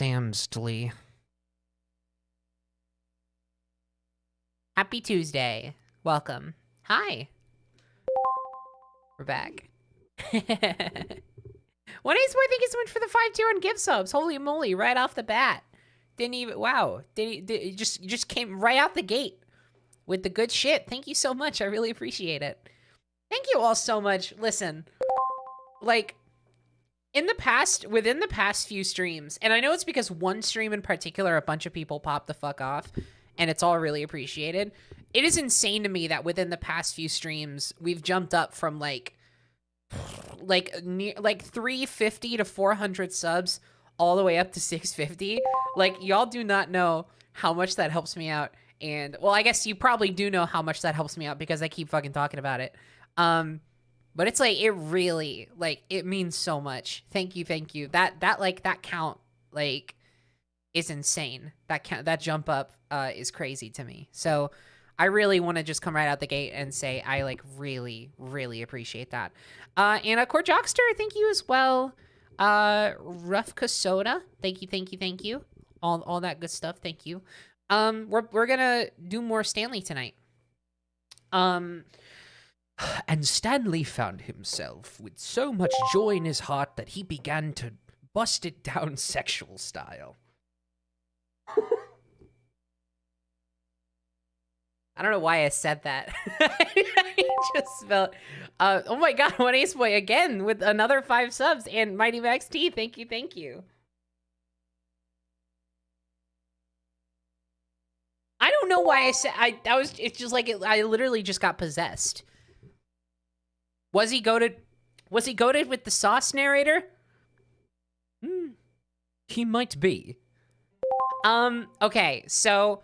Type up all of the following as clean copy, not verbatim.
Stamsdley. Happy Tuesday. Welcome. Hi. We're back. One Ace Boy, thank you so much for the 5 tier and gift subs. Holy moly, right off the bat. Didn't even, wow. It just came right out the gate with the good shit. Thank you so much. I really appreciate it. Thank you all so much. Listen, like, within the past few streams, and I know it's because one stream in particular, a bunch of people popped the fuck off, and it's all really appreciated. It is insane to me that within the past few streams, we've jumped up from like 350 to 400 subs all the way up to 650. Like, y'all do not know how much that helps me out. And, well, I guess you probably do know how much that helps me out because I keep fucking talking about it. But it's like, it really, like, it means so much. Thank you, thank you. That count, like, is insane. That jump up is crazy to me. So I really want to just come right out the gate and say I, like, really, really appreciate that. And Court Jockster, thank you as well. Rufka Soda, thank you, thank you, thank you. All that good stuff, thank you. We're gonna do more Stanley tonight. And Stanley found himself with so much joy in his heart that he began to bust it down sexual style. I don't know why I said that. I just felt... oh my god, One Ace Boy again with another 5 subs. And Mighty Max T, thank you, thank you. I don't know why I said... it's just like... I literally just got possessed. Was he goated with the sauce, narrator? He might be. Okay, so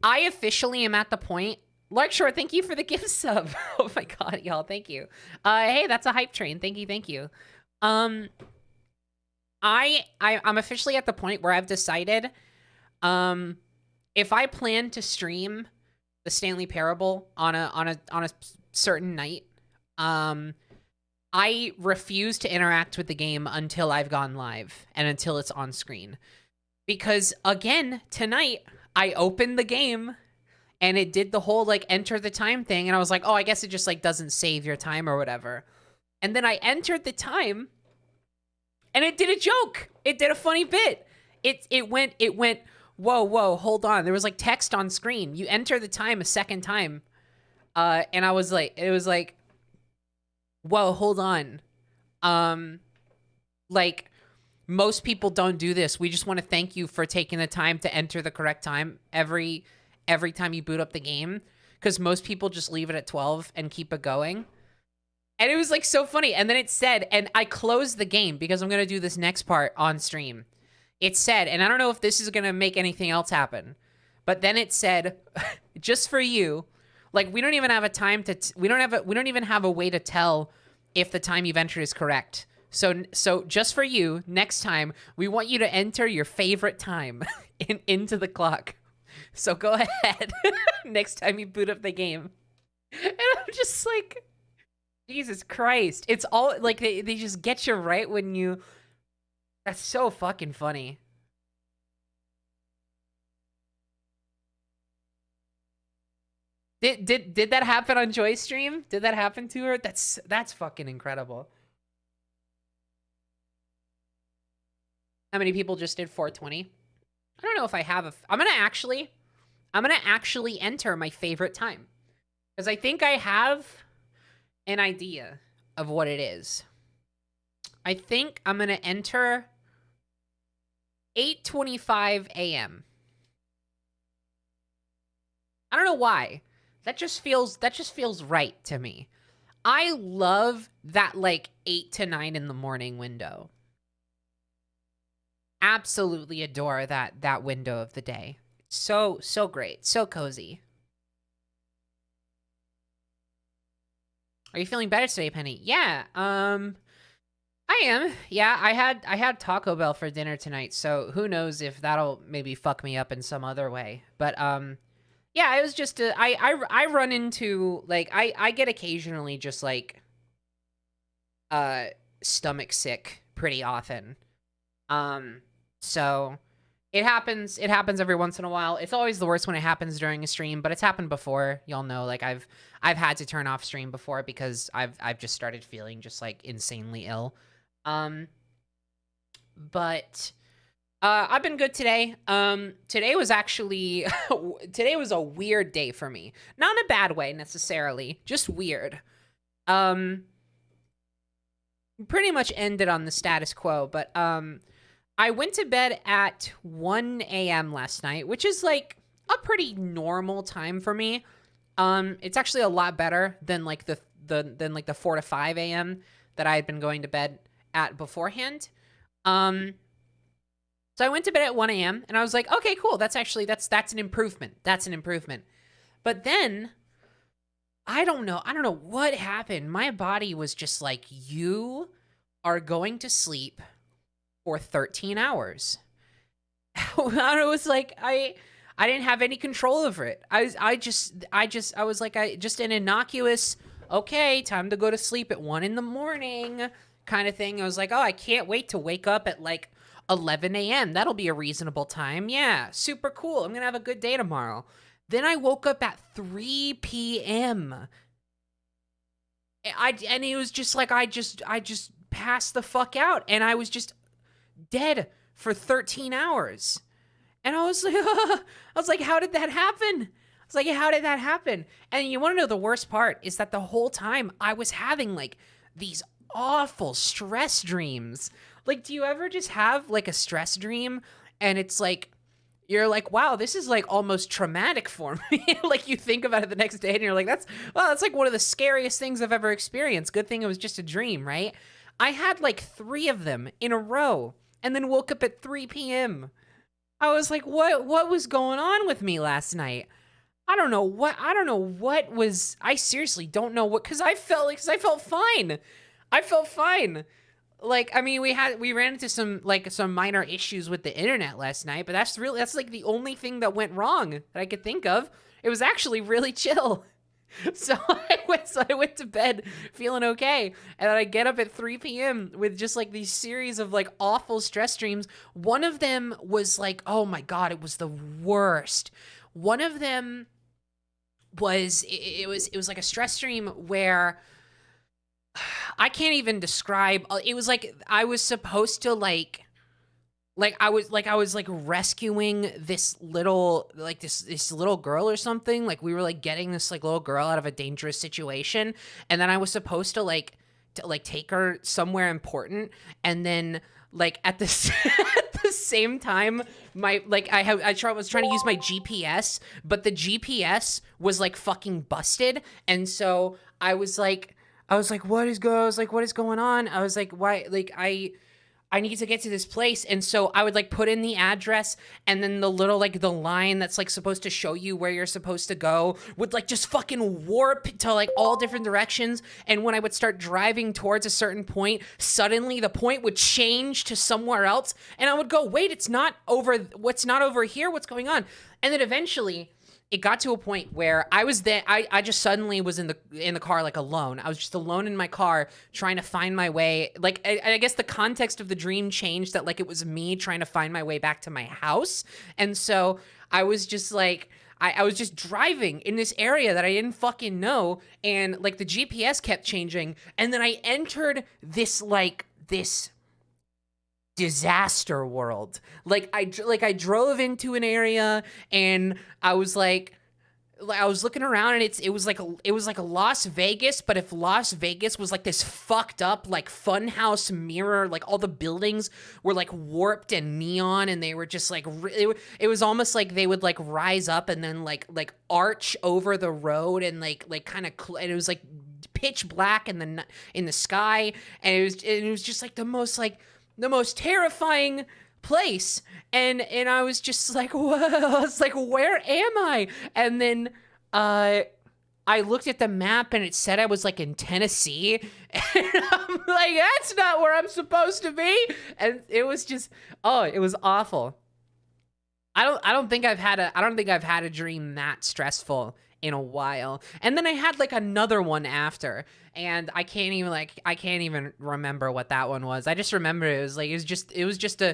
I officially am at the point. Lark Short, thank you for the gift sub. Oh my god, y'all, thank you. Hey, that's a hype train. Thank you, thank you. I'm officially at the point where I've decided, if I plan to stream the Stanley Parable on a certain night, I refuse to interact with the game until I've gone live and until it's on screen. Because, again, tonight, I opened the game, and it did the whole, like, enter the time thing, and I was like, oh, I guess it just, like, doesn't save your time or whatever. And then I entered the time, and it did a joke. It did a funny bit. It went, whoa, hold on. There was, like, text on screen. You enter the time a second time. And I was like, it was like, whoa, hold on. Like, most people don't do this. We just want to thank you for taking the time to enter the correct time every time you boot up the game, because most people just leave it at 12 and keep it going. And it was, like, so funny. And then it said, and I closed the game because I'm going to do this next part on stream. It said, and I don't know if this is going to make anything else happen, but then it said, just for you, like, we don't even have a time to, we don't even have a way to tell if the time you've entered is correct. So just for you, next time, we want you to enter your favorite time into the clock. So go ahead next time you boot up the game. And I'm just like, Jesus Christ. It's all, like, they just get you right when you... That's so fucking funny. Did that happen on Joy's stream? Did that happen to her? That's fucking incredible. How many people just did 420? I don't know if I have a... I'm gonna actually enter my favorite time, because I think I have an idea of what it is. I think I'm gonna enter 8:25 a.m. I don't know why. That just feels right to me. I love that, like, 8 to 9 in the morning window. Absolutely adore that window of the day. So great. So cozy. Are you feeling better today, Penny? Yeah, I am. Yeah, I had Taco Bell for dinner tonight, so who knows if that'll maybe fuck me up in some other way. But yeah, it was just I run into, like, I get occasionally just, like, stomach sick pretty often. So It happens every once in a while. It's always the worst when it happens during a stream, but it's happened before. Y'all know, like I've had to turn off stream before because I've just started feeling just like insanely ill. But I've been good today. Today was actually today was a weird day for me. Not in a bad way necessarily, just weird. Pretty much ended on the status quo, but I went to bed at 1 a.m. last night, which is like a pretty normal time for me. It's actually a lot better than like the 4 to 5 a.m. that I had been going to bed at beforehand. So I went to bed at 1 a.m. and I was like, okay, cool. That's an improvement. That's an improvement. But then I don't know what happened. My body was just like, you are going to sleep for 13 hours. I was like, I didn't have any control over it. I was like, just an innocuous, okay, time to go to sleep at 1 a.m. kind of thing. I was like, oh, I can't wait to wake up at like 11 a.m. That'll be a reasonable time. Yeah, super cool. I'm gonna have a good day tomorrow. Then I woke up at 3 p.m. And it was just like, I just passed the fuck out, and I was just dead for 13 hours. And I was like, how did that happen? And you want to know the worst part is that the whole time I was having like these awful stress dreams. Like, do you ever just have like a stress dream and it's like, you're like, wow, this is like almost traumatic for me. Like, you think about it the next day and you're like, that's like one of the scariest things I've ever experienced. Good thing it was just a dream, right? I had like 3 of them in a row and then woke up at 3 p.m. I was like, what was going on with me last night? I don't know what was, I seriously don't know what, because I felt fine. Like, I mean, we ran into some minor issues with the internet last night, but that's like the only thing that went wrong that I could think of. It was actually really chill. So I went to bed feeling okay, and then I get up at 3 p.m. with just like these series of like awful stress dreams. One of them was like, oh my God, it was the worst. One of them was, it was like a stress dream where I can't even describe. It was like I was supposed to I was rescuing this little this little girl or something. Like, we were like getting this like little girl out of a dangerous situation, and then I was supposed to take her somewhere important, and then like at the same time, my I was trying to use my GPS, but the GPS was like fucking busted, and so I was like, what is going on? I was like, why? Like, I need to get to this place. And so I would like put in the address, and then the little like the line that's like supposed to show you where you're supposed to go would like just fucking warp to like all different directions. And when I would start driving towards a certain point, suddenly the point would change to somewhere else. And I would go, wait, it's not over here. What's going on? And then eventually it got to a point where I was there. I just suddenly was in the car, like, alone. I was just alone in my car trying to find my way. Like, I guess the context of the dream changed, that like it was me trying to find my way back to my house. And so I was just like, I was just driving in this area that I didn't fucking know. And like the GPS kept changing. And then I entered this disaster world. Like I drove into an area, and I was looking around, and it was like a Las Vegas, but if Las Vegas was like this fucked up like funhouse mirror, like all the buildings were like warped and neon, and they were just like it was almost like they would like rise up and then like arch over the road, and like kind of and it was like pitch black in the sky, and it was just like the most terrifying place. And I was just like, whoa, I was like, where am I? And then I looked at the map, and it said I was like in Tennessee. And I'm like, that's not where I'm supposed to be. And it was just, it was awful. I don't think I've had a dream that stressful in a while. And then I had like another one after, and I can't even remember what that one was. I just remember it was just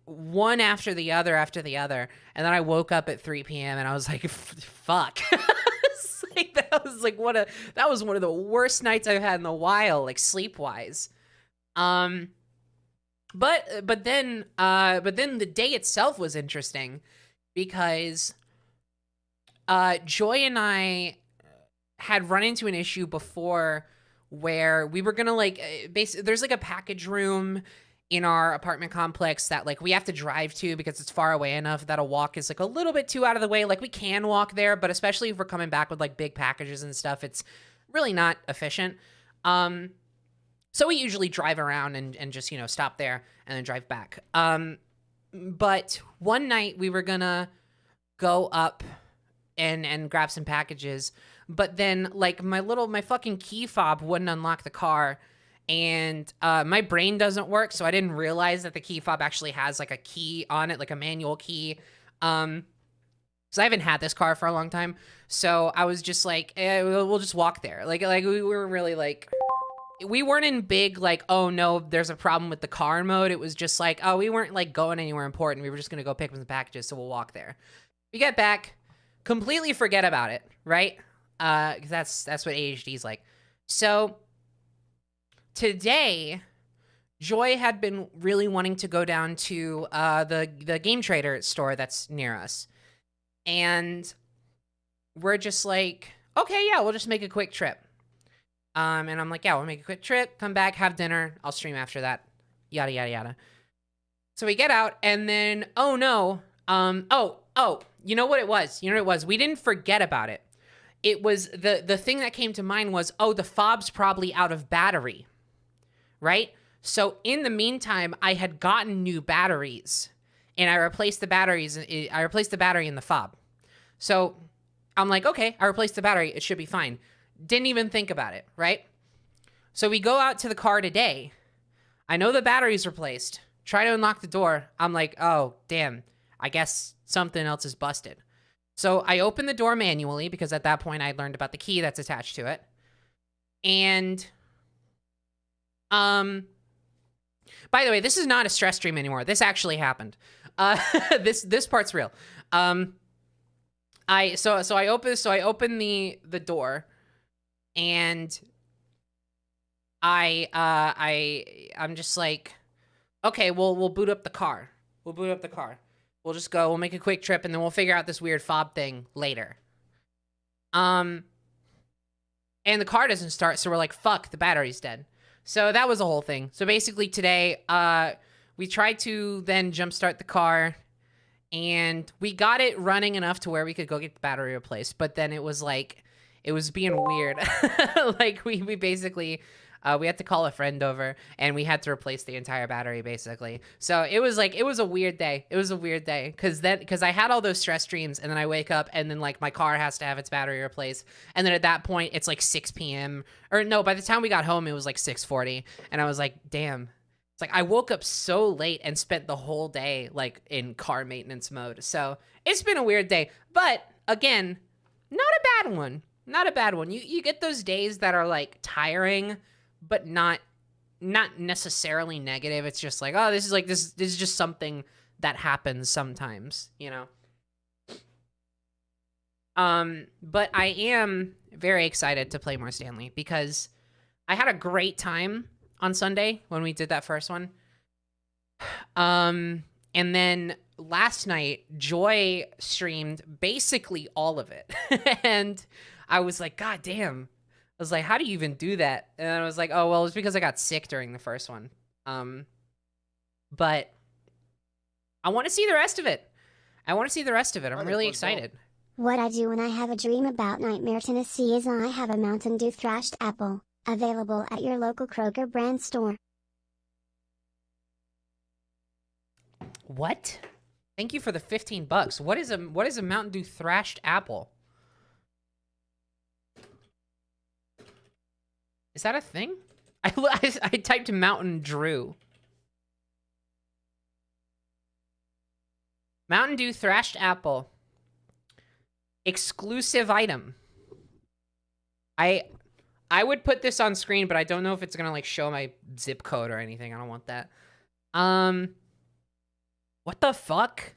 one after the other, and then I woke up at 3 p.m. and I was like, fuck. It's like, that was one of the worst nights I've had in a while, like sleep-wise. But then the day itself was interesting because Joy and I had run into an issue before where we were gonna like there's like a package room in our apartment complex that like we have to drive to because it's far away enough that a walk is like a little bit too out of the way. Like we can walk there, but especially if we're coming back with like big packages and stuff, it's really not efficient. So we usually drive around and just, stop there and then drive back. But one night we were gonna go up and grab some packages, but then like my fucking key fob wouldn't unlock the car, and my brain doesn't work, so I didn't realize that the key fob actually has like a key on it, like a manual key. So I haven't had this car for a long time, so I was just like, we'll just walk there. Like we were really like, we weren't in big like, oh no, there's a problem with the car mode. It was just like, oh, we weren't like going anywhere important. We were just gonna go pick up some packages, so we'll walk there. We get back, completely forget about it, right? Because that's what ADHD is like. So today, Joy had been really wanting to go down to the Game Trader store that's near us, and we're just like, okay, yeah, we'll just make a quick trip. And I'm like, yeah, we'll make a quick trip, come back, have dinner, I'll stream after that, yada yada yada. So we get out, and then oh no, you know what it was? We didn't forget about it. It was the thing that came to mind was, oh, the fob's probably out of battery, right? So in the meantime, I had gotten new batteries, and I replaced the batteries. I replaced the battery in the fob. So I'm like, okay, I replaced the battery. It should be fine. Didn't even think about it, right? So we go out to the car today. I know the battery's replaced. Try to unlock the door. I'm like, oh, damn. I guess something else is busted. So I open the door manually because at that point I learned about the key that's attached to it. And, by the way, this is not a stress stream anymore. This actually happened. This part's real. I open the door, and I'm just like, okay, we'll boot up the car. We'll just go, we'll make a quick trip, and then we'll figure out this weird fob thing later. And the car doesn't start, so we're like, fuck, the battery's dead. So that was the whole thing. So basically today, we tried to then jumpstart the car, and we got it running enough to where we could go get the battery replaced. But then it was like, it was being weird. Like we basically, we had to call a friend over, and we had to replace the entire battery basically. So it was like, it was a weird day. Cause I had all those stress dreams, and then I wake up, and then like my car has to have its battery replaced. And then at that point it's like 6 p.m. or no, by the time we got home, it was like 6:40. And I was like, damn. It's like I woke up so late and spent the whole day like in car maintenance mode. So it's been a weird day, but again, not a bad one. You get those days that are like tiring, but not necessarily negative. It's just like, oh, this is just something that happens sometimes, But I am very excited to play more Stanley because I had a great time on Sunday when we did that first one. And then last night, Joy streamed basically all of it. And I was like, God damn. I was like, how do you even do that? And I was like, oh, well, it's because I got sick during the first one. But I want to see the rest of it. I'm really excited. What I do when I have a dream about Nightmare, Tennessee is I have a Mountain Dew thrashed apple. Available at your local Kroger brand store. What? Thank you for the $15. What is a Mountain Dew thrashed apple? Is that a thing? I typed Mountain Drew. Mountain Dew thrashed apple. Exclusive item. I would put this on screen, but I don't know if it's gonna like show my zip code or anything. I don't want that. What the fuck?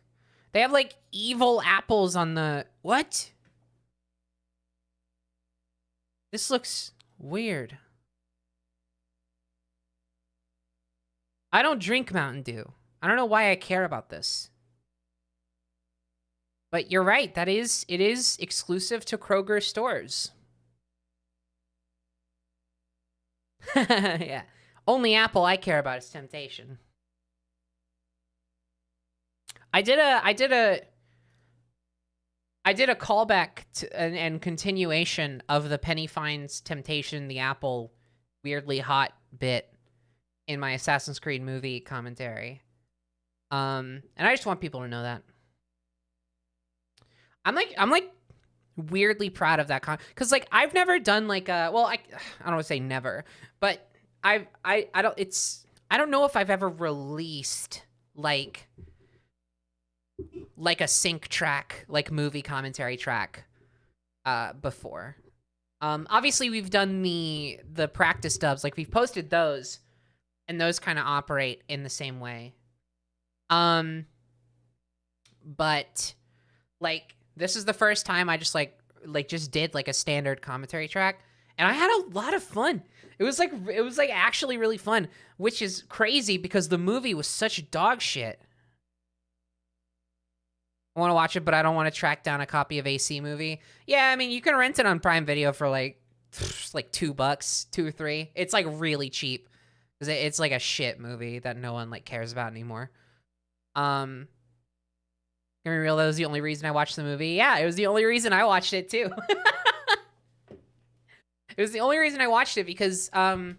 They have, like, evil apples on the... What? This looks weird. I don't drink Mountain Dew. I don't know why I care about this. But you're right. It is exclusive to Kroger stores. Yeah. Only apple I care about is Temptation. I did a callback to, and continuation of the Penny finds Temptation the apple weirdly hot bit in my Assassin's Creed movie commentary. And I just want people to know that. I'm like weirdly proud of that cuz like I've never done like a I don't want to say never, but I don't know if I've ever released like a sync track, like movie commentary track before. Obviously we've done the practice dubs, like we've posted those, and those kind of operate in the same way. But like this is the first time I just just did like a standard commentary track, and I had a lot of fun. It was like actually really fun, which is crazy because the movie was such dog shit. I want to watch it, but I don't want to track down a copy of AC Movie. Yeah, I mean, you can rent it on Prime Video for like $2, $2 or $3. It's like really cheap because it's like a shit movie that no one like cares about anymore. Gonna be real, that was the only reason I watched the movie. Yeah, it was the only reason I watched it too. It was the only reason I watched it because I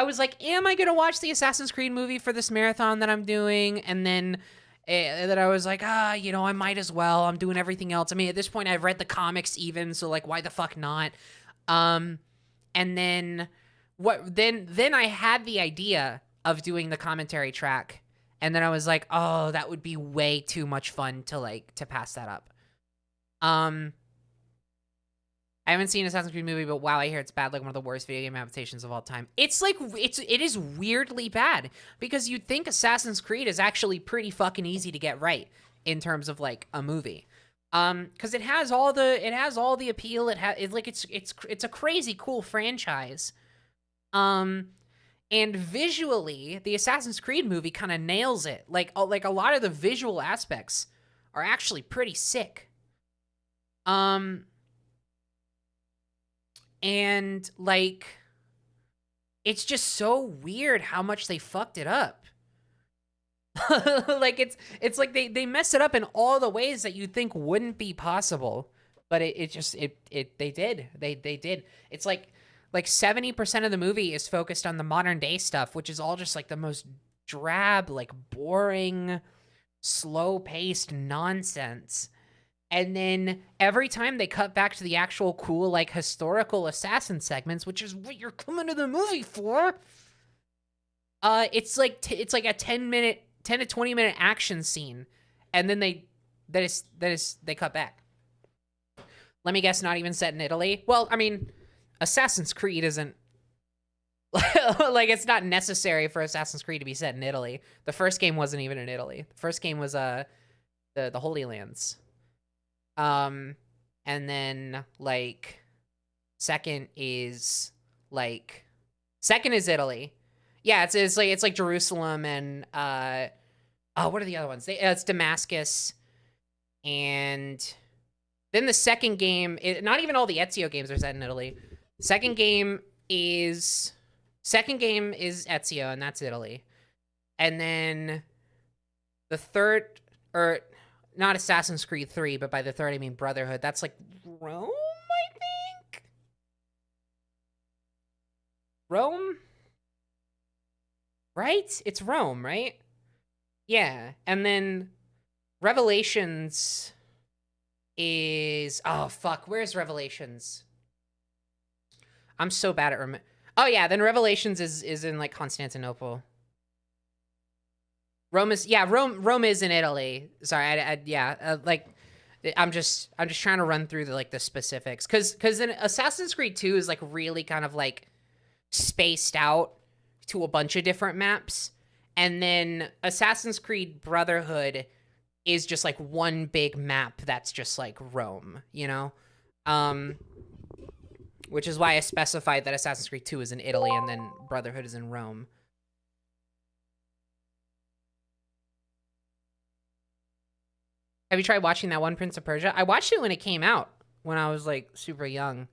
was like, am I gonna watch the Assassin's Creed movie for this marathon that I'm doing? And then I was like, I might as well. I'm doing everything else. I mean, at this point, I've read the comics even, so like, why the fuck not? And then Then I had the idea of doing the commentary track, and then I was like, oh, that would be way too much fun to pass that up. I haven't seen Assassin's Creed movie, but wow, I hear it's bad, like one of the worst video game adaptations of all time. It is weirdly bad because you'd think Assassin's Creed is actually pretty fucking easy to get right in terms of like a movie. Cuz it has all the appeal. It's a crazy cool franchise. And visually, the Assassin's Creed movie kind of nails it. Like a lot of the visual aspects are actually pretty sick. And like, it's just so weird how much they fucked it up. Like it's like they mess it up in all the ways that you'd think wouldn't be possible, but they did. It's like 70% of the movie is focused on the modern day stuff, which is all just like the most drab, like boring, slow paced nonsense. And then every time they cut back to the actual cool, like, historical assassin segments, which is what you're coming to the movie for, it's like a 10 to 20 minute action scene, and then they cut back. Let me guess, not even set in Italy. Well, I mean, Assassin's Creed isn't like, it's not necessary for Assassin's Creed to be set in Italy. The first game wasn't even in Italy. The first game was the Holy Lands. And then like second is Italy. Yeah, it's like Jerusalem and what are the other ones? It's Damascus, and then the second game. Not even all the Ezio games are set in Italy. Second game is Ezio, and that's Italy. And then the third, or not Assassin's Creed 3, but by the third I mean Brotherhood. That's like Rome, I think? Rome? Right? It's Rome, right? Yeah. And then Revelations is... Oh, fuck. Where's Revelations? I'm so bad at Oh, yeah. Then Revelations is in, like, Constantinople. Rome is in Italy. Sorry, I'm just trying to run through the specifics, because in Assassin's Creed 2 is like really kind of like spaced out to a bunch of different maps, And then Assassin's Creed Brotherhood is just like one big map that's just like Rome, you know? Which is why I specified that Assassin's Creed 2 is in Italy and then Brotherhood is in Rome. Have you tried watching that one Prince of Persia? I watched it when it came out, when I was like super young,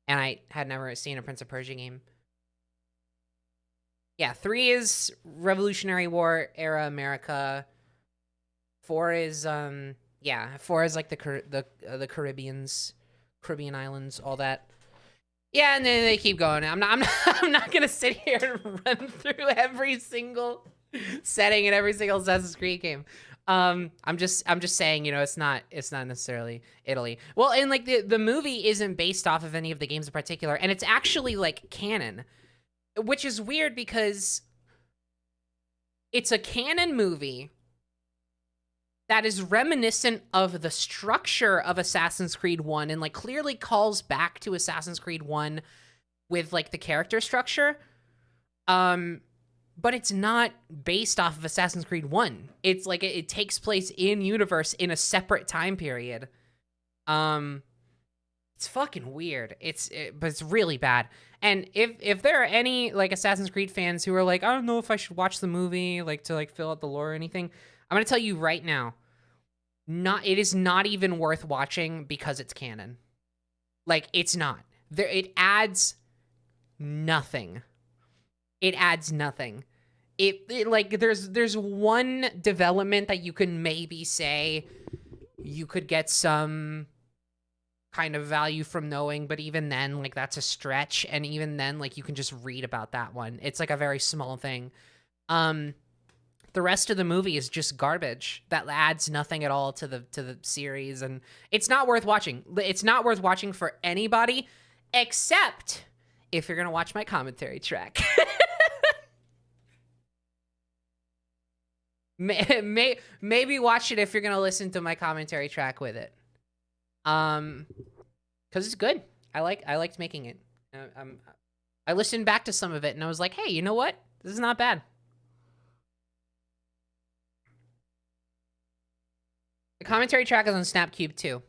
and I had never seen a Prince of Persia game. Yeah, 3 is Revolutionary War era America. 4 is 4 is like the Caribbean islands, all that. Yeah, and then they keep going. I'm not gonna sit here and run through every single setting in every single Assassin's Creed game. I'm just saying, you know, it's not necessarily Italy. Well, and like the movie isn't based off of any of the games in particular, and it's actually like canon, which is weird because it's a canon movie that is reminiscent of the structure of Assassin's Creed 1 and like clearly calls back to Assassin's Creed 1 with like the character structure. But it's not based off of Assassin's Creed 1. It's like it takes place in universe in a separate time period. It's fucking weird. But it's really bad. And if there are any like Assassin's Creed fans who are like, I don't know if I should watch the movie like to like fill out the lore or anything, I'm gonna tell you right now, it is not even worth watching because it's canon. Like it's not. It adds nothing. It adds nothing. It like there's one development that you can maybe say you could get some kind of value from knowing, but even then, like that's a stretch, and even then, like you can just read about that one. It's like a very small thing. The rest of the movie is just garbage that adds nothing at all to the series, and it's not worth watching. It's not worth watching for anybody except if you're gonna watch my commentary track. Maybe watch it if you're gonna listen to my commentary track with it, because it's good. I liked making it. I listened back to some of it and I was like, hey, you know what? This is not bad. The commentary track is on Snapcube too.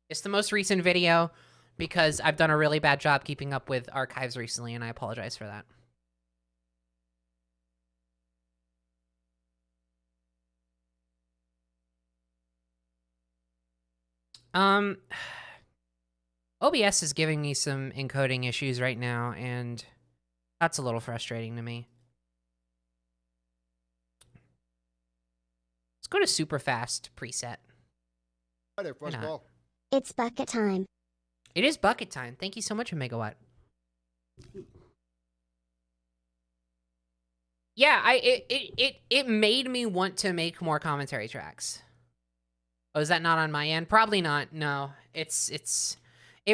It's the most recent video because I've done a really bad job keeping up with archives recently, and I apologize for that. OBS is giving me some encoding issues right now, and that's a little frustrating to me. Let's go to super fast preset. Hi there, Fuzzball. It's bucket time. It is bucket time. Thank you so much, Megawatt. Yeah, it made me want to make more commentary tracks. Oh, is that not on my end? Probably not. No, it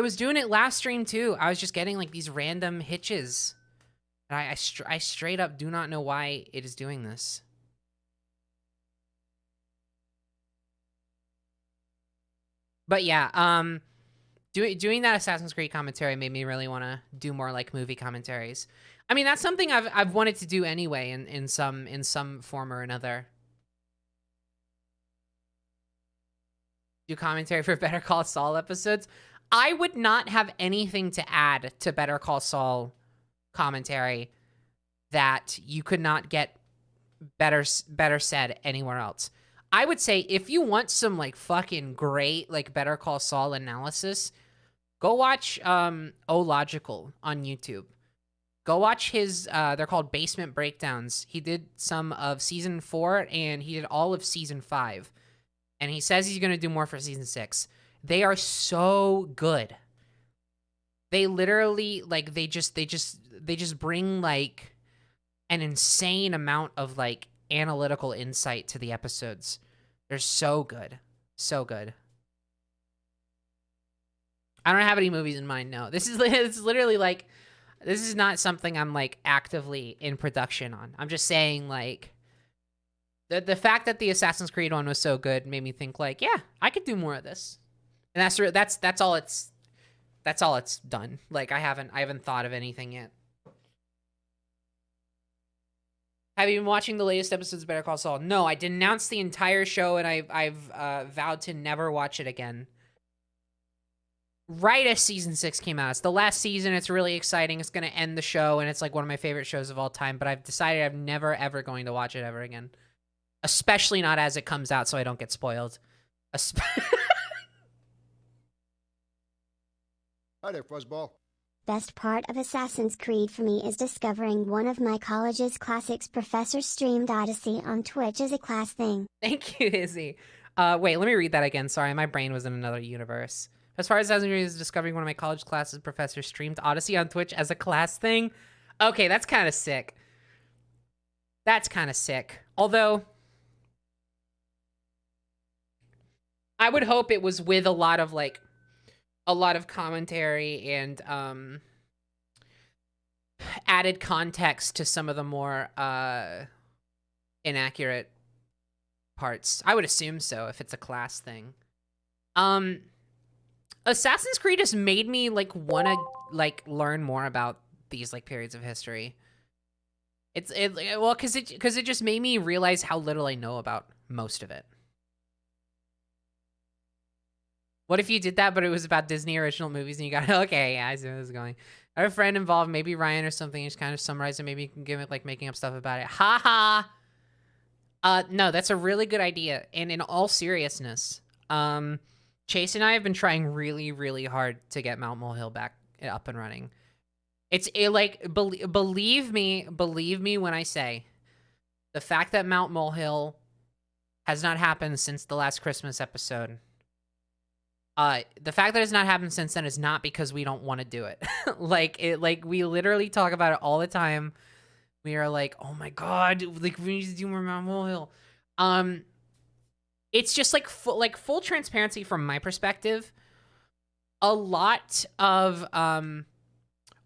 was doing it last stream too. I was just getting like these random hitches. And I straight up do not know why it is doing this. But yeah, doing that Assassin's Creed commentary made me really want to do more like movie commentaries. I mean, that's something I've wanted to do anyway in some form or another. Do commentary for Better Call Saul episodes. I would not have anything to add to Better Call Saul commentary that you could not get better said anywhere else. I would say if you want some like fucking great like Better Call Saul analysis, go watch Logical on YouTube. Go watch his they're called Basement Breakdowns. He did some of season 4 and he did all of season 5. And he says he's going to do more for season 6. They are so good. They literally like they just bring like an insane amount of like analytical insight to the episodes. They're so good. So good. I don't have any movies in mind, no. This is literally like, this is not something I'm like actively in production on. I'm just saying like, the fact that the Assassin's Creed one was so good made me think like, yeah, I could do more of this. And that's all it's done. Like I haven't thought of anything yet. Have you been watching the latest episodes of Better Call Saul? No, I denounced the entire show, and I've vowed to never watch it again. Right as season 6 came out. It's the last season. It's really exciting. It's going to end the show, and it's like one of my favorite shows of all time, but I've decided I'm never, ever going to watch it ever again. Especially not as it comes out, so I don't get spoiled. Hi there, Fuzzball. Best part of Assassin's Creed for me is discovering one of my college's classics. Professor streamed Odyssey on Twitch as a class thing. Thank you, Izzy. Wait, let me read that again. Sorry, my brain was in another universe. As far as Assassin's Creed is discovering one of my college classes, Professor streamed Odyssey on Twitch as a class thing. Okay, that's kind of sick. That's kind of sick. Although, I would hope it was with a lot of commentary and added context to some of the more inaccurate parts. I would assume so if it's a class thing. Assassin's Creed has made me want to learn more about these periods of history. Well, because it just made me realize how little I know about most of it. What if you did that, but it was about Disney original movies and you got, okay, yeah, I see where this is going. I have a friend involved, maybe Ryan or something, just kind of summarize it. Maybe you can give it making up stuff about it. Ha ha! No, that's a really good idea. And in all seriousness, Chase and I have been trying really, really hard to get Mount Mulhill back up and running. Believe me when I say, the fact that Mount Mulhill has not happened since the last Christmas episode, the fact that it's not happened since then is not because we don't want to do it. We literally talk about it all the time. We are like, oh my God, we need to do more Mount Mulhill. It's just full transparency from my perspective. A lot of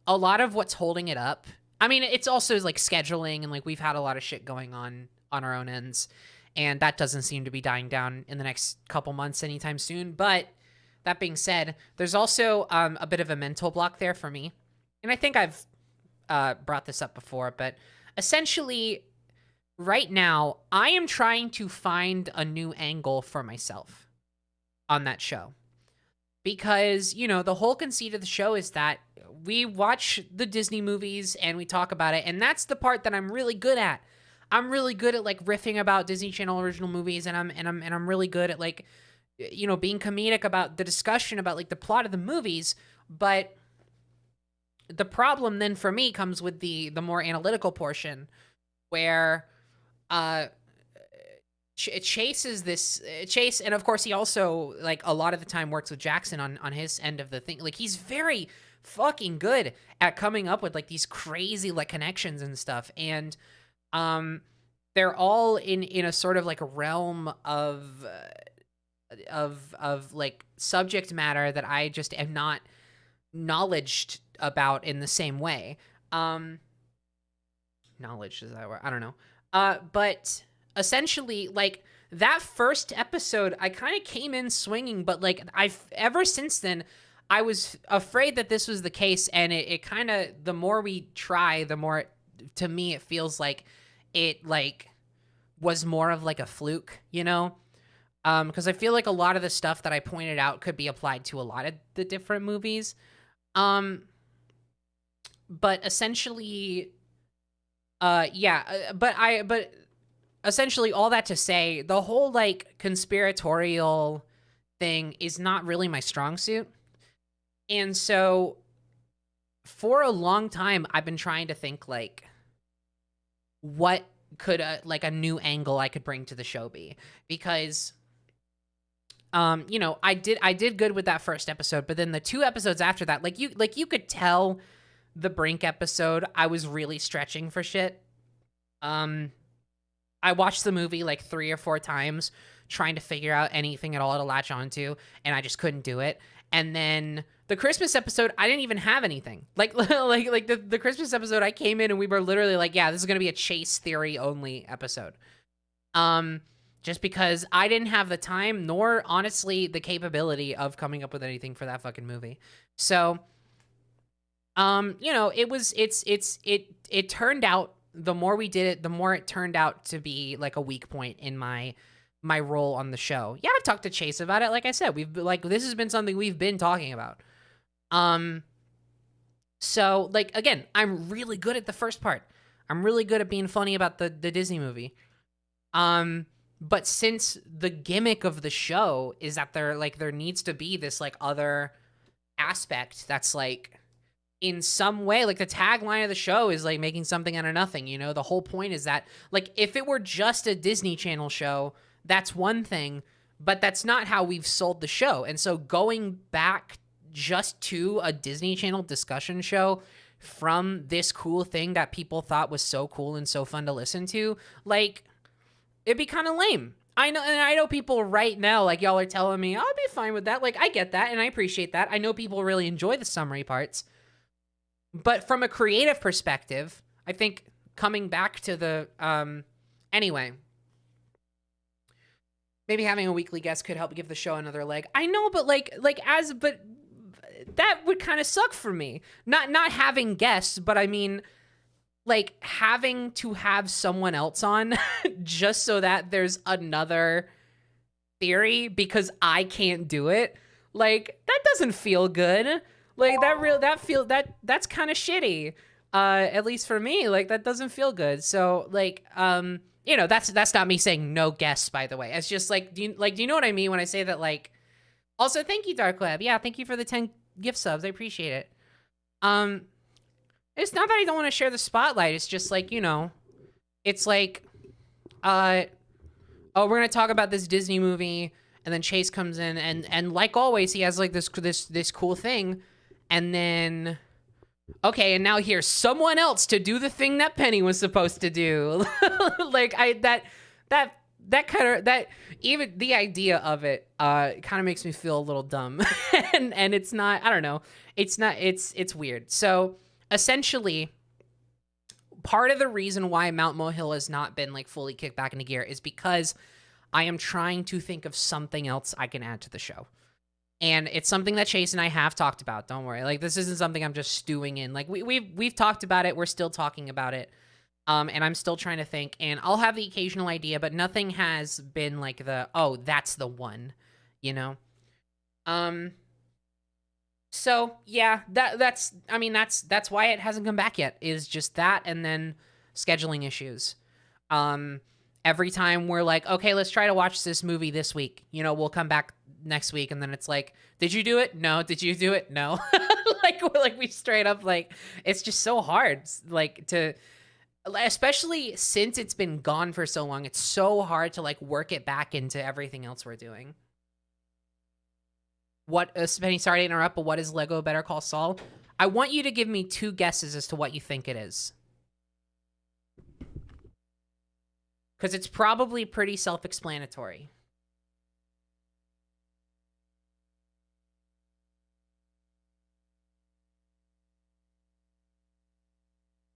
what's holding it up. I mean, it's also scheduling and we've had a lot of shit going on our own ends, and that doesn't seem to be dying down in the next couple months anytime soon. But that being said, there's also a bit of a mental block there for me. And I think I've brought this up before, but essentially right now I am trying to find a new angle for myself on that show. Because, the whole conceit of the show is that we watch the Disney movies and we talk about it, and that's the part that I'm really good at. I'm really good at riffing about Disney Channel original movies, and I'm really good at being comedic about the discussion about the plot of the movies. But the problem then for me comes with the more analytical portion, where Chase, and of course he also a lot of the time works with Jackson on his end of the thing. He's very fucking good at coming up with these crazy connections and stuff, and they're all in a sort of a realm of subject matter that I just am not knowledged about in the same way. Knowledge, is that word? I don't know. But essentially, that first episode, I kind of came in swinging, but ever since then, I was afraid that this was the case, and it kind of, the more we try, the more, to me, it feels like it, was more of a fluke, because I feel like a lot of the stuff that I pointed out could be applied to a lot of the different movies. But essentially, but essentially all that to say, the whole conspiratorial thing is not really my strong suit. And so for a long time, I've been trying to think what could a new angle I could bring to the show be, because I did good with that first episode, but then the 2 episodes after that, you could tell the Brink episode, I was really stretching for shit. I watched the movie 3 or 4 times trying to figure out anything at all to latch onto, and I just couldn't do it. And then the Christmas episode, I didn't even have anything. The Christmas episode, I came in and we were literally yeah, this is going to be a Chase theory only episode. Just because I didn't have the time, nor honestly the capability of coming up with anything for that fucking movie. So, it turned out the more we did it, the more it turned out to be like a weak point in my role on the show. Yeah, I've talked to Chase about it. Like I said, this has been something we've been talking about. So like, again, I'm really good at the first part. I'm really good at being funny about the Disney movie. But since the gimmick of the show is that there needs to be this like other aspect that's like in some way, like the tagline of the show is like making something out of nothing, you know? The whole point is that like if it were just a Disney Channel show, that's one thing, but that's not how we've sold the show. And so going back just to a Disney Channel discussion show from this cool thing that people thought was so cool and so fun to listen to, like, it'd be kind of lame. I know people right now, like, y'all are telling me, I'll be fine with that. Like, I get that, and I appreciate that. I know people really enjoy the summary parts. But from a creative perspective, I think coming back to the, anyway, maybe having a weekly guest could help give the show another leg. I know, but but that would kind of suck for me. Not having guests, but I mean, like having to have someone else on just so that there's another theory because I can't do it. Like that doesn't feel good. Like that's kind of shitty. At least for me, like that doesn't feel good. So like, you know, that's not me saying no guests, by the way. It's just like, do you know what I mean when I say that? Like, also thank you, Dark Web. Yeah, thank you for the 10 gift subs. I appreciate it. It's not that I don't want to share the spotlight. It's just like, you know, it's like, oh, we're gonna talk about this Disney movie, and then Chase comes in, and like always, he has like this cool thing, and then, okay, and now here's someone else to do the thing that Penny was supposed to do. Like that kind of even the idea of it kind of makes me feel a little dumb, and it's not. I don't know. It's not. It's weird. So essentially, part of the reason why Mount Mulhill has not been like fully kicked back into gear is because I am trying to think of something else I can add to the show. And it's something that Chase and I have talked about. Don't worry. Like, this isn't something I'm just stewing in. Like, we've talked about it. We're still talking about it. And I'm still trying to think. And I'll have the occasional idea, but nothing has been like oh, that's the one, you know? So, yeah, that's why it hasn't come back yet, is just that and then scheduling issues. Every time we're like, okay, let's try to watch this movie this week. You know, we'll come back next week, and then it's like, did you do it? No. Did you do it? No. like we straight up, like, it's just so hard, like, to, especially since it's been gone for so long, it's so hard to, like, work it back into everything else we're doing. What, Penny, sorry to interrupt, but what is Lego Better Call Saul? I want you to give me 2 guesses as to what you think it is. Because it's probably pretty self-explanatory.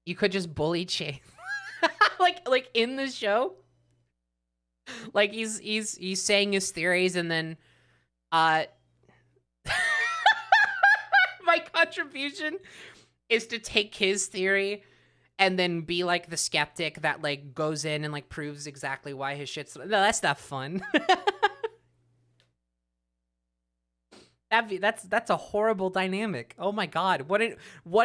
You could just bully Chase. like in the show? Like he's saying his theories, and then my contribution is to take his theory and then be like the skeptic that like goes in and like proves exactly why his shit's... No, that's not fun. That's a horrible dynamic. Oh my god, what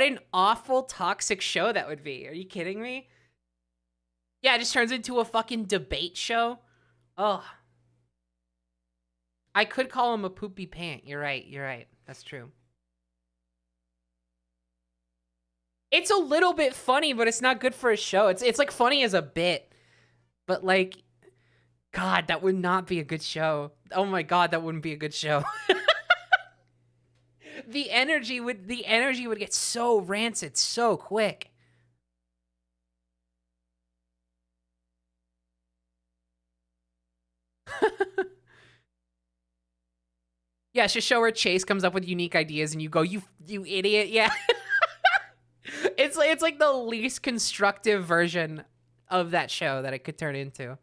an awful toxic show that would be. Are you kidding me? Yeah, it just turns into a fucking debate show. Oh, I could call him a poopy pant. You're right. That's true. It's a little bit funny, but it's not good for a show. It's like funny as a bit, but like, god, that would not be a good show. Oh my god, that wouldn't be a good show. The energy would get so rancid so quick. Yeah, it's a show where Chase comes up with unique ideas and you go, you idiot. Yeah. It's like the least constructive version of that show that it could turn into.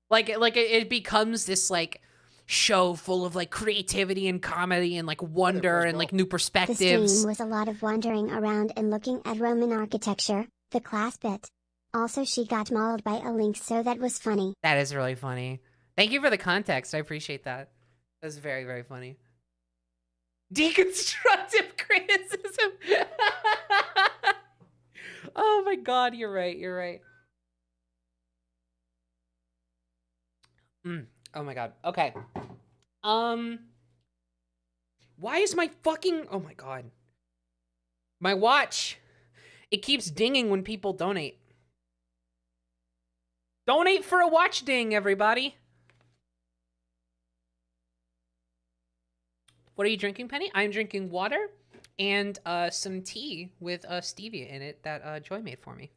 Like it becomes this like show full of like creativity and comedy and like wonder and like new perspectives. The stream was a lot of wandering around and looking at Roman architecture, the class bit. Also, she got mauled by a lynx, so that was funny. That is really funny. Thank you for the context. I appreciate that. That's very, very funny. Deconstructive criticism. Oh my god, you're right. You're right. Oh my god. Okay. Why is my fucking... Oh my god. My watch. It keeps dinging when people donate. Donate for a watch ding, everybody. What are you drinking, Penny? I'm drinking water and some tea with stevia in it that Joy made for me.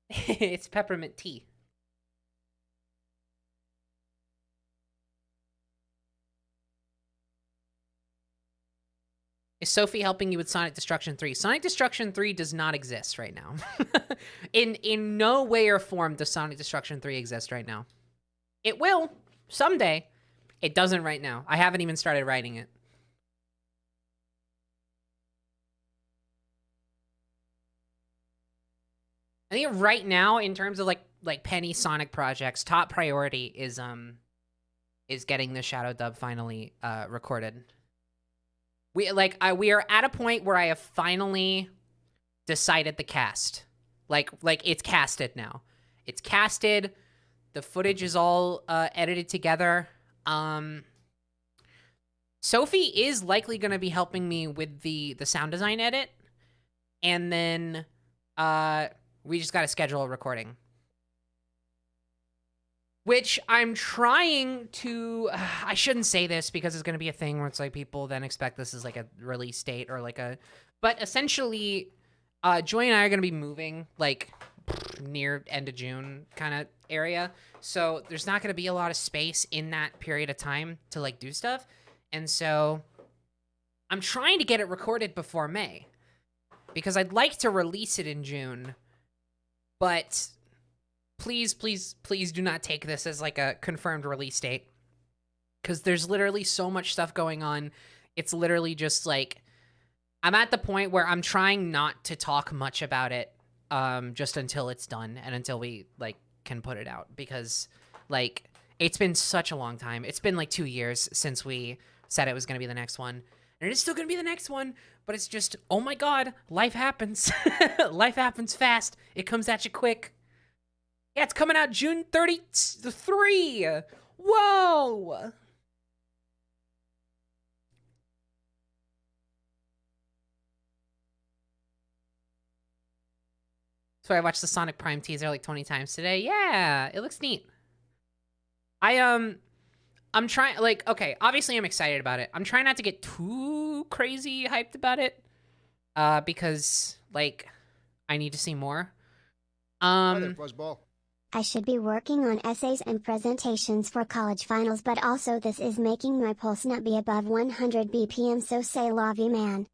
It's peppermint tea. Is Sophie helping you with Sonic Destruction 3? Sonic Destruction 3 does not exist right now. In no way or form does Sonic Destruction 3 exist right now. It will someday. It doesn't right now. I haven't even started writing it. I think right now, in terms of like Penny Sonic projects, top priority is getting the Shadow dub finally recorded. We are at a point where I have finally decided the cast. Like it's casted now. It's casted. The footage is all edited together. Sophie is likely going to be helping me with the sound design edit, and then we just got to schedule a recording. Which I'm trying to... I shouldn't say this because it's going to be a thing where it's like people then expect this as like a release date or like a... But essentially, Joy and I are going to be moving like near end of June kind of area. So there's not going to be a lot of space in that period of time to like do stuff. And so I'm trying to get it recorded before May because I'd like to release it in June. But... Please, please, please do not take this as like a confirmed release date. Because there's literally so much stuff going on. It's literally just like... I'm at the point where I'm trying not to talk much about it just until it's done and until we like can put it out. Because like it's been such a long time. It's been like 2 years since we said it was going to be the next one. And it is still going to be the next one. But it's just, oh my god, life happens. Life happens fast. It comes at you quick. Yeah, it's coming out June 33. Whoa. So I watched the Sonic Prime teaser like 20 times today. Yeah, it looks neat. I'm trying, like, okay, obviously I'm excited about it. I'm trying not to get too crazy hyped about it. Because, like, I need to see more. Hi there, Fuzzball. I should be working on essays and presentations for college finals, but also this is making my pulse not be above 100 BPM, so say love you, man.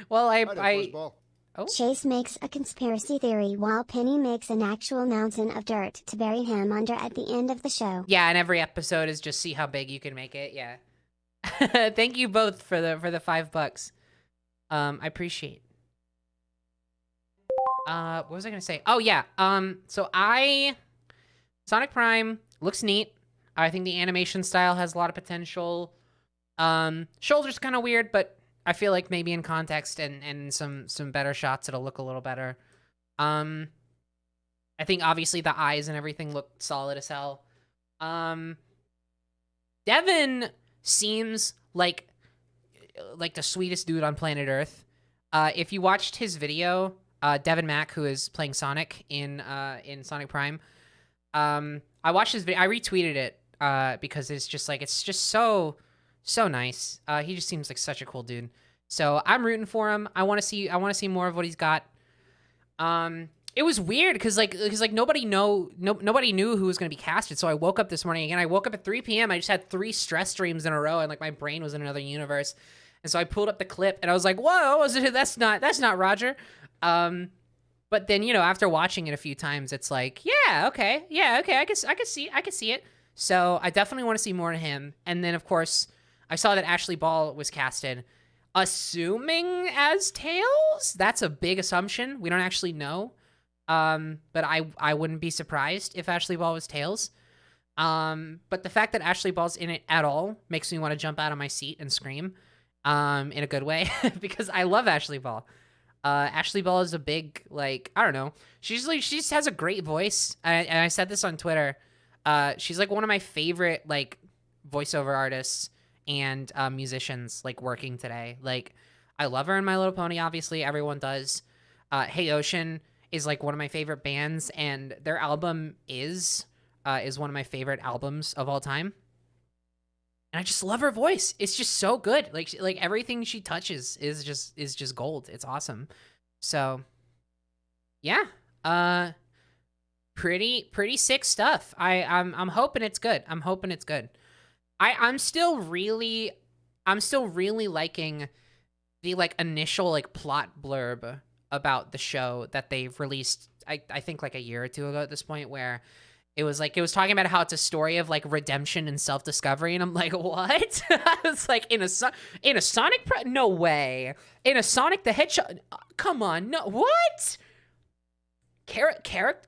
Well, Hi there, Fuzzball. Oh. Chase makes a conspiracy theory while Penny makes an actual mountain of dirt to bury him under at the end of the show. Yeah, and every episode is just see how big you can make it. Yeah. Thank you both for the $5. I appreciate. What was I gonna say? Oh yeah. So Sonic Prime looks neat. I think the animation style has a lot of potential. Shoulder's kind of weird, but I feel like maybe in context and some better shots, it'll look a little better. I think obviously the eyes and everything look solid as hell. Devin seems like the sweetest dude on planet Earth. If you watched his video, Devin Mack, who is playing Sonic in Sonic Prime, I watched his video. I retweeted it because it's just so nice. He just seems like such a cool dude. So I'm rooting for him. I want to see more of what he's got. It was weird because nobody knew who was going to be casted. So I woke up this morning again. I woke up at 3 p.m. I just had 3 stress dreams in a row, and like my brain was in another universe. And so I pulled up the clip, and I was like, "Whoa, that's not Roger." But then, you know, after watching it a few times, it's like, yeah, okay, I can see it. So I definitely want to see more of him. And then, of course, I saw that Ashley Ball was casted. assuming as Tails. That's a big assumption. We don't actually know. But I wouldn't be surprised if Ashley Ball was Tails. But the fact that Ashley Ball's in it at all makes me want to jump out of my seat and scream, in a good way, because I love Ashley Ball. Ashley Ball is a big, like, I don't know. She just has a great voice. And I said this on Twitter. She's like one of my favorite, like, voiceover artists and musicians, like, working today. Like, I love her in My Little Pony, obviously. Everyone does. Hey Ocean is, like, one of my favorite bands, and their album is one of my favorite albums of all time. And I just love her voice. It's just so good. Like everything she touches is just gold. It's awesome. So, yeah. Pretty sick stuff. I'm hoping it's good. I'm hoping it's good. I'm still really liking the, like, initial, like, plot blurb about the show that they've released. I think like a year or two ago at this point, where it was talking about how it's a story of, like, redemption and self-discovery, and I'm like, what? It's like in a Sonic no way. In a Sonic the Hedgehog, come on, no, what? Character?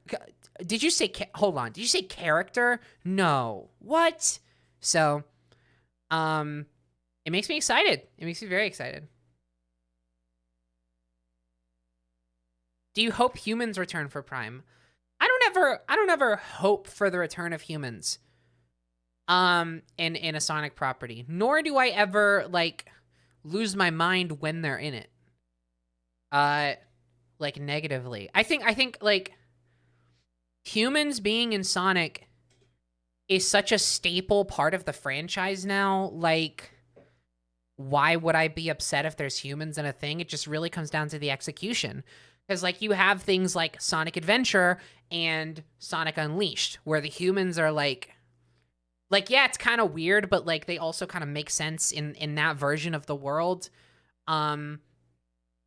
Did you say hold on? Did you say character? No. What? So, it makes me excited. It makes me very excited. Do you hope humans return for Prime? I don't ever hope for the return of humans in a Sonic property, nor do I ever, like, lose my mind when they're in it, like, negatively. I think like, humans being in Sonic is such a staple part of the franchise now. Like, why would I be upset if there's humans in a thing? It just really comes down to the execution. Because, like, you have things like Sonic Adventure and Sonic Unleashed, where the humans are, like, yeah, it's kind of weird, but, like, they also kind of make sense in that version of the world. And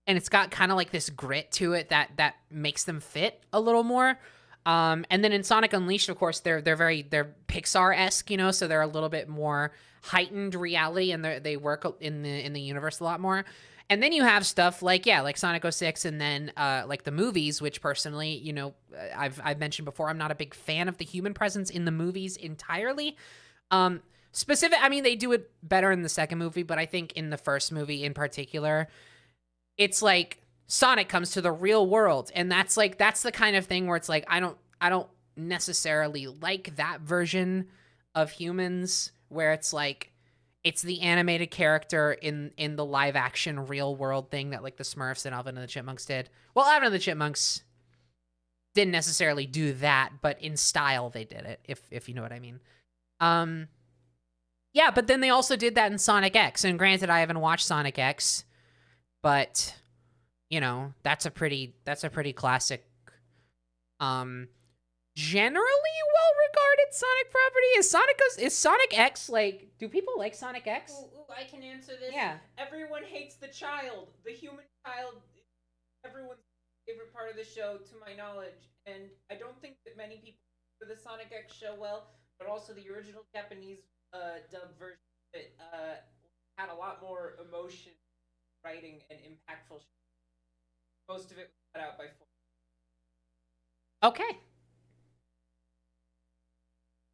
it's got kind of, like, this grit to it that makes them fit a little more. And then in Sonic Unleashed, of course, they're Pixar-esque, you know, so they're a little bit more heightened reality, and they work in the universe a lot more. And then you have stuff like, yeah, like Sonic 06, and then like the movies, which personally, you know, I've mentioned before, I'm not a big fan of the human presence in the movies entirely. I mean, they do it better in the second movie, but I think in the first movie in particular, it's like Sonic comes to the real world, and that's the kind of thing where it's like, I don't necessarily like that version of humans, where it's like, it's the animated character in the live action real world thing that, like, the Smurfs and Alvin and the Chipmunks did. Well, Alvin and the Chipmunks didn't necessarily do that, but in style they did it, if you know what I mean. Yeah, but then they also did that in Sonic X, and granted, I haven't watched Sonic X, but, you know, that's a pretty classic, generally well-regarded Sonic property. Is Sonic X, like, do people like Sonic X? Ooh, I can answer this. Yeah. Everyone hates the child. The human child is everyone's favorite part of the show, to my knowledge. And I don't think that many people know the Sonic X show well, but also the original Japanese dub version of it had a lot more emotion, writing, and impactful. Most of it was cut out by. Okay.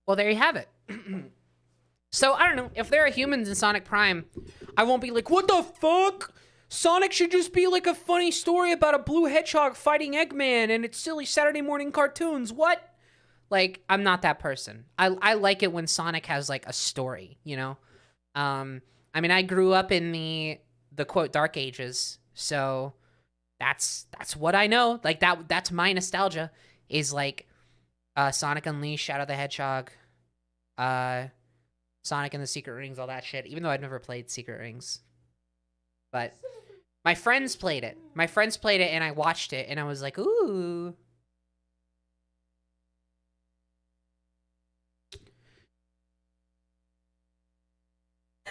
Well, there you have it. So, I don't know. If there are humans in Sonic Prime, I won't be like, what the fuck? Sonic should just be like a funny story about a blue hedgehog fighting Eggman, and it's silly Saturday morning cartoons. What? Like, I'm not that person. I like it when Sonic has, like, a story, you know? I mean, I grew up in the quote, Dark Ages, so that's what I know. Like, that's my nostalgia, is, like, Sonic Unleashed, Shadow the Hedgehog, Sonic and the Secret Rings, all that shit, even though I've never played Secret Rings. But my friends played it. And I watched it, and I was like, ooh. I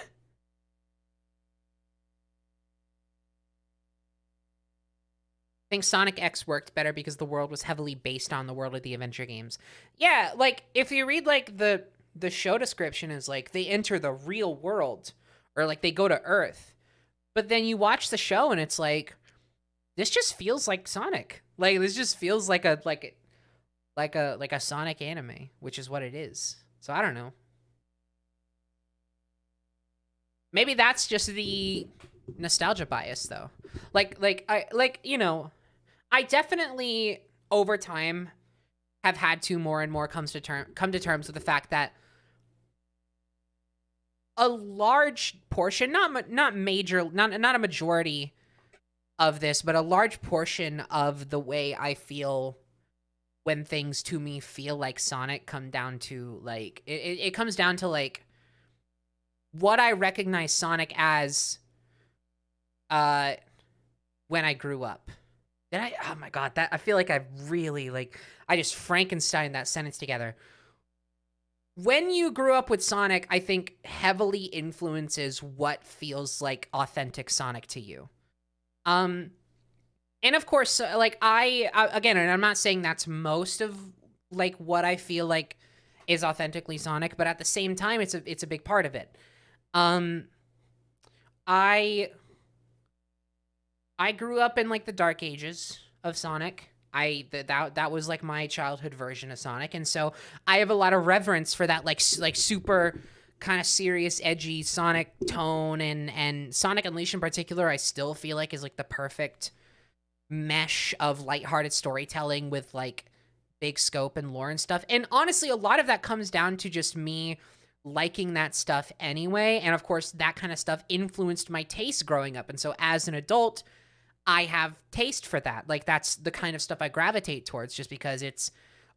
think Sonic X worked better because the world was heavily based on the world of the adventure games. Yeah, like, if you read, like, the show description is, like, they enter the real world, or, like, they go to Earth. But then you watch the show and it's like, this just feels like Sonic. Like this just feels like a Sonic anime, which is what it is. So I don't know. Maybe that's just the nostalgia bias though. I definitely over time have had to more and more come to terms with the fact that a large portion, not a majority of this, but a large portion of the way I feel when things to me feel like Sonic come down to like it comes down to like what I recognize Sonic as when I grew up. Oh my god, that I feel like I've really I just Frankenstein that sentence together. When you grew up with Sonic, I think heavily influences what feels like authentic Sonic to you. And of course, again, and I'm not saying that's most of like what I feel like is authentically Sonic, but at the same time, it's a big part of it. I grew up in like the dark ages of Sonic. That was like my childhood version of Sonic, and so I have a lot of reverence for that like super kind of serious, edgy Sonic tone, and Sonic Unleashed in particular, I still feel like is like the perfect mesh of lighthearted storytelling with like big scope and lore and stuff. And honestly, a lot of that comes down to just me liking that stuff anyway, and of course, that kind of stuff influenced my taste growing up, and so as an adult, I have taste for that. Like, that's the kind of stuff I gravitate towards just because it's,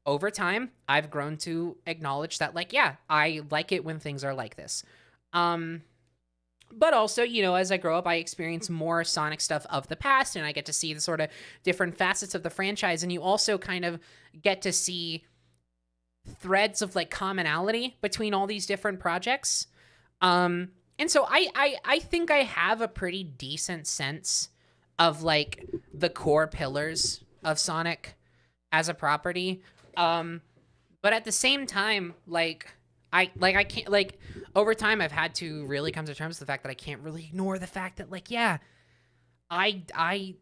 over time, I've grown to acknowledge that, like, yeah, I like it when things are like this. But also, you know, as I grow up, I experience more Sonic stuff of the past, and I get to see the sort of different facets of the franchise, and you also kind of get to see threads of, like, commonality between all these different projects. And so I think I have a pretty decent sense of like the core pillars of Sonic as a property. But at the same time, I can't, like, over time I've had to really come to terms with the fact that I can't really ignore the fact that, like, yeah, I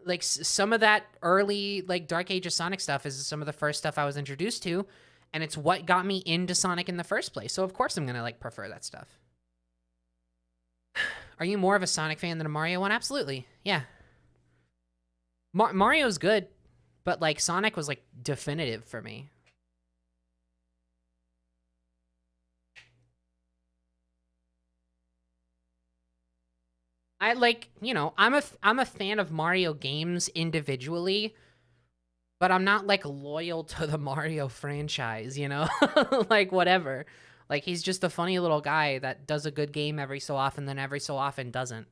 like some of that early like Dark Ages Sonic stuff is some of the first stuff I was introduced to, and it's what got me into Sonic in the first place. So of course I'm gonna like prefer that stuff. Are you more of a Sonic fan than a Mario one? Absolutely, yeah. Mario's good, but like Sonic was like definitive for me. I like, you know, I'm a fan of Mario games individually, but I'm not like loyal to the Mario franchise, you know? Like whatever. Like he's just a funny little guy that does a good game every so often, then every so often doesn't.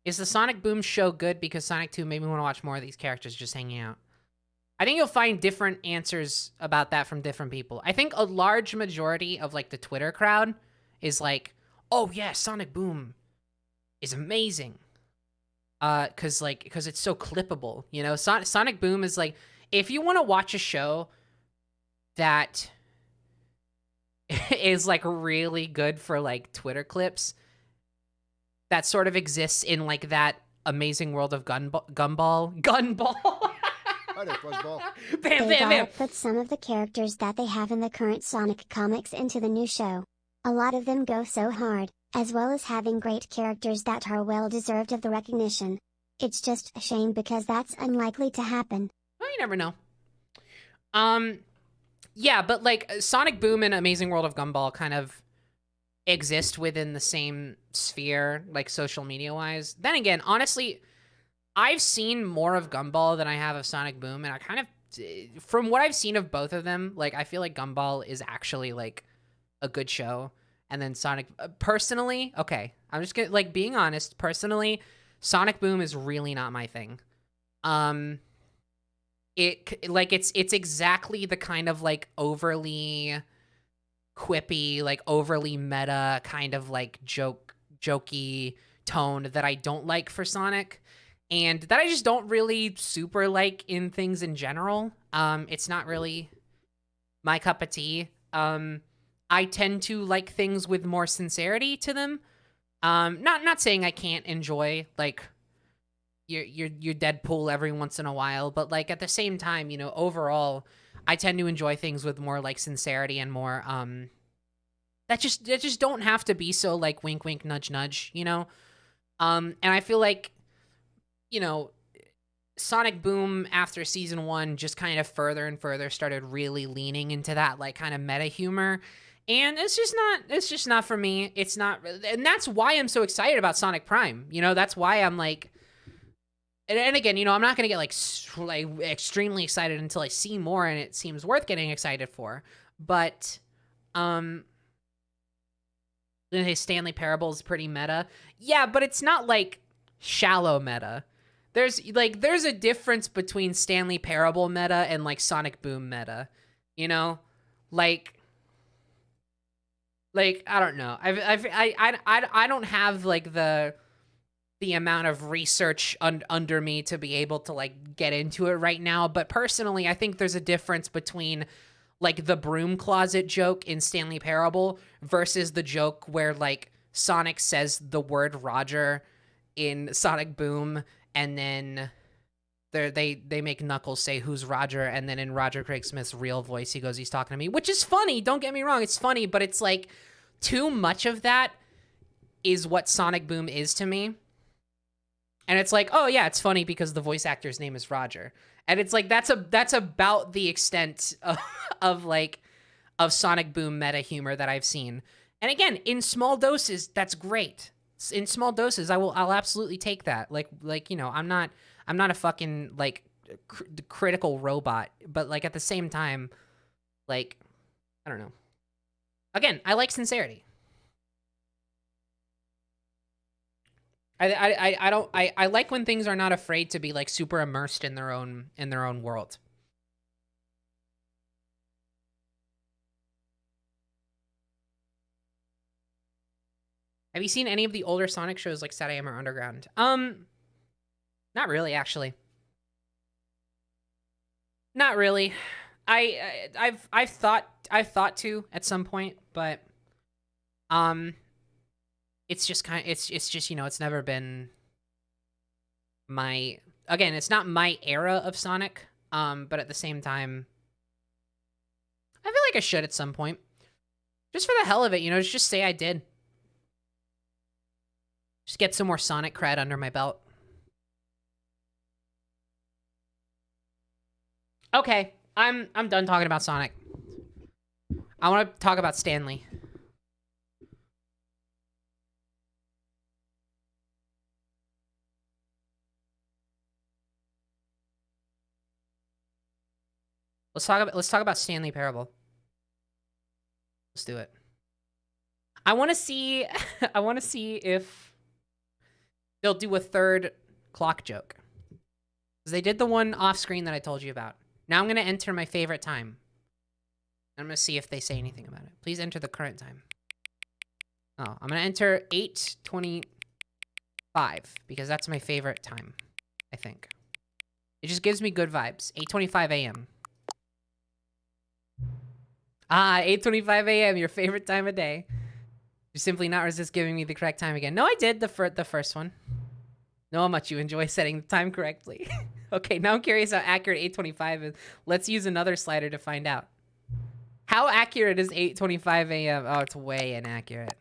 Is the Sonic Boom show good because Sonic 2 made me want to watch more of these characters just hanging out? I think you'll find different answers about that from different people. I think a large majority of like the Twitter crowd is like, oh yeah, Sonic Boom is amazing. Cause it's so clippable, you know? Sonic Boom is like, if you want to watch a show that is like really good for like Twitter clips, that sort of exists in like that amazing world of Gumball. They put some of the characters that they have in the current Sonic comics into the new show. A lot of them go so hard, as well as having great characters that are well deserved of the recognition. It's just a shame because that's unlikely to happen. Well, you never know. Yeah, but like Sonic Boom and Amazing World of Gumball kind of exist within the same sphere, like social media wise. Then again, honestly, I've seen more of Gumball than I have of Sonic Boom, and I kind of, from what I've seen of both of them, like I feel like Gumball is actually like a good show, and then Sonic, personally, okay, I'm just gonna, like, being honest, personally, Sonic Boom is really not my thing. It's exactly the kind of like overly quippy, like overly meta kind of like jokey tone that I don't like for Sonic. and that I just don't really super like in things in general. It's not really my cup of tea. I tend to like things with more sincerity to them. Not saying I can't enjoy like your Deadpool every once in a while, but like at the same time, you know, overall, I tend to enjoy things with more like sincerity and more that just don't have to be so like wink wink nudge nudge, you know. And I feel like, you know, Sonic Boom after season 1 just kind of further and further started really leaning into that like kind of meta humor. And it's just not for me. It's not, and that's why I'm so excited about Sonic Prime. You know, that's why I'm like, and again, you know, I'm not gonna get like extremely excited until I see more, and it seems worth getting excited for. But, his Stanley Parable is pretty meta, yeah, but it's not like shallow meta. There's a difference between Stanley Parable meta and like Sonic Boom meta, you know, like I don't know. I don't have like the amount of research under me to be able to like get into it right now. But personally, I think there's a difference between like the broom closet joke in Stanley Parable versus the joke where like Sonic says the word Roger in Sonic Boom, and then they make Knuckles say who's Roger, and then in Roger Craig Smith's real voice he goes, he's talking to me, which is funny, don't get me wrong, it's funny, but it's like too much of that is what Sonic Boom is to me. And it's like, oh yeah, it's funny because the voice actor's name is Roger, and it's like that's about the extent of Sonic Boom meta humor that I've seen. And again, in small doses, that's great. In small doses, I'll absolutely take that. Like you know, I'm not a fucking like critical robot, but like at the same time, like I don't know. Again, I like sincerity. I like when things are not afraid to be like super immersed in their own world. Have you seen any of the older Sonic shows like Saturday or Underground? Not really, actually. Not really. I've thought to at some point, but it's just it's just, you know, it's never been my, again, it's not my era of Sonic. But at the same time, I feel like I should at some point. Just for the hell of it, you know, just say I did. Just get some more Sonic cred under my belt. Okay, I'm done talking about Sonic. I want to talk about Stanley. Let's talk about Stanley Parable. Let's do it. I want to see if they'll do a third clock joke. Because they did the one off screen that I told you about. Now I'm going to enter my favorite time. I'm going to see if they say anything about it. Please enter the current time. Oh, I'm going to enter 8:25 because that's my favorite time, I think. It just gives me good vibes. 8:25 a.m. Ah, 8:25 a.m., your favorite time of day. You simply not resist giving me the correct time again. No, I did the first one. Know how much you enjoy setting the time correctly. Okay, now I'm curious how accurate 8:25 is. Let's use another slider to find out. How accurate is 8:25 a.m.? Oh, it's way inaccurate.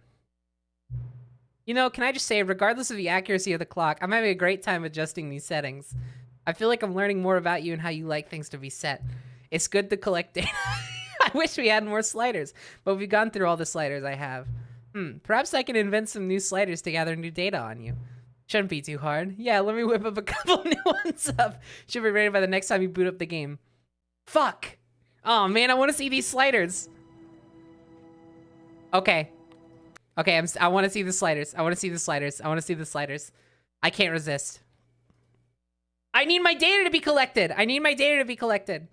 You know, can I just say, regardless of the accuracy of the clock, I'm having a great time adjusting these settings. I feel like I'm learning more about you and how you like things to be set. It's good to collect data. I wish we had more sliders, but we've gone through all the sliders I have. Perhaps I can invent some new sliders to gather new data on you. Shouldn't be too hard. Yeah, let me whip up a couple new ones up. Should be ready by the next time you boot up the game. Fuck. Oh man, I want to see these sliders. Okay. Okay, I want to see the sliders. I want to see the sliders. I want to see the sliders. I can't resist. I need my data to be collected. I need my data to be collected.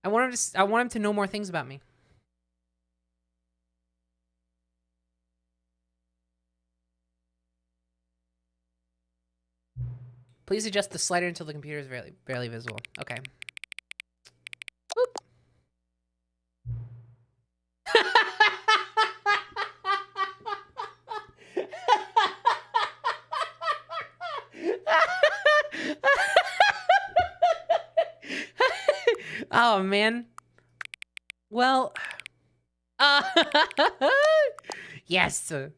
I want him to know more things about me. Please adjust the slider until the computer is barely visible. Okay. Boop. Oh, man. Well. Yes. So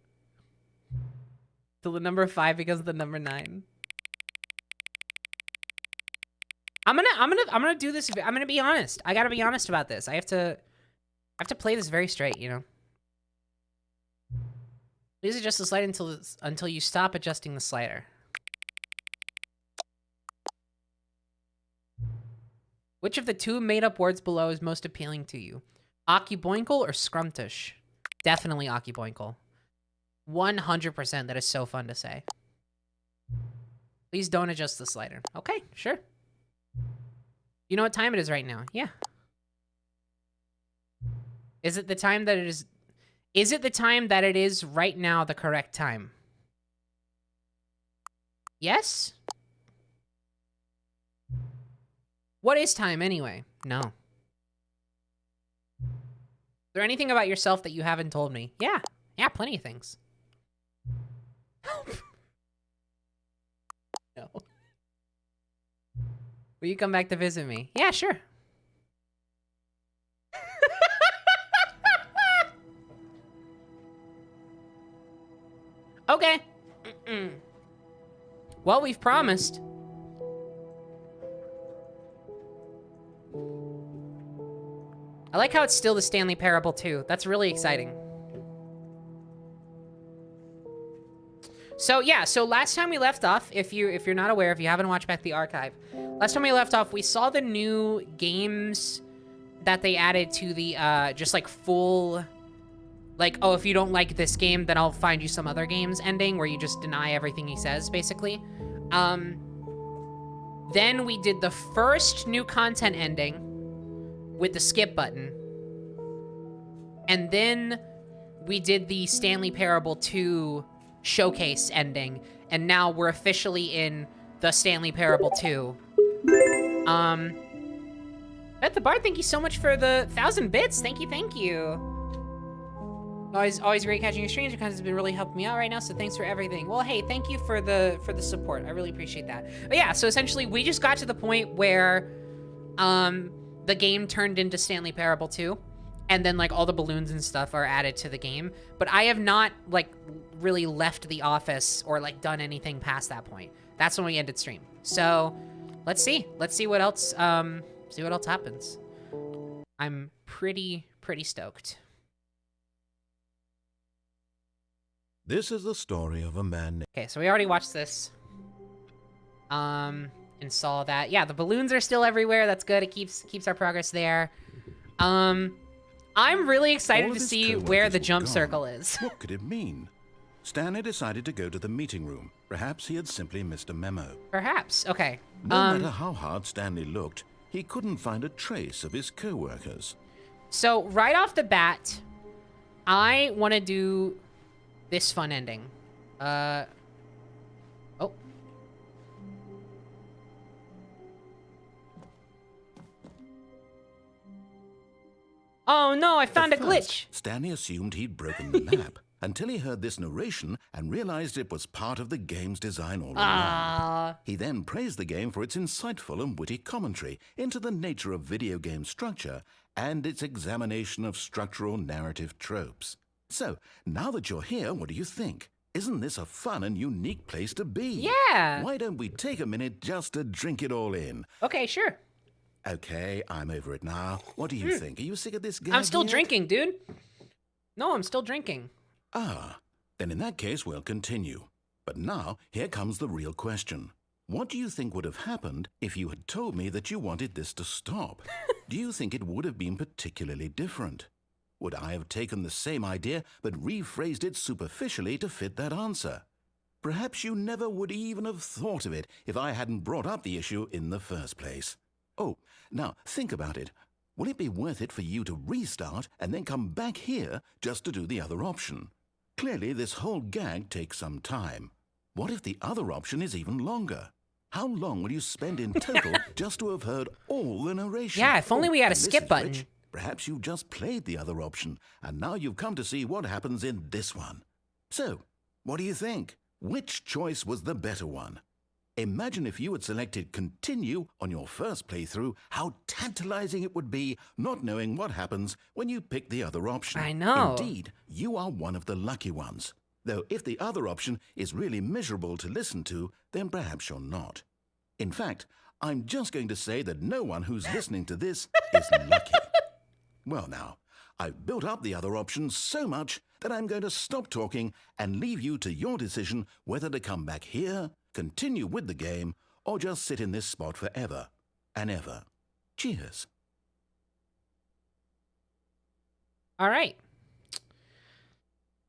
the number 5 becomes the number 9. I'm gonna do this. I'm gonna be honest. I gotta be honest about this. I have to play this very straight, you know. Please adjust the slider until you stop adjusting the slider. Which of the 2 made-up words below is most appealing to you? Occuboinkle or scrumptious? Definitely occuboinkle. 100%. That is so fun to say. Please don't adjust the slider. Okay, sure. You know what time it is right now? Yeah. Is it the time that it is... Is it the time that it is right now the correct time? Yes? What is time anyway? No. Is there anything about yourself that you haven't told me? Yeah. Yeah, plenty of things. No. Will you come back to visit me? Yeah, sure. Okay. Well, we've promised. I like how it's still the Stanley Parable too. That's really exciting. So yeah, so last time we left off, if you're not aware, if you haven't watched back the archive, last time we left off, we saw the new games that they added to the just like full, like, oh, if you don't like this game, then I'll find you some other games ending where you just deny everything he says, basically. Then we did the first new content ending with the skip button. And then we did the Stanley Parable 2 showcase ending. And now we're officially in the Stanley Parable 2. Beth the Bard, thank you so much for the 1,000 bits. Thank you, thank you. Always great catching your streams. Your content's been really helping me out right now, so thanks for everything. Well, hey, thank you for the support. I really appreciate that. But yeah, so essentially we just got to the point where the game turned into Stanley Parable 2, and then like all the balloons and stuff are added to the game. But I have not like really left the office or like done anything past that point. That's when we ended stream. So let's see what else happens. I'm pretty stoked. This is the story of a man. Okay, so we already watched this. And saw that. Yeah, the balloons are still everywhere. That's good. It keeps our progress there. I'm really excited to see where the jump circle is. What could it mean? Stanley decided to go to the meeting room. Perhaps he had simply missed a memo. Perhaps. Okay. No matter how hard Stanley looked, he couldn't find a trace of his co-workers. So right off the bat, I want to do this fun ending. Oh. Oh no, I found a glitch. Stanley assumed he'd broken the map until he heard this narration and realized it was part of the game's design all along. He then praised the game for its insightful and witty commentary into the nature of video game structure and its examination of structural narrative tropes. So, now that you're here, what do you think? Isn't this a fun and unique place to be? Yeah. Why don't we take a minute just to drink it all in? Okay, sure. Okay, I'm over it now. What do you think? Are you sick of this game? I'm still drinking, dude. No, I'm still drinking. Ah, then in that case, we'll continue. But now, here comes the real question. What do you think would have happened if you had told me that you wanted this to stop? Do you think it would have been particularly different? Would I have taken the same idea but rephrased it superficially to fit that answer? Perhaps you never would even have thought of it if I hadn't brought up the issue in the first place. Oh, now think about it. Will it be worth it for you to restart and then come back here just to do the other option? Clearly, this whole gag takes some time. What if the other option is even longer? How long will you spend in total just to have heard all the narration? Yeah, if only we had a and this skip is button. rich. Perhaps you've just played the other option, and now you've come to see what happens in this one. So, what do you think? Which choice was the better one? Imagine if you had selected Continue on your first playthrough, how tantalizing it would be not knowing what happens when you pick the other option. I know. Indeed, you are one of the lucky ones. Though if the other option is really miserable to listen to, then perhaps you're not. In fact, I'm just going to say that no one who's listening to this is lucky. Well now, I've built up the other options so much that I'm going to stop talking and leave you to your decision whether to come back here, continue with the game, or just sit in this spot forever and ever. Cheers. All right.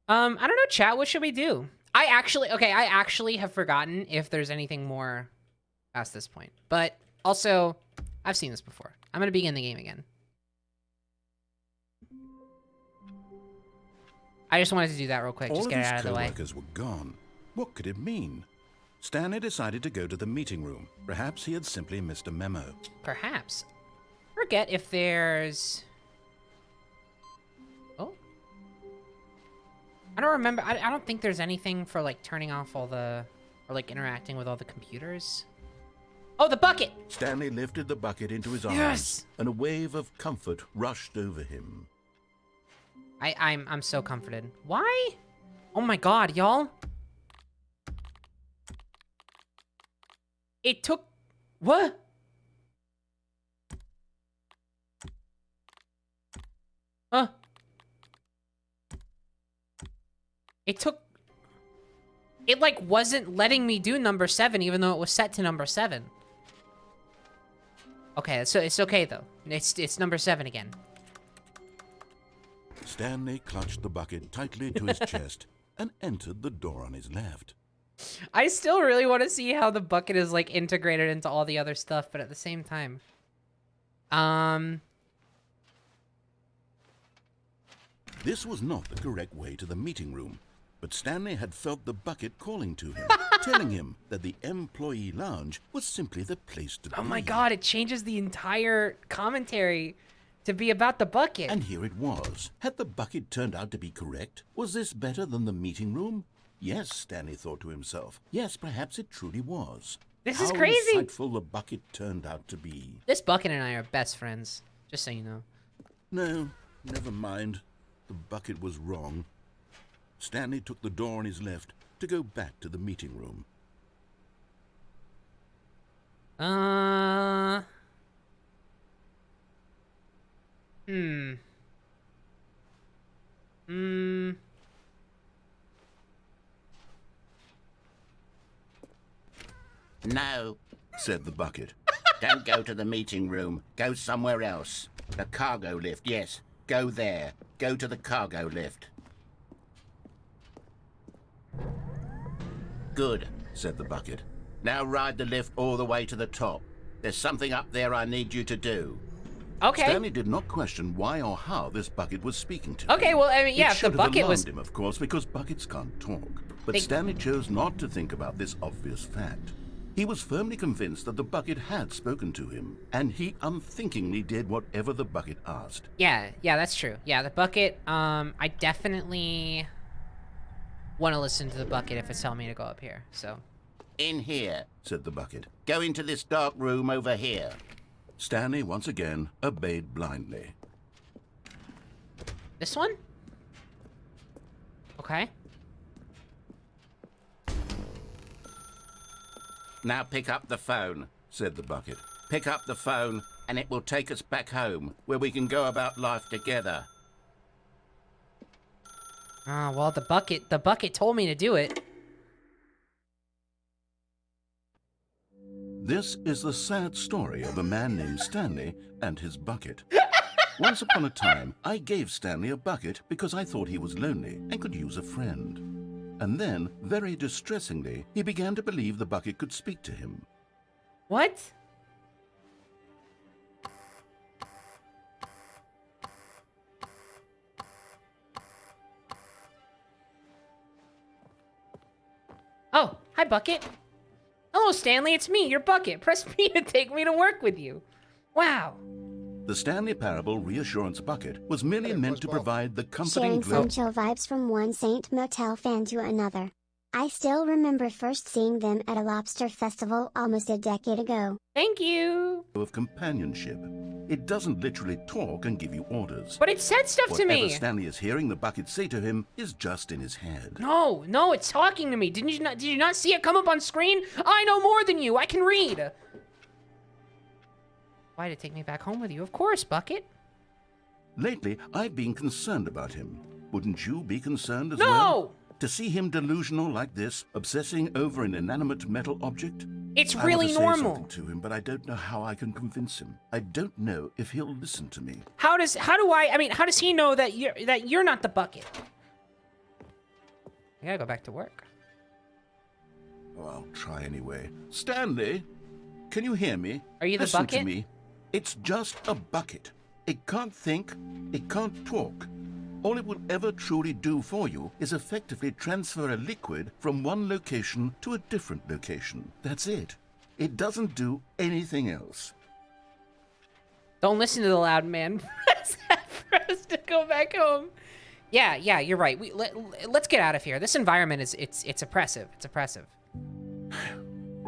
I don't know, chat. What should we do? I actually have forgotten if there's anything more past this point. But also, I've seen this before. I'm going to begin the game again. I just wanted to do that real quick. Just get it out of the way. All of his co-workers were gone. What could it mean? Stanley decided to go to the meeting room. Perhaps he had simply missed a memo. Perhaps. Forget if there's... Oh. I don't remember. I don't think there's anything for, like, turning off all the... Or, like, interacting with all the computers. Oh, the bucket! Stanley lifted the bucket into his arms, Yes! and a wave of comfort rushed over him. I'm so comforted. Why? Oh my god, y'all. It took... What? It took... It, like, wasn't letting me do number 7, even though it was set to number 7. Okay, so it's okay, though. It's number 7 again. Stanley clutched the bucket tightly to his chest and entered the door on his left. I still really want to see how the bucket is, like, integrated into all the other stuff, but at the same time... This was not the correct way to the meeting room, but Stanley had felt the bucket calling to him, telling him that the employee lounge was simply the place to be. Oh my god, it changes the entire commentary to be about the bucket. And here it was. Had the bucket turned out to be correct? Was this better than the meeting room? Yes, Stanley thought to himself. Yes, perhaps it truly was. This is crazy. How insightful the bucket turned out to be. This bucket and I are best friends, just so you know. No, never mind. The bucket was wrong. Stanley took the door on his left to go back to the meeting room. No, said the bucket. don't go to the meeting room. Go somewhere else. The cargo lift, yes. Go there. Go to the cargo lift. Good, said the bucket. now ride the lift all the way to the top. There's something up there I need you to do. Okay. Stanley did not question why or how this bucket was speaking to him. Okay, well, I mean, yeah, It if the should have bucket was... alarmed him, of course, because buckets can't talk. But They- Stanley chose not to think about this obvious fact. He was firmly convinced that the bucket had spoken to him, and he unthinkingly did whatever the bucket asked. Yeah, that's true. Yeah, the bucket, I definitely want to listen to the bucket if it's telling me to go up here, so... In here. Said the bucket. Go into this dark room over here. Stanley once again obeyed blindly. This one? Okay. Now pick up the phone. Said the bucket. Pick up the phone, and it will take us back home, where we can go about life together. Oh, well, the bucket told me to do it. This is the sad story of a man named Stanley and his bucket. Once upon a time, I gave Stanley a bucket because I thought he was lonely and could use a friend. And then, very distressingly, he began to believe the bucket could speak to him. What? Oh, hi, bucket. Hello, Hello, Stanley, it's me, your bucket. Press B to take me to work with you. Wow. The Stanley Parable Reassurance Bucket was merely meant to provide the comforting Sharing some chill vibes from one Saint Motel fan to another. I still remember first seeing them at a lobster festival almost a decade ago. Thank you. of companionship. It doesn't literally talk and give you orders. But it said stuff to me. Whatever Stanley is hearing the bucket say to him is just in his head. No, it's talking to me. Did you not see it come up on screen? I know more than you. I can read. Why did it take me back home with you? Of course, Bucket. Lately, I've been concerned about him. Wouldn't you be concerned as No! well? To see him delusional like this, obsessing over an inanimate metal object? It's I really want to normal. say something to him, but I don't know how I can convince him. I don't know if he'll listen to me. How does he know that you're not the Bucket? I gotta go back to work. Oh, I'll try anyway. Stanley, can you hear me? Are you the Listen bucket? to me. It's just a bucket. It can't think. It can't talk. All it will ever truly do for you is effectively transfer a liquid from one location to a different location. That's it. It doesn't do anything else. Don't listen to the loud man. Press F for us to go back home. Yeah, you're right. Let's get out of here. This environment it's oppressive. It's oppressive.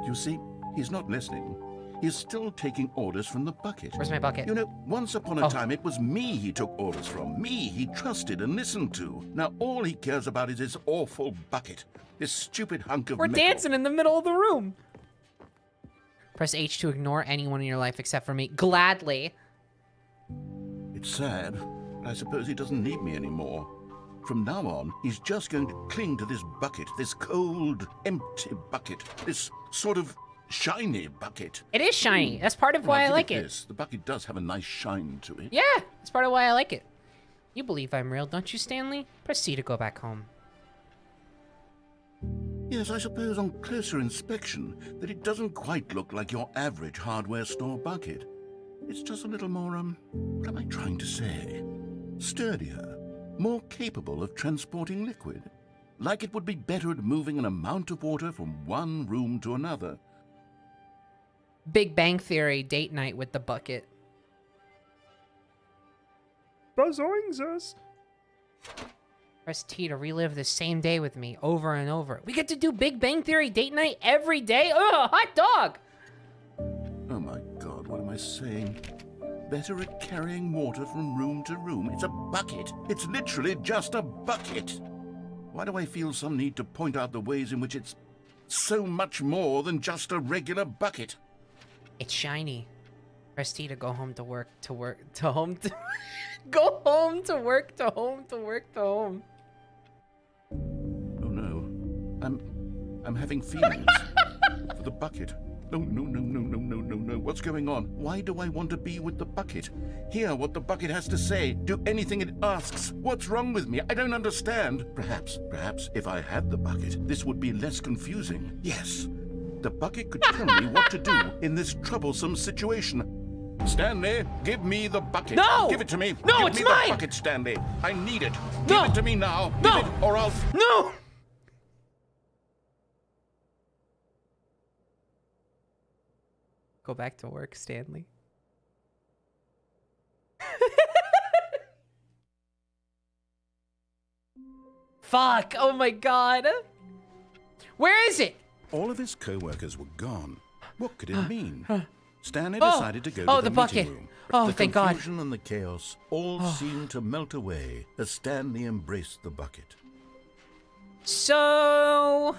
You see, he's not listening. He's still taking orders from the bucket. Where's my bucket? You know, once upon a time, it was me he took orders from. Me he trusted and listened to. Now all he cares about is his awful bucket. This stupid hunk of We're metal. dancing in the middle of the room. Press H to ignore anyone in your life except for me. Gladly. It's sad, but I suppose he doesn't need me anymore. From now on, he's just going to cling to this bucket, this cold, empty bucket, this sort of shiny bucket. It is shiny. That's part of why I like it. This. The bucket does have a nice shine to it. Yeah, that's part of why I like it. You believe I'm real, don't you, Stanley? Press C to go back home. Yes, I suppose on closer inspection that it doesn't quite look like your average hardware store bucket. It's just a little more, what am I trying to say? Sturdier, more capable of transporting liquid. Like it would be better at moving an amount of water from one room to another. Big Bang Theory date night with the bucket. Bazoinzas. Press T to relive the same day with me over and over. We get to do Big Bang Theory date night every day? Ugh, hot dog! Oh my God, what am I saying? Better at carrying water from room to room. It's a bucket. It's literally just a bucket. Why do I feel some need to point out the ways in which it's so much more than just a regular bucket? It's shiny. Press T to go home to work, to home to... Go home to work, to home, to work, to home. Oh no. I'm having feelings for the bucket. No. What's going on? Why do I want to be with the bucket? Hear what the bucket has to say. Do anything it asks. What's wrong with me? I don't understand. Perhaps if I had the bucket, this would be less confusing. Yes. The bucket could tell me what to do in this troublesome situation. Stanley, give me the bucket. No! Give it to me. No, give it's me mine! the bucket, Stanley. I need it. No! Give it to me now. No! Give it, or I'll... No! Go back to work, Stanley. Fuck! Oh my God! Where is it? All of his co-workers were gone. What could it mean? Stanley decided to go to the the bucket. meeting room. Oh, the thank God. confusion and the chaos all seemed to melt away as Stanley embraced the bucket. So...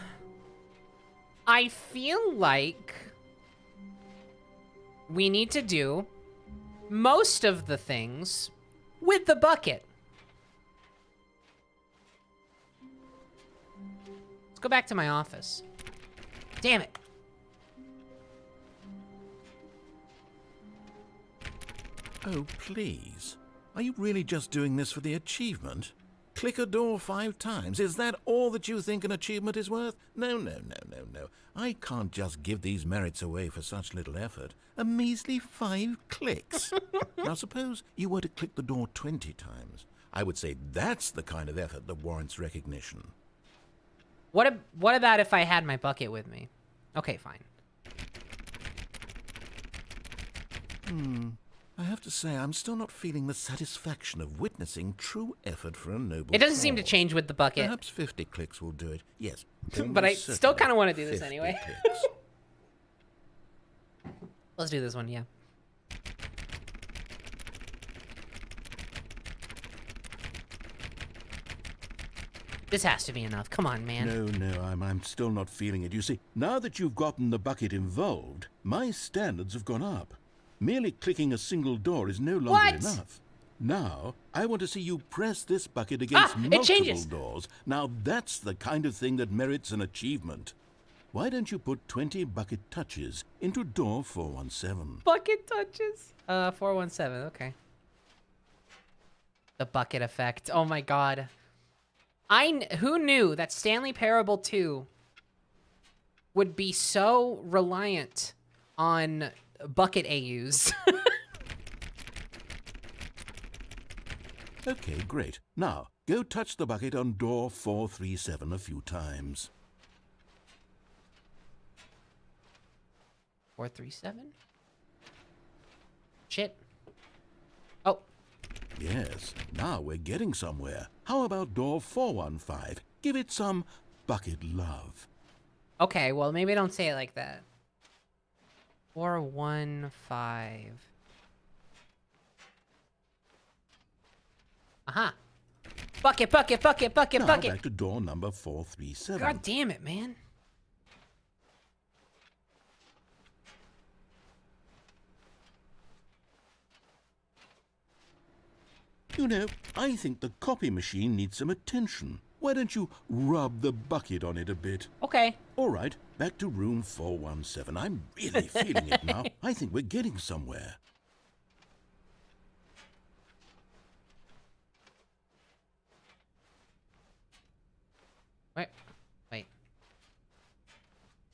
I feel like... we need to do most of the things with the bucket. Let's go back to my office. Damn it. Oh, please. Are you really just doing this for the achievement? Click a door 5 times. Is that all that you think an achievement is worth? No. I can't just give these merits away for such little effort. A measly 5 clicks. Now, suppose you were to click the door 20 times. I would say that's the kind of effort that warrants recognition. What about if I had my bucket with me? Okay, fine. I have to say, I'm still not feeling the satisfaction of witnessing true effort for a noble It doesn't seem to cause. change with the bucket. Perhaps 50 clicks will do it. Yes. But I almost still certainly kind of want to do this 50 anyway. clicks. Let's do this one, yeah. This has to be enough. Come on, man. No, I'm still not feeling it. You see, now that you've gotten the bucket involved, my standards have gone up. Merely clicking a single door is no longer enough. Now, I want to see you press this bucket against multiple doors. Now, that's the kind of thing that merits an achievement. Why don't you put 20 bucket touches into door 417? Bucket touches? 417, okay. The bucket effect. Oh my god. Who knew that Stanley Parable 2 would be so reliant on bucket AUs? Okay, great. Now, go touch the bucket on door 437 a few times. 437? Shit. Oh. Yes, now we're getting somewhere. How about door 415? Give it some bucket love. Okay, well, maybe don't say it like that. 415. Aha. Bucket, bucket, bucket, bucket, Now bucket. back to door number 437. God damn it, man. You know, I think the copy machine needs some attention. Why don't you rub the bucket on it a bit? Okay. All right, back to room 417. I'm really feeling it now. I think we're getting somewhere. Wait.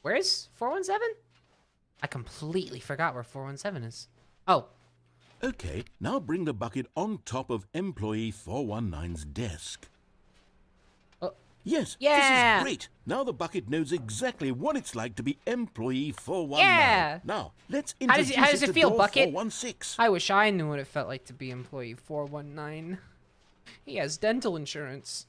Where's 417? I completely forgot where 417 is. Oh. Okay, now bring the bucket on top of employee 419's desk. Yes, yeah. This is great. Now the bucket knows exactly what it's like to be employee 419. Yeah. Now, let's introduce how does it feel, door bucket? 416. I wish I knew what it felt like to be employee 419. He has dental insurance.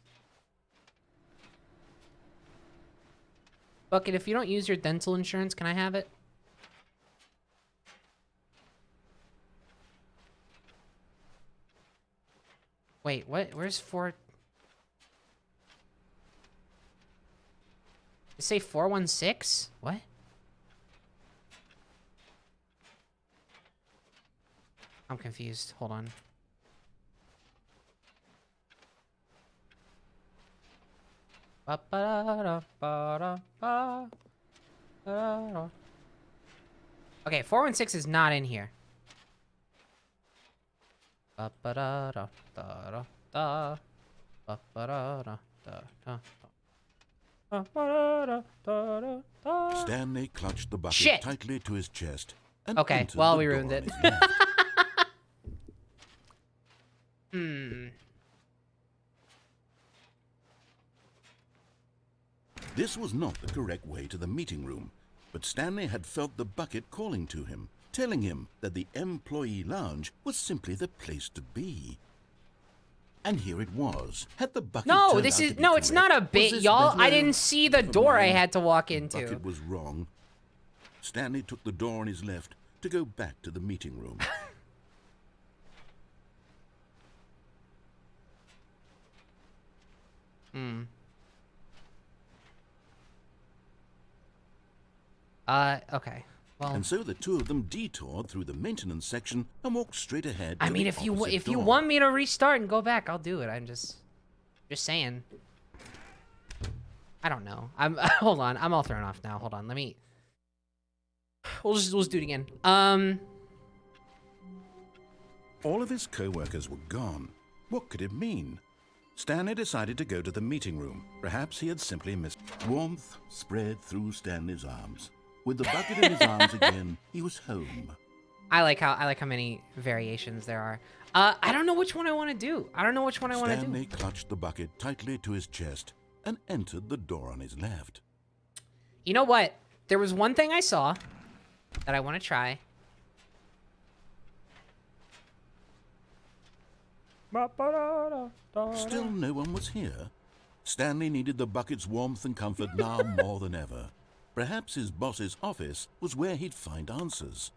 Bucket, if you don't use your dental insurance, can I have it? Wait, what? Where's 4? It say 416? What? I'm confused. Hold on. Okay, 416 is not in here. Stanley clutched the bucket tightly to his chest. And okay, well, we ruined it. This was not the correct way to the meeting room, but Stanley had felt the bucket calling to him, telling him that the employee lounge was simply the place to be. And here it was. Had the bucket No, this is no, it's not a bit, y'all. I didn't see the door I had to walk into. The bucket was wrong. Stanley took the door on his left to go back to the meeting room. Okay. Well, and so the two of them detoured through the maintenance section and walked straight ahead. I mean, if you want me to restart and go back, I'll do it. I'm just saying. I don't know. Hold on. I'm all thrown off now. Hold on. Let me. We'll just do it again. All of his co-workers were gone. What could it mean? Stanley decided to go to the meeting room. Perhaps he had simply missed. Warmth spread through Stanley's arms. With the bucket in his arms again, he was home. I like how many variations there are. I don't know which one I want to do. I don't know which one I want to do. Stanley clutched the bucket tightly to his chest and entered the door on his left. You know what? There was one thing I saw that I want to try. Still no one was here. Stanley needed the bucket's warmth and comfort now more than ever. Perhaps his boss's office was where he'd find answers.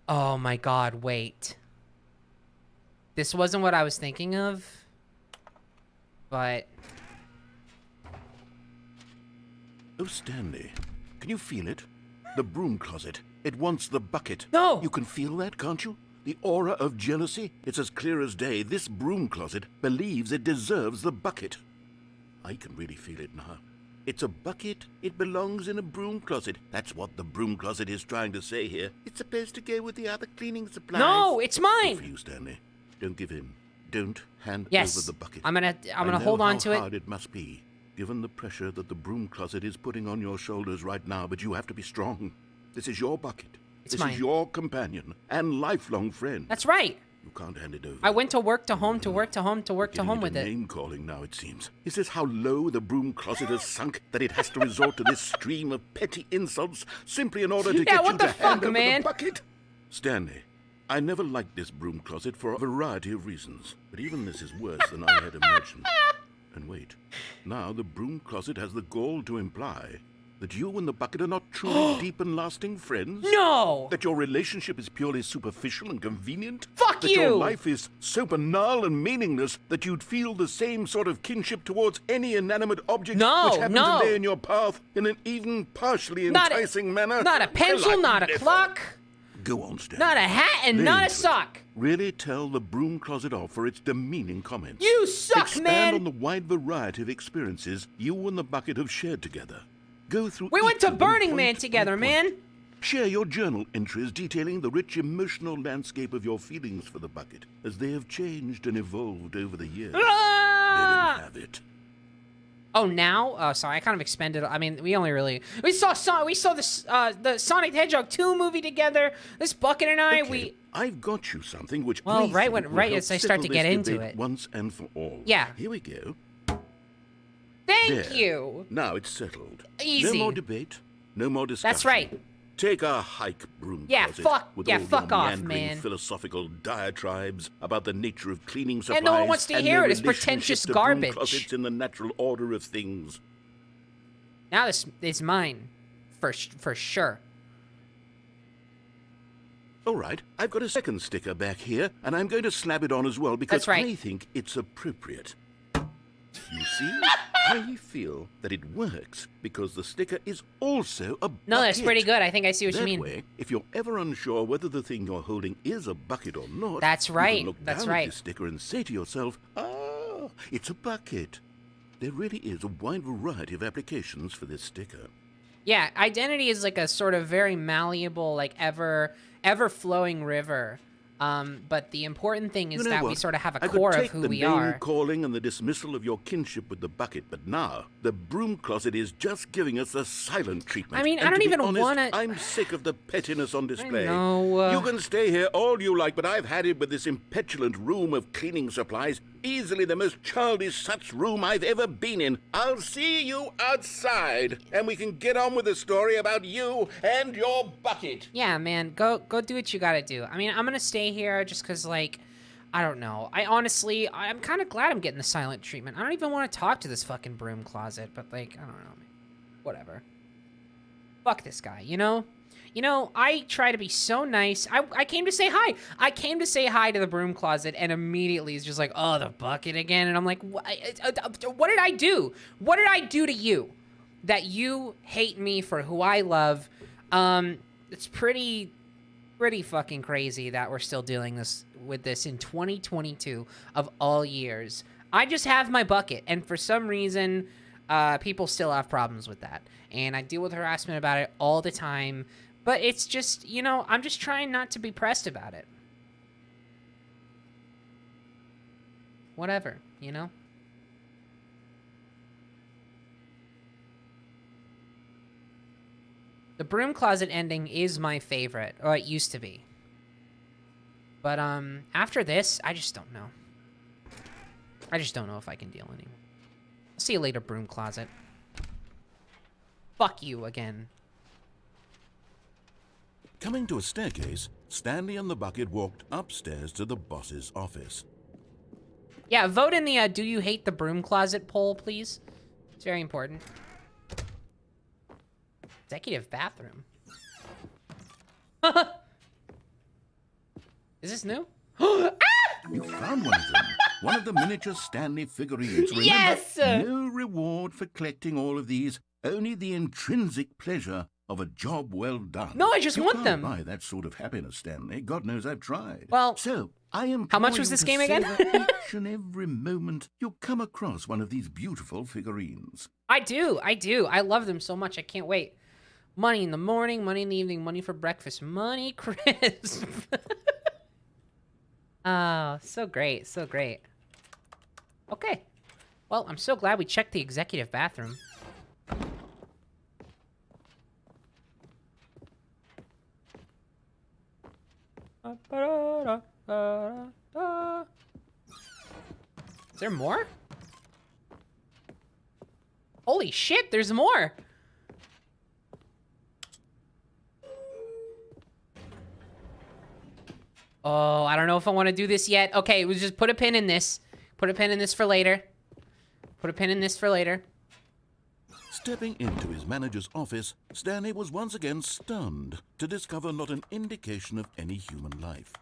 Oh my god, wait. This wasn't what I was thinking of, but... Oh, Stanley, can you feel it? The broom closet. It wants the bucket. No! You can feel that, can't you? The aura of jealousy? It's as clear as day. This broom closet believes it deserves the bucket. I can really feel it now. It's a bucket. It belongs in a broom closet. That's what the broom closet is trying to say here. It's supposed to go with the other cleaning supplies. No, it's mine! Good for you, Stanley. Don't give in. Don't hand yes, over the bucket. I'm gonna hold on to it. I know how hard it must be, given the pressure that the broom closet is putting on your shoulders right now, but you have to be strong. This is your bucket. It's this mine. is your companion and lifelong friend. That's right. You can't hand it over. I went to work to home to work to home to work to home with it. Name calling now, it seems. Is this how low the broom closet has sunk that it has to resort to this stream of petty insults simply in order to get you to hand over the bucket? Stanley, I never liked this broom closet for a variety of reasons, but even this is worse than I had imagined. And wait, now the broom closet has the gall to imply that you and the bucket are not truly deep and lasting friends? No! That your relationship is purely superficial and convenient? Fuck that you! That your life is so banal and meaningless that you'd feel the same sort of kinship towards any inanimate object which happened to lay in your path in an even partially enticing manner? Not a pencil, not a clock. Go on, Stan. Not a hat and not a sock. Really tell the broom closet off for its demeaning comments. You suck, Expand man! Expand on the wide variety of experiences you and the bucket have shared together. Go through we went to Burning Man together, man. Share your journal entries detailing the rich emotional landscape of your feelings for the bucket as they have changed and evolved over the years. Ah! Let him have it. Oh, now? Oh, sorry, I kind of expended. I mean, we saw the Sonic the Hedgehog 2 movie together. This bucket and I, okay, I've got you something which right as I start to get into it. Once and for all. Yeah. Here we go. Thank you. Now it's settled. Easy. No more debate. No more discussion. That's right. Take a hike, broom closet. Fuck off, man. Philosophical diatribes about the nature of cleaning supplies. And no one wants to hear it. It's pretentious garbage. Broom closets in the natural order of things. Now this is mine, for sure. All right, I've got a second sticker back here, and I'm going to slap it on as well because I think it's appropriate. You see? I feel that it works because the sticker is also a bucket. No, that's pretty good. I think I see what you mean. That way, if you're ever unsure whether the thing you're holding is a bucket or not, that's right. You can look down at this sticker and say to yourself, "Ah, it's a bucket." There really is a wide variety of applications for this sticker. Yeah, identity is like a sort of very malleable, like ever-flowing river. But the important thing is that we sort of have a core of who we are. I could take the name calling and the dismissal of your kinship with the bucket, but now the broom closet is just giving us the silent treatment. I mean, I don't even want to... I'm sick of the pettiness on display. I know. You can stay here all you like, but I've had it with this impetulant room of cleaning supplies. Easily the most childish such room I've ever been in. I'll see you outside, and we can get on with the story about you and your bucket. Yeah, man, go do what you gotta do. I mean, I'm gonna stay here just because, like, I don't know. I'm kind of glad I'm getting the silent treatment. I don't even want to talk to this fucking broom closet, but, like, I don't know. Whatever. Fuck this guy, you know? You know, I try to be so nice. I came to say hi. I came to say hi to the broom closet, and immediately he's just like, oh, the bucket again. And I'm like, what did I do? What did I do to you that you hate me for who I love? It's pretty fucking crazy that we're still dealing with this in 2022 of all years. I just have my bucket, and for some reason, people still have problems with that. And I deal with harassment about it all the time. But it's just, you know, I'm just trying not to be pressed about it. Whatever, you know? The broom closet ending is my favorite, or it used to be. But, after this, I just don't know. I just don't know if I can deal anymore. See you later, broom closet. Fuck you again. Coming to a staircase, Stanley and the bucket walked upstairs to the boss's office. Yeah, vote in the do you hate the broom closet poll, please. It's very important. Executive bathroom. Is this new? You found one of them. One of the miniature Stanley figurines. Remember, Yes! no reward for collecting all of these, only the intrinsic pleasure of a job well done. No, I just want them. You can't buy that sort of happiness, Stanley. God knows I've tried. Well, so I am. How much was this game again? Each and every moment you'll come across one of these beautiful figurines. I do. I love them so much. I can't wait. Money in the morning, money in the evening, money for breakfast, money crisp. Oh, so great, so great. Okay. Well, I'm so glad we checked the executive bathroom. Is there more? Holy shit, there's more! Oh, I don't know if I want to do this yet. Okay, we'll just put a pin in this. Put a pin in this for later. Put a pin in this for later. Stepping into his manager's office, Stanley was once again stunned to discover not an indication of any human life.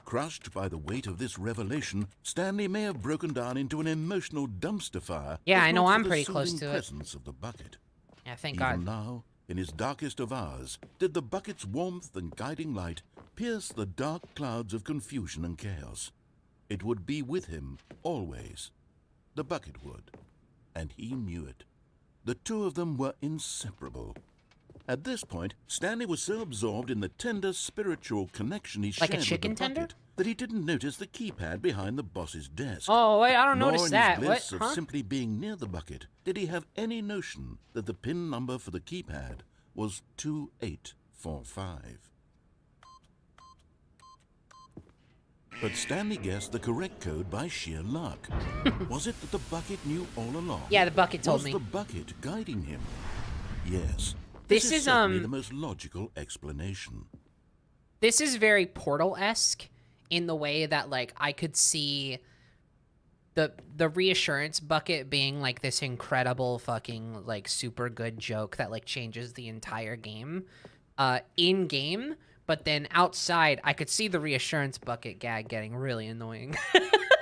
Crushed by the weight of this revelation, Stanley may have broken down into an emotional dumpster fire. Yeah, I know, not for I'm the pretty close soothing to it. presence of the bucket. Yeah, thank Even God. now, in his darkest of hours, did the bucket's warmth and guiding light pierce the dark clouds of confusion and chaos. It would be with him, always. The bucket would. And he knew it. The two of them were inseparable. At this point, Stanley was so absorbed in the tender spiritual connection he Like a shared chicken with the tender? bucket that he didn't notice the keypad behind the boss's desk. Oh, wait, I don't Nor notice in that. his What? bliss of Huh? simply being near the bucket did he have any notion that the PIN number for the keypad was 2845. But Stanley guessed the correct code by sheer luck. Was it that the bucket knew all along? Yeah, the bucket told Was me. the bucket guiding him? Yes. This is certainly the most logical explanation. This is very Portal-esque in the way that, like, I could see the reassurance bucket being, like, this incredible fucking, like, super good joke that, like, changes the entire game in-game. But then outside, I could see the reassurance bucket gag getting really annoying.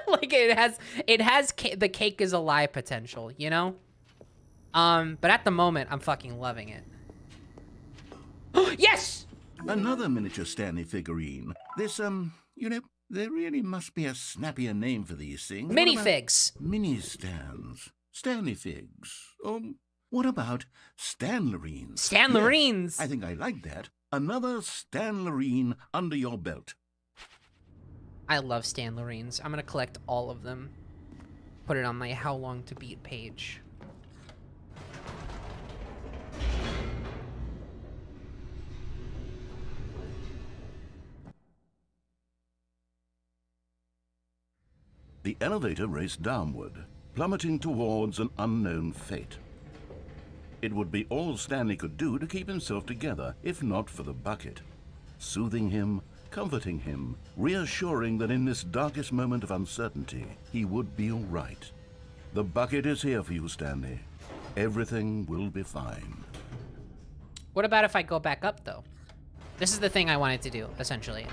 Like, it has the cake is a lie potential, you know? But at the moment, I'm fucking loving it. Yes! Another miniature Stanley figurine. This, you know, there really must be a snappier name for these things. Minifigs. Mini stands. Stanley figs. What about Stanlerines? Stanlerines. Yes, I think I like that. Another Stanlerine under your belt. I love Stanlerines. I'm gonna collect all of them. Put it on my How Long to Beat page. The elevator raced downward, plummeting towards an unknown fate. It would be all Stanley could do to keep himself together, if not for the bucket. Soothing him, comforting him, reassuring that in this darkest moment of uncertainty, he would be all right. The bucket is here for you, Stanley. Everything will be fine. What about if I go back up, though? This is the thing I wanted to do, essentially.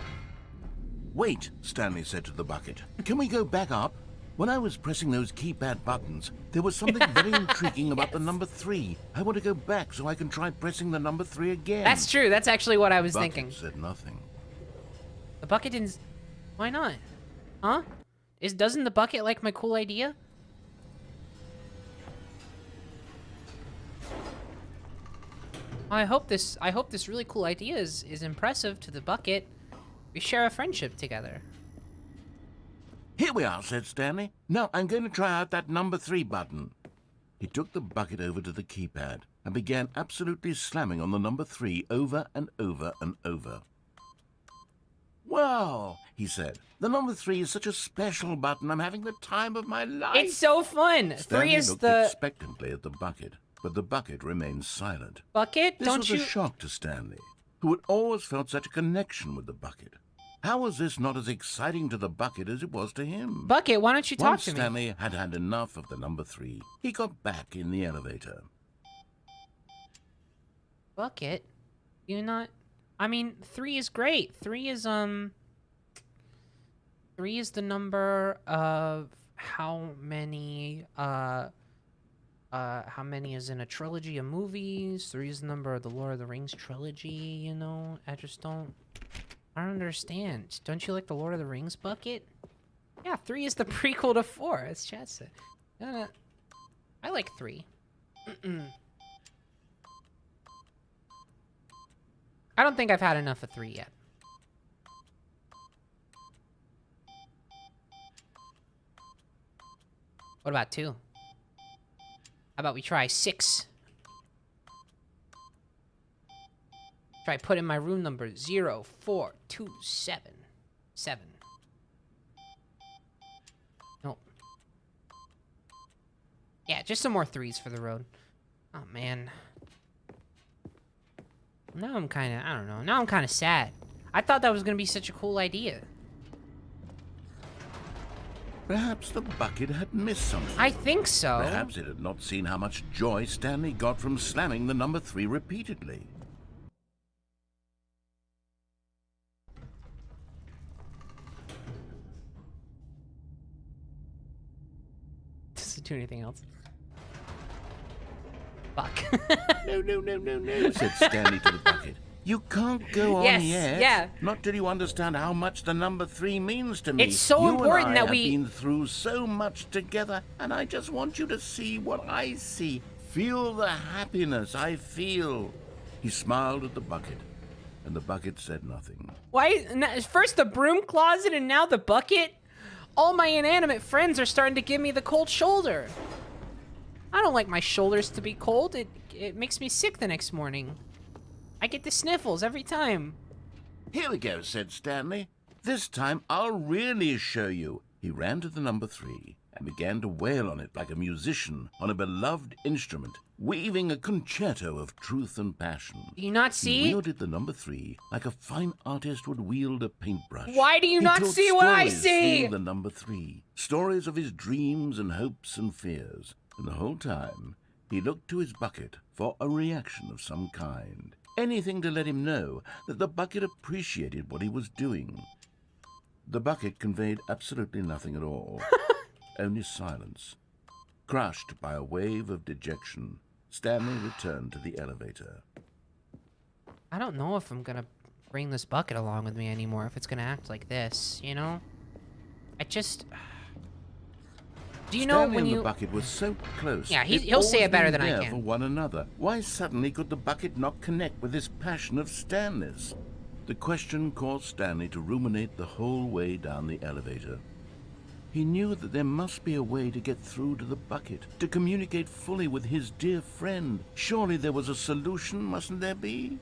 Wait, Stanley said to the bucket. Can we go back up? When I was pressing those keypad buttons, there was something very intriguing about the number 3. I want to go back so I can try pressing the number 3 again. That's true. That's actually what I was Bucket thinking. said nothing. The bucket didn't... Why not? Huh? Doesn't the bucket like my cool idea? I hope this really cool idea is impressive to the bucket. We share a friendship together. Here we are, said Stanley. Now I'm going to try out that number 3 button. He took the bucket over to the keypad and began absolutely slamming on the number 3 over and over and over. Wow, he said. "The number 3 is such a special button. I'm having the time of my life." It's so fun. Stanley 3 is looked the expectantly at the bucket, but the bucket remained silent. bucket. This Don't was you? a shock to Stanley, who had always felt such a connection with the bucket. How was this not as exciting to the bucket as it was to him? Bucket, why don't you talk Once to me? Stanley had had enough of the number 3, he got back in the elevator. Bucket? You not? I mean, 3 is great. 3 is the number of how many is in a trilogy of movies. 3 is the number of the Lord of the Rings trilogy, you know? I don't understand. Don't you like the Lord of the Rings, Bucket? Yeah, 3 is the prequel to 4, as Chad said. I like 3. I don't think I've had enough of 3 yet. What about 2? How about we try 6? Try put in my room number 0427. Nope. Yeah, just some more 3s for the road. Oh, man. Now I'm kind of, I don't know. Now I'm kind of sad. I thought that was going to be such a cool idea. Perhaps the bucket had missed something. I think so. Perhaps it had not seen how much joy Stanley got from slamming the number 3 repeatedly. Does it do anything else? Fuck. No, said Stanley to the bucket. "You can't go on Yes, yet. yeah. Not till you understand how much the number 3 means to me. It's so You important and I that have we- been through so much together, and I just want you to see what I see. Feel the happiness I feel." He smiled at the bucket, and the bucket said nothing. Why? First the broom closet and now the bucket? All my inanimate friends are starting to give me the cold shoulder. I don't like my shoulders to be cold. It makes me sick the next morning. I get the sniffles every time. "Here we go," said Stanley. "This time I'll really show you." He ran to the number 3 and began to wail on it like a musician on a beloved instrument, weaving a concerto of truth and passion. Do you not He see? wielded the number 3 like a fine artist would wield a paintbrush. Why do you He not told see what I stories see? through the number 3, stories of his dreams and hopes and fears. And the whole time, he looked to his bucket for a reaction of some kind. Anything to let him know that the bucket appreciated what he was doing. The bucket conveyed absolutely nothing at all. Only silence. Crushed by a wave of dejection, Stanley returned to the elevator. I don't know if I'm gonna bring this bucket along with me anymore, if it's gonna act like this, you know? Do you know Stanley when and you... the bucket were so close. Yeah, they'd he'll say always it better been than I there can. for one another. Why suddenly could the bucket not connect with this passion of Stanley's? The question caused Stanley to ruminate the whole way down the elevator. He knew that there must be a way to get through to the bucket, to communicate fully with his dear friend. Surely there was a solution, mustn't there be?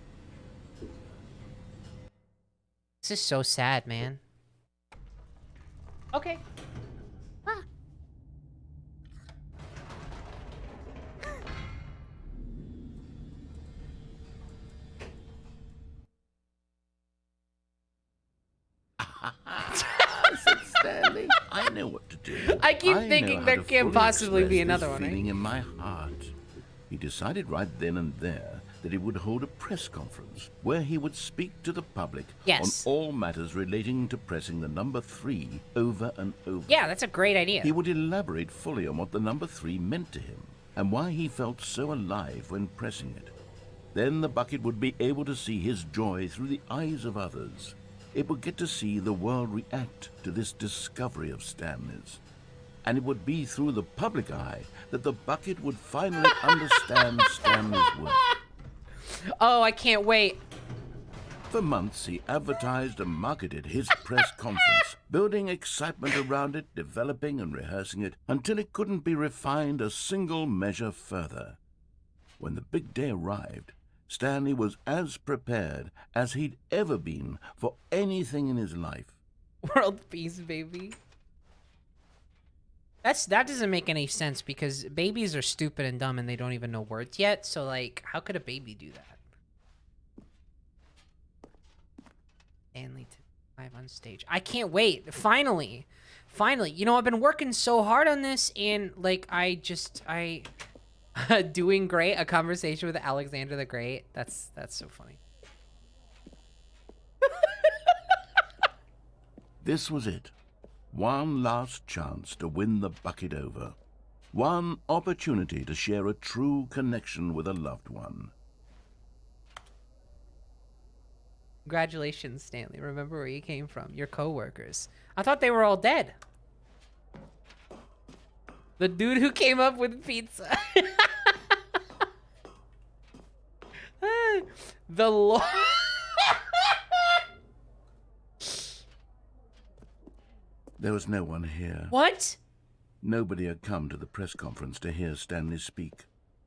This is so sad, man. Okay. Ah. Said Stanley. "I know what to do. I keep know thinking how there to can't fully possibly be express another this one, right? feeling in my heart." He decided right then and there that he would hold a press conference where he would speak to the public Yes. on all matters relating to pressing the number 3 over and over. Yeah, that's a great idea. He would elaborate fully on what the number 3 meant to him and why he felt so alive when pressing it. Then the bucket would be able to see his joy through the eyes of others. It would get to see the world react to this discovery of Stanley's. And it would be through the public eye that the bucket would finally understand Stanley's work. Oh, I can't wait. For months, he advertised and marketed his press conference, building excitement around it, developing and rehearsing it, until it couldn't be refined a single measure further. When the big day arrived, Stanley was as prepared as he'd ever been for anything in his life. World peace, baby. That doesn't make any sense because babies are stupid and dumb and they don't even know words yet. So like, how could a baby do that? Stanley live on stage. I can't wait. Finally. You know, I've been working so hard on this and like doing great. A conversation with Alexander the Great. That's so funny. This was it. One last chance to win the bucket over. One opportunity to share a true connection with a loved one. Congratulations, Stanley. Remember where you came from. Your co-workers. I thought they were all dead. The dude who came up with pizza. The Lord. There was no one here. What? Nobody had come to the press conference to hear Stanley speak,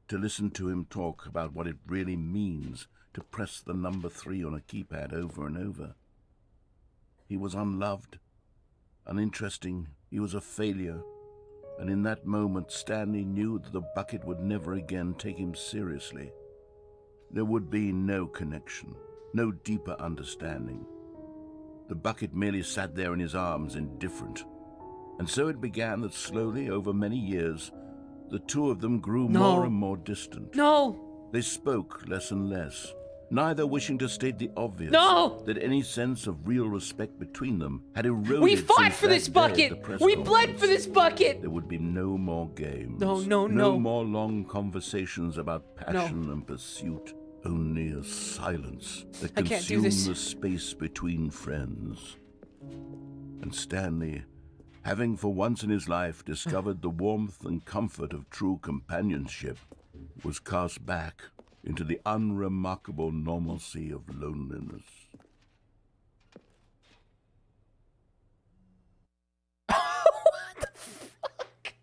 to listen to him talk about what it really means to press the number 3 on a keypad over and over. He was unloved, uninteresting, he was a failure, and in that moment Stanley knew that the bucket would never again take him seriously. There would be no connection, no deeper understanding. The bucket merely sat there in his arms, indifferent. And so it began that slowly, over many years, the two of them grew more and more distant. No! They spoke less and less, neither wishing to state the obvious, that any sense of real respect between them had eroded. We fought for this bucket! We bled for this bucket! There would be no more games. No more long conversations about passion and pursuit. Only a silence that consumed the space between friends. And Stanley, having for once in his life discovered the warmth and comfort of true companionship, was cast back into the unremarkable normalcy of loneliness. What the fuck?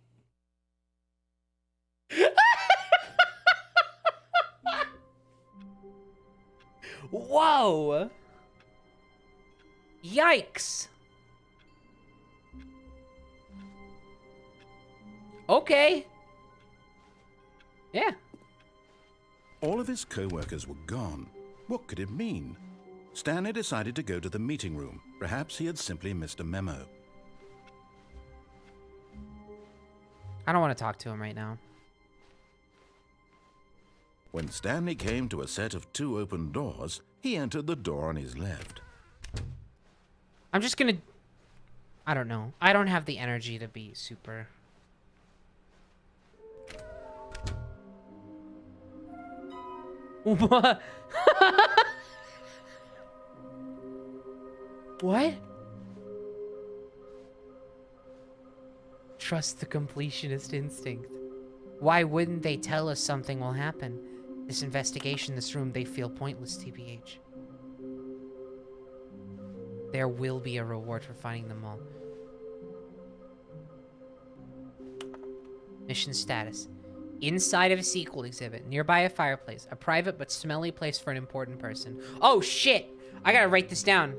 Whoa! Yikes! Okay. Yeah. All of his co-workers were gone. What could it mean? Stanley decided to go to the meeting room. Perhaps he had simply missed a memo. I don't want to talk to him right now. When Stanley came to a set of 2 open doors, he entered the door on his left. I'm just gonna... I don't know. I don't have the energy to be super... What? What? Trust the completionist instinct. Why wouldn't they tell us something will happen? This investigation, this room, they feel pointless, TBH. There will be a reward for finding them all. Mission status. Inside of a sequel exhibit, nearby a fireplace, a private but smelly place for an important person. Oh, shit! I gotta write this down.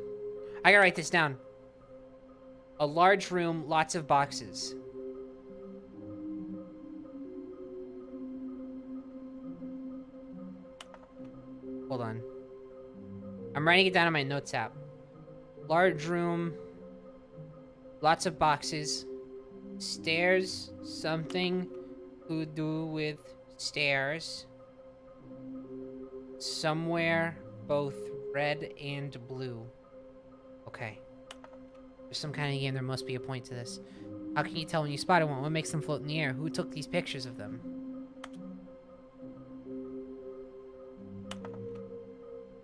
A large room, lots of boxes. Hold on. I'm writing it down in my notes app. Large room, lots of boxes, stairs, something to do with stairs. Somewhere, both red and blue. Okay. There's some kind of game, there must be a point to this. How can you tell when you spotted one? What makes them float in the air? Who took these pictures of them?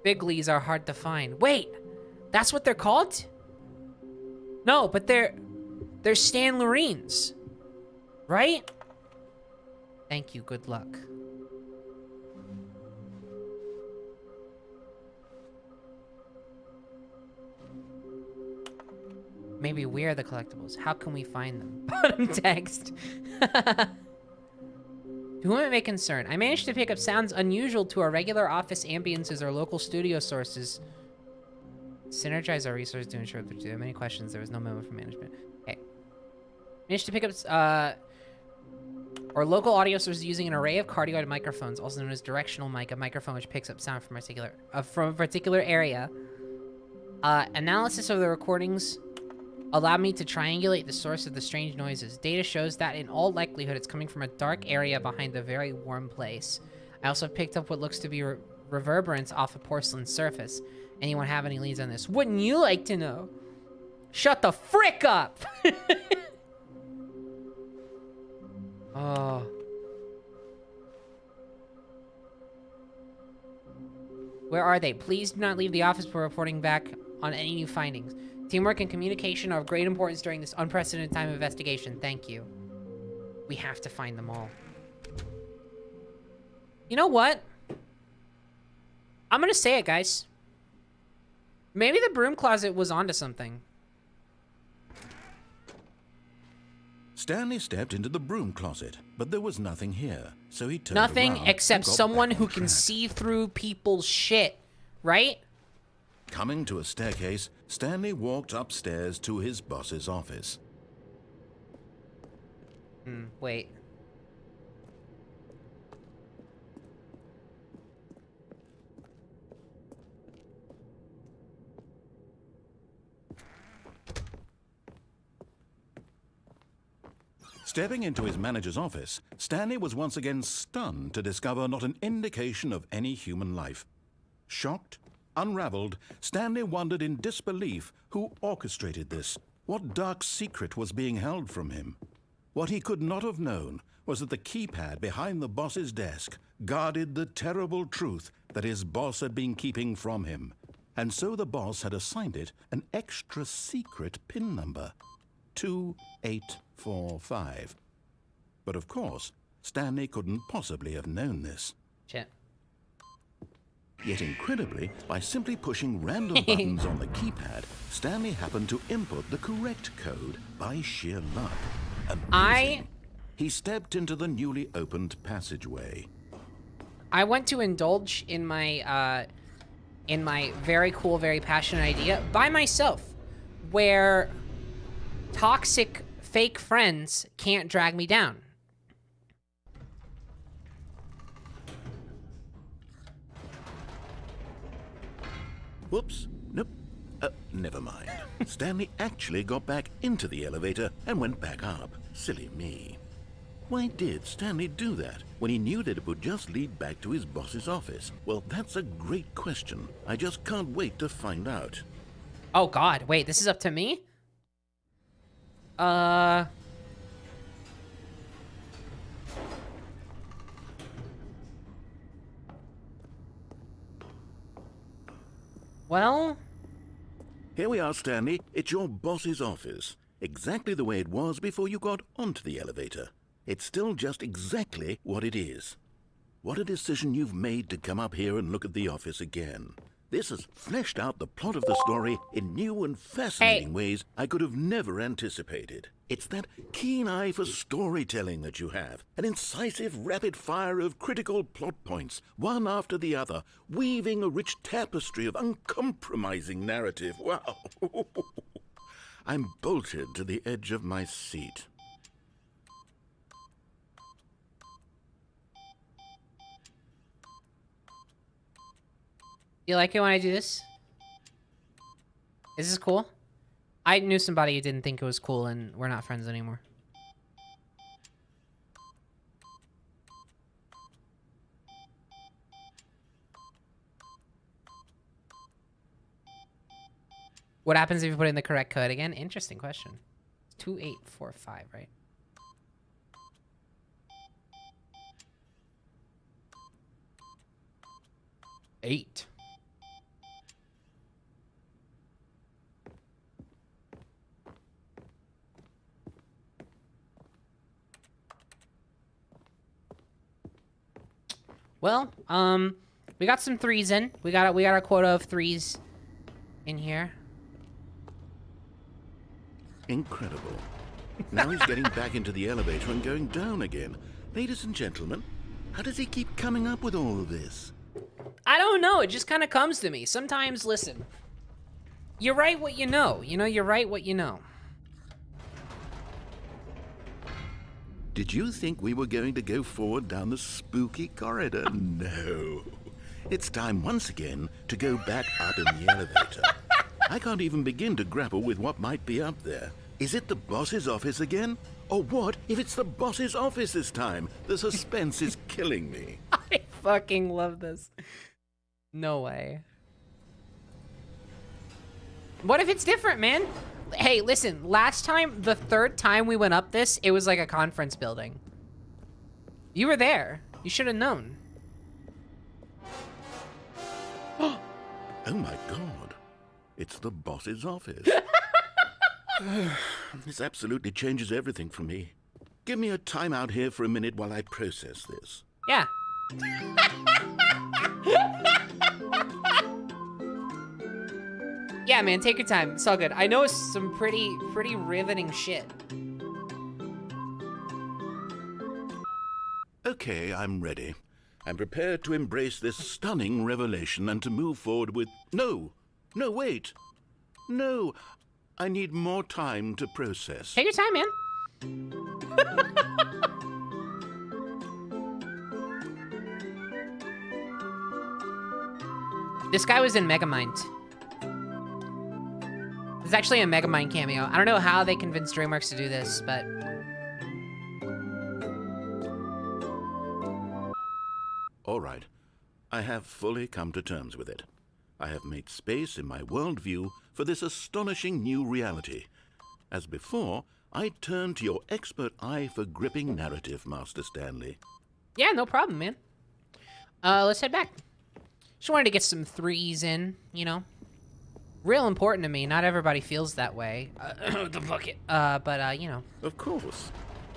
Biglies are hard to find. Wait! That's what they're called? No, but they're Stan Loreen's. Right? Thank you, good luck. Maybe we're the collectibles. How can we find them? Bottom text. To whom it may concern, I managed to pick up sounds unusual to our regular office ambiances or local studio sources Synergize our resources to ensure that there are many questions. There was no memo from management. Okay. Managed to pick up our local audio source is using an array of cardioid microphones, also known as directional mic, a microphone which picks up sound from a particular area. Analysis of the recordings allowed me to triangulate the source of the strange noises. Data shows that in all likelihood it's coming from a dark area behind a very warm place. I also picked up what looks to be reverberance off a porcelain surface. Anyone have any leads on this? Wouldn't you like to know? Shut the frick up! Oh. Where are they? Please do not leave the office before reporting back on any new findings. Teamwork and communication are of great importance during this unprecedented time of investigation. Thank you. We have to find them all. You know what? I'm gonna say it, guys. Maybe the broom closet was onto something. Stanley stepped into the broom closet, but there was nothing here, so he turned Nothing around except and got someone back who on can track. see through people's shit, right? Coming to a staircase, Stanley walked upstairs to his boss's office. Wait. Stepping into his manager's office, Stanley was once again stunned to discover not an indication of any human life. Shocked, unraveled, Stanley wondered in disbelief who orchestrated this. What dark secret was being held from him? What he could not have known was that the keypad behind the boss's desk guarded the terrible truth that his boss had been keeping from him. And so the boss had assigned it an extra secret PIN number. 2845. But of course, Stanley couldn't possibly have known this. Shit. Yet incredibly, by simply pushing random buttons on the keypad, Stanley happened to input the correct code by sheer luck. Amazing. He stepped into the newly opened passageway. I want to indulge in my very cool, very passionate idea by myself, where toxic fake friends can't drag me down. Whoops. Nope. Never mind. Stanley actually got back into the elevator and went back up. Silly me. Why did Stanley do that when he knew that it would just lead back to his boss's office? Well, that's a great question. I just can't wait to find out. Oh God, wait, this is up to me? Well... Here we are, Stanley. It's your boss's office. Exactly the way it was before you got onto the elevator. It's still just exactly what it is. What a decision you've made to come up here and look at the office again. This has fleshed out the plot of the story in new and fascinating ways I could have never anticipated. It's that keen eye for storytelling that you have, an incisive rapid fire of critical plot points, one after the other, weaving a rich tapestry of uncompromising narrative. Wow! I'm bolted to the edge of my seat. You like it when I do this? Is this cool? I knew somebody who didn't think it was cool, and we're not friends anymore. What happens if you put in the correct code again? Interesting question. 2845, right? Eight. Well, we got some threes in. We got a quota of threes in here. Incredible. Now he's getting back into the elevator and going down again. Ladies and gentlemen, how does he keep coming up with all of this? I don't know. It just kind of comes to me. Sometimes, listen. You're right what you know. You know, you're right what you know. Did you think we were going to go forward down the spooky corridor? No. It's time once again to go back up in the elevator. I can't even begin to grapple with what might be up there. Is it the boss's office again? Or what if it's the boss's office this time? The suspense is killing me. I fucking love this. No way. What if it's different, man? Hey, listen, last time, the third time we went up this, it was like a conference building. You were there. You should have known. Oh my god. It's the boss's office. This absolutely changes everything for me. Give me a timeout here for a minute while I process this. Yeah. Yeah, man, take your time. It's all good. I know it's some pretty riveting shit. Okay, I'm ready. I'm prepared to embrace this stunning revelation and to move forward with... No, wait. No, I need more time to process. Take your time, man. This guy was in Megamind. There's actually a Megamind cameo. I don't know how they convinced DreamWorks to do this, but... All right. I have fully come to terms with it. I have made space in my worldview for this astonishing new reality. As before, I turn to your expert eye for gripping narrative, Master Stanley. Yeah, no problem, man. Let's head back. Just wanted to get some threes in, you know. Real important to me. Not everybody feels that way. The bucket. But you know. Of course.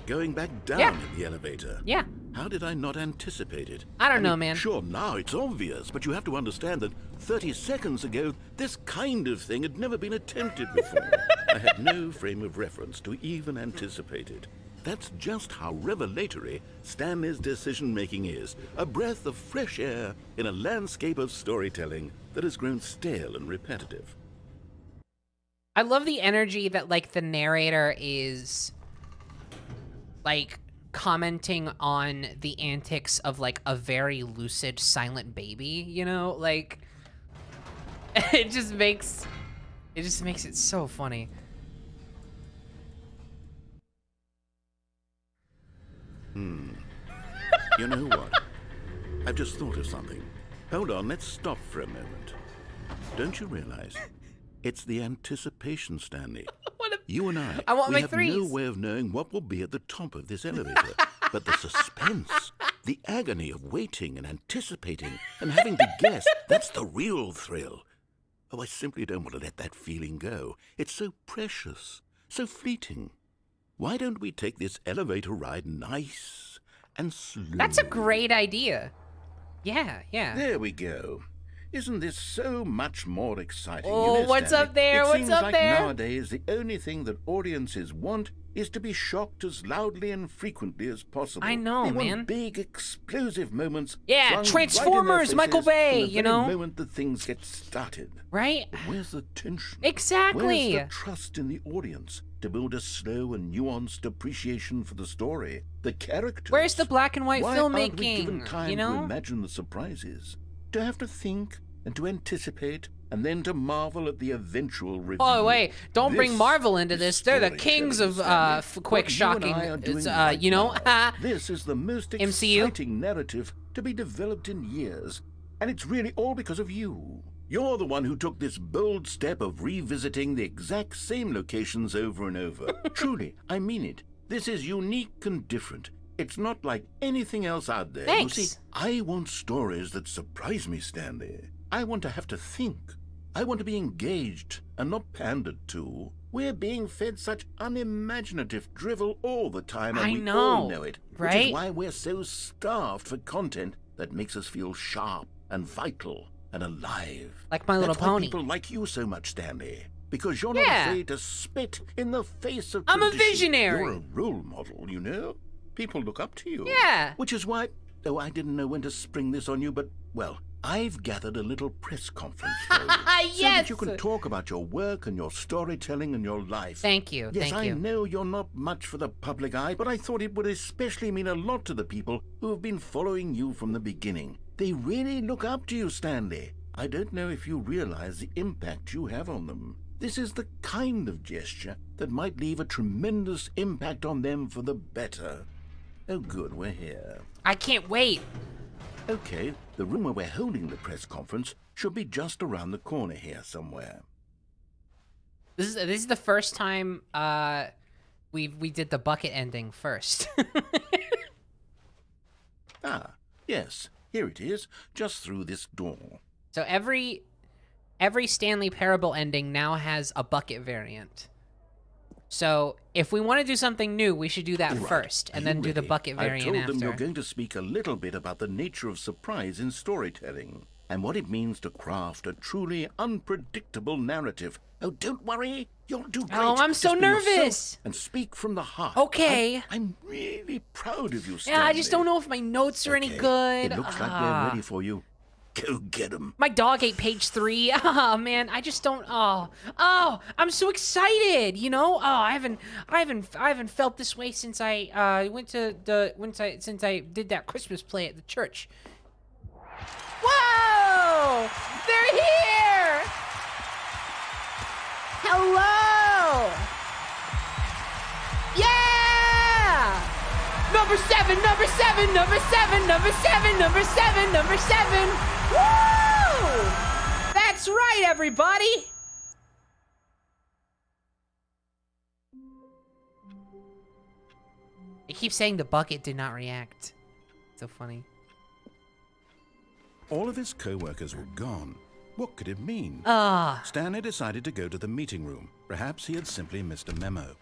Going back down in the elevator. Yeah. How did I not anticipate it? I don't know, man. Sure, now it's obvious, but you have to understand that 30 seconds ago, this kind of thing had never been attempted before. I had no frame of reference to even anticipate it. That's just how revelatory Stanley's decision-making is. A breath of fresh air in a landscape of storytelling that has grown stale and repetitive. I love the energy that, like, the narrator is, like, commenting on the antics of, like, a very lucid, silent baby, you know? Like, it just makes it so funny. You know what? I've just thought of something. Hold on, let's stop for a moment. Don't you realize? It's the anticipation, Stanley. You and I want we my have threes. no way of knowing what will be at the top of this elevator. But the suspense, the agony of waiting and anticipating and having to guess, that's the real thrill. Oh, I simply don't want to let that feeling go. It's so precious, so fleeting. Why don't we take this elevator ride nice and slow? That's a great idea. Yeah, yeah. There we go. Isn't this so much more exciting? Oh, You know, what's Stanley, up there? It What's seems up like there? Nowadays, the only thing that audiences want is to be shocked as loudly and frequently as possible. I know, they man. want big, explosive moments. Yeah, flung Transformers, right in their Michael faces Bay, from the you very know? moment that things get started. Right? But where's the tension? Exactly. Where's the trust in the audience to build a slow and nuanced appreciation for the story, the characters? Where's the black and white Why filmmaking? aren't we given time you know? to imagine the surprises, to have to think and to anticipate, and then to marvel at the eventual reveal? Oh wait! Don't bring This Marvel into is this. They're the kings of storytelling, Stanley. quick, What shocking. you and I are doing It's right you know. now. This is the most MCU? exciting narrative to be developed in years, and it's really all because of you. You're the one who took this bold step of revisiting the exact same locations over and over. Truly, I mean it. This is unique and different. It's not like anything else out there. Thanks. You see, I want stories that surprise me, Stanley. I want to have to think. I want to be engaged and not pandered to. We're being fed such unimaginative drivel all the time, and I we know, all know it. Which right? is why we're so starved for content that makes us feel sharp and vital and alive. Like My Little That's why Pony. people like you so much, Stanley. Because you're Yeah. not afraid to spit in the face of I'm a tradition. visionary. You're a role model, you know? People look up to you. Yeah. Which is why... Oh, I didn't know when to spring this on you, but, well, I've gathered a little press conference for you. So that you can talk about your work and your storytelling and your life. Thank you. Yes, Thank you. I know you're not much for the public eye, but I thought it would especially mean a lot to the people who have been following you from the beginning. They really look up to you, Stanley. I don't know if you realize the impact you have on them. This is the kind of gesture that might leave a tremendous impact on them for the better. Oh, good, we're here. I can't wait. Okay, the room where we're holding the press conference should be just around the corner here somewhere. This is the first time we did the bucket ending first. Ah, yes, here it is, just through this door. So every Stanley Parable ending now has a bucket variant. So if we want to do something new, we should do that first, and then do the bucket variant after. I after. told them you're going to speak a little bit about the nature of surprise in storytelling, and what it means to craft a truly unpredictable narrative. Oh, don't worry, you'll do great. Oh, I'm so Just be yourself nervous. and speak from the heart. Okay. I'm really proud of you, Stanley. Yeah, I just don't know if my notes are any good. It looks like they're ready for you. Go get them. My dog ate page 3. Oh man, I just don't. Oh, I'm so excited. You know. Oh, I haven't felt this way since I since I did that Christmas play at the church. Whoa! They're here. Hello. Yeah! Number 7, number 7, number 7, number 7, number 7, number 7. Woo! That's right, everybody. It keeps saying the bucket did not react. So funny. All of his co-workers were gone. What could it mean? Stanley decided to go to the meeting room. Perhaps he had simply missed a memo.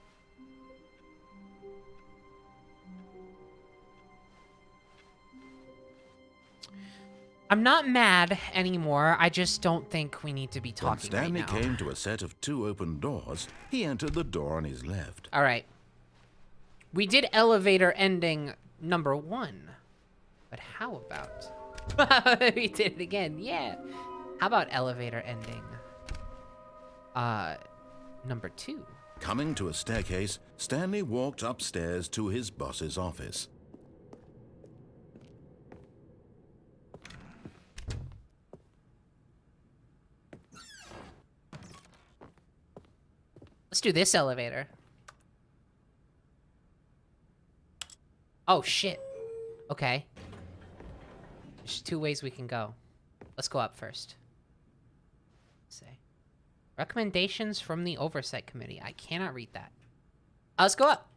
I'm not mad anymore. I just don't think we need to be talking right now. When Stanley came to a set of 2 open doors, he entered the door on his left. All right. We did elevator ending number 1. But how about... we did it again. Yeah. How about elevator ending? Number 2. Coming to a staircase, Stanley walked upstairs to his boss's office. Let's do this elevator. Oh, shit. Okay. There's 2 ways we can go. Let's go up first. Let's see. Recommendations from the Oversight Committee. I cannot read that. Let's go up.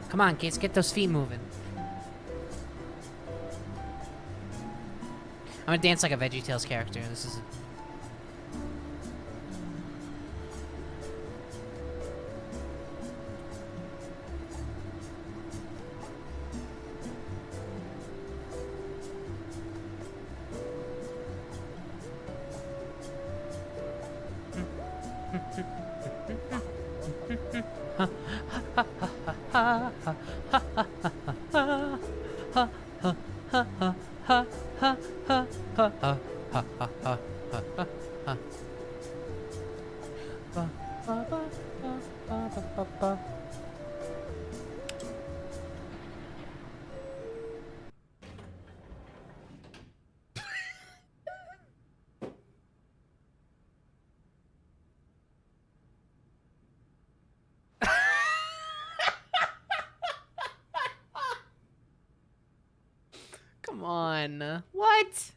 Come on, kids, get those feet moving. I'm gonna dance like a VeggieTales character. This is... Come on. What?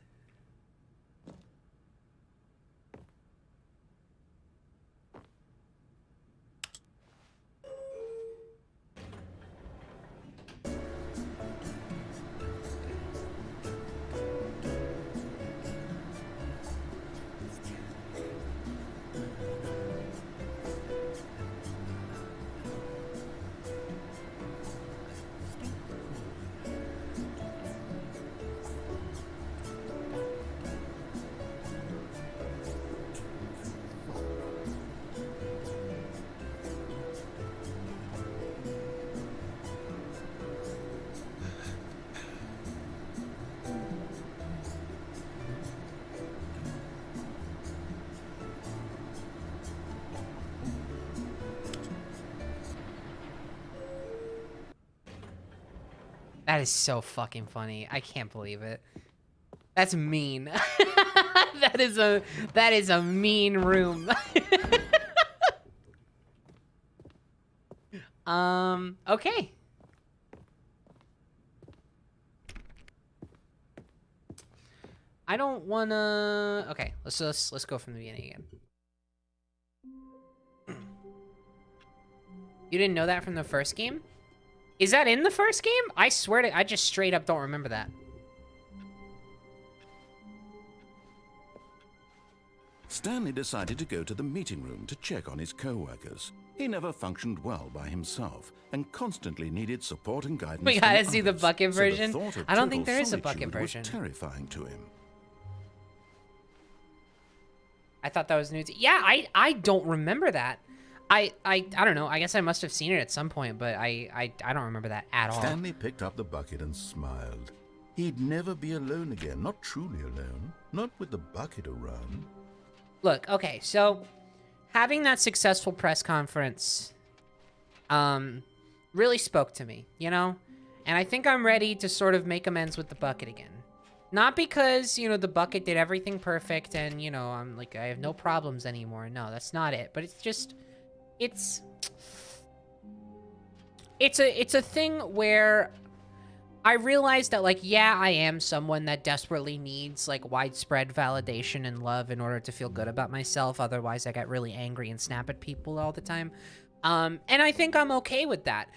That is so fucking funny. I can't believe it. That's mean. that is a mean room. Okay. I don't wanna... Okay, let's go from the beginning again. You didn't know that from the first game? Is that in the first game? I swear to... I just straight up don't remember that. Stanley decided to go to the meeting room to check on his co-workers. He never functioned well by himself and constantly needed support and guidance. We gotta from see the others, bucket so the version. thought of I don't total think there is a bucket solitude version. was terrifying to him. I thought that was new. Yeah, I don't remember that. I don't know. I guess I must have seen it at some point, but I don't remember that at all. Stanley picked up the bucket and smiled. He'd never be alone again, not truly alone, not with the bucket around. Look, okay, so having that successful press conference really spoke to me, you know? And I think I'm ready to sort of make amends with the bucket again. Not because, you know, the bucket did everything perfect and, you know, I'm like, I have no problems anymore. No, that's not it. But it's just, it's a thing where I realized that, like, yeah, I am someone that desperately needs, like, widespread validation and love in order to feel good about myself. Otherwise, I get really angry and snap at people all the time. And I think I'm okay with that.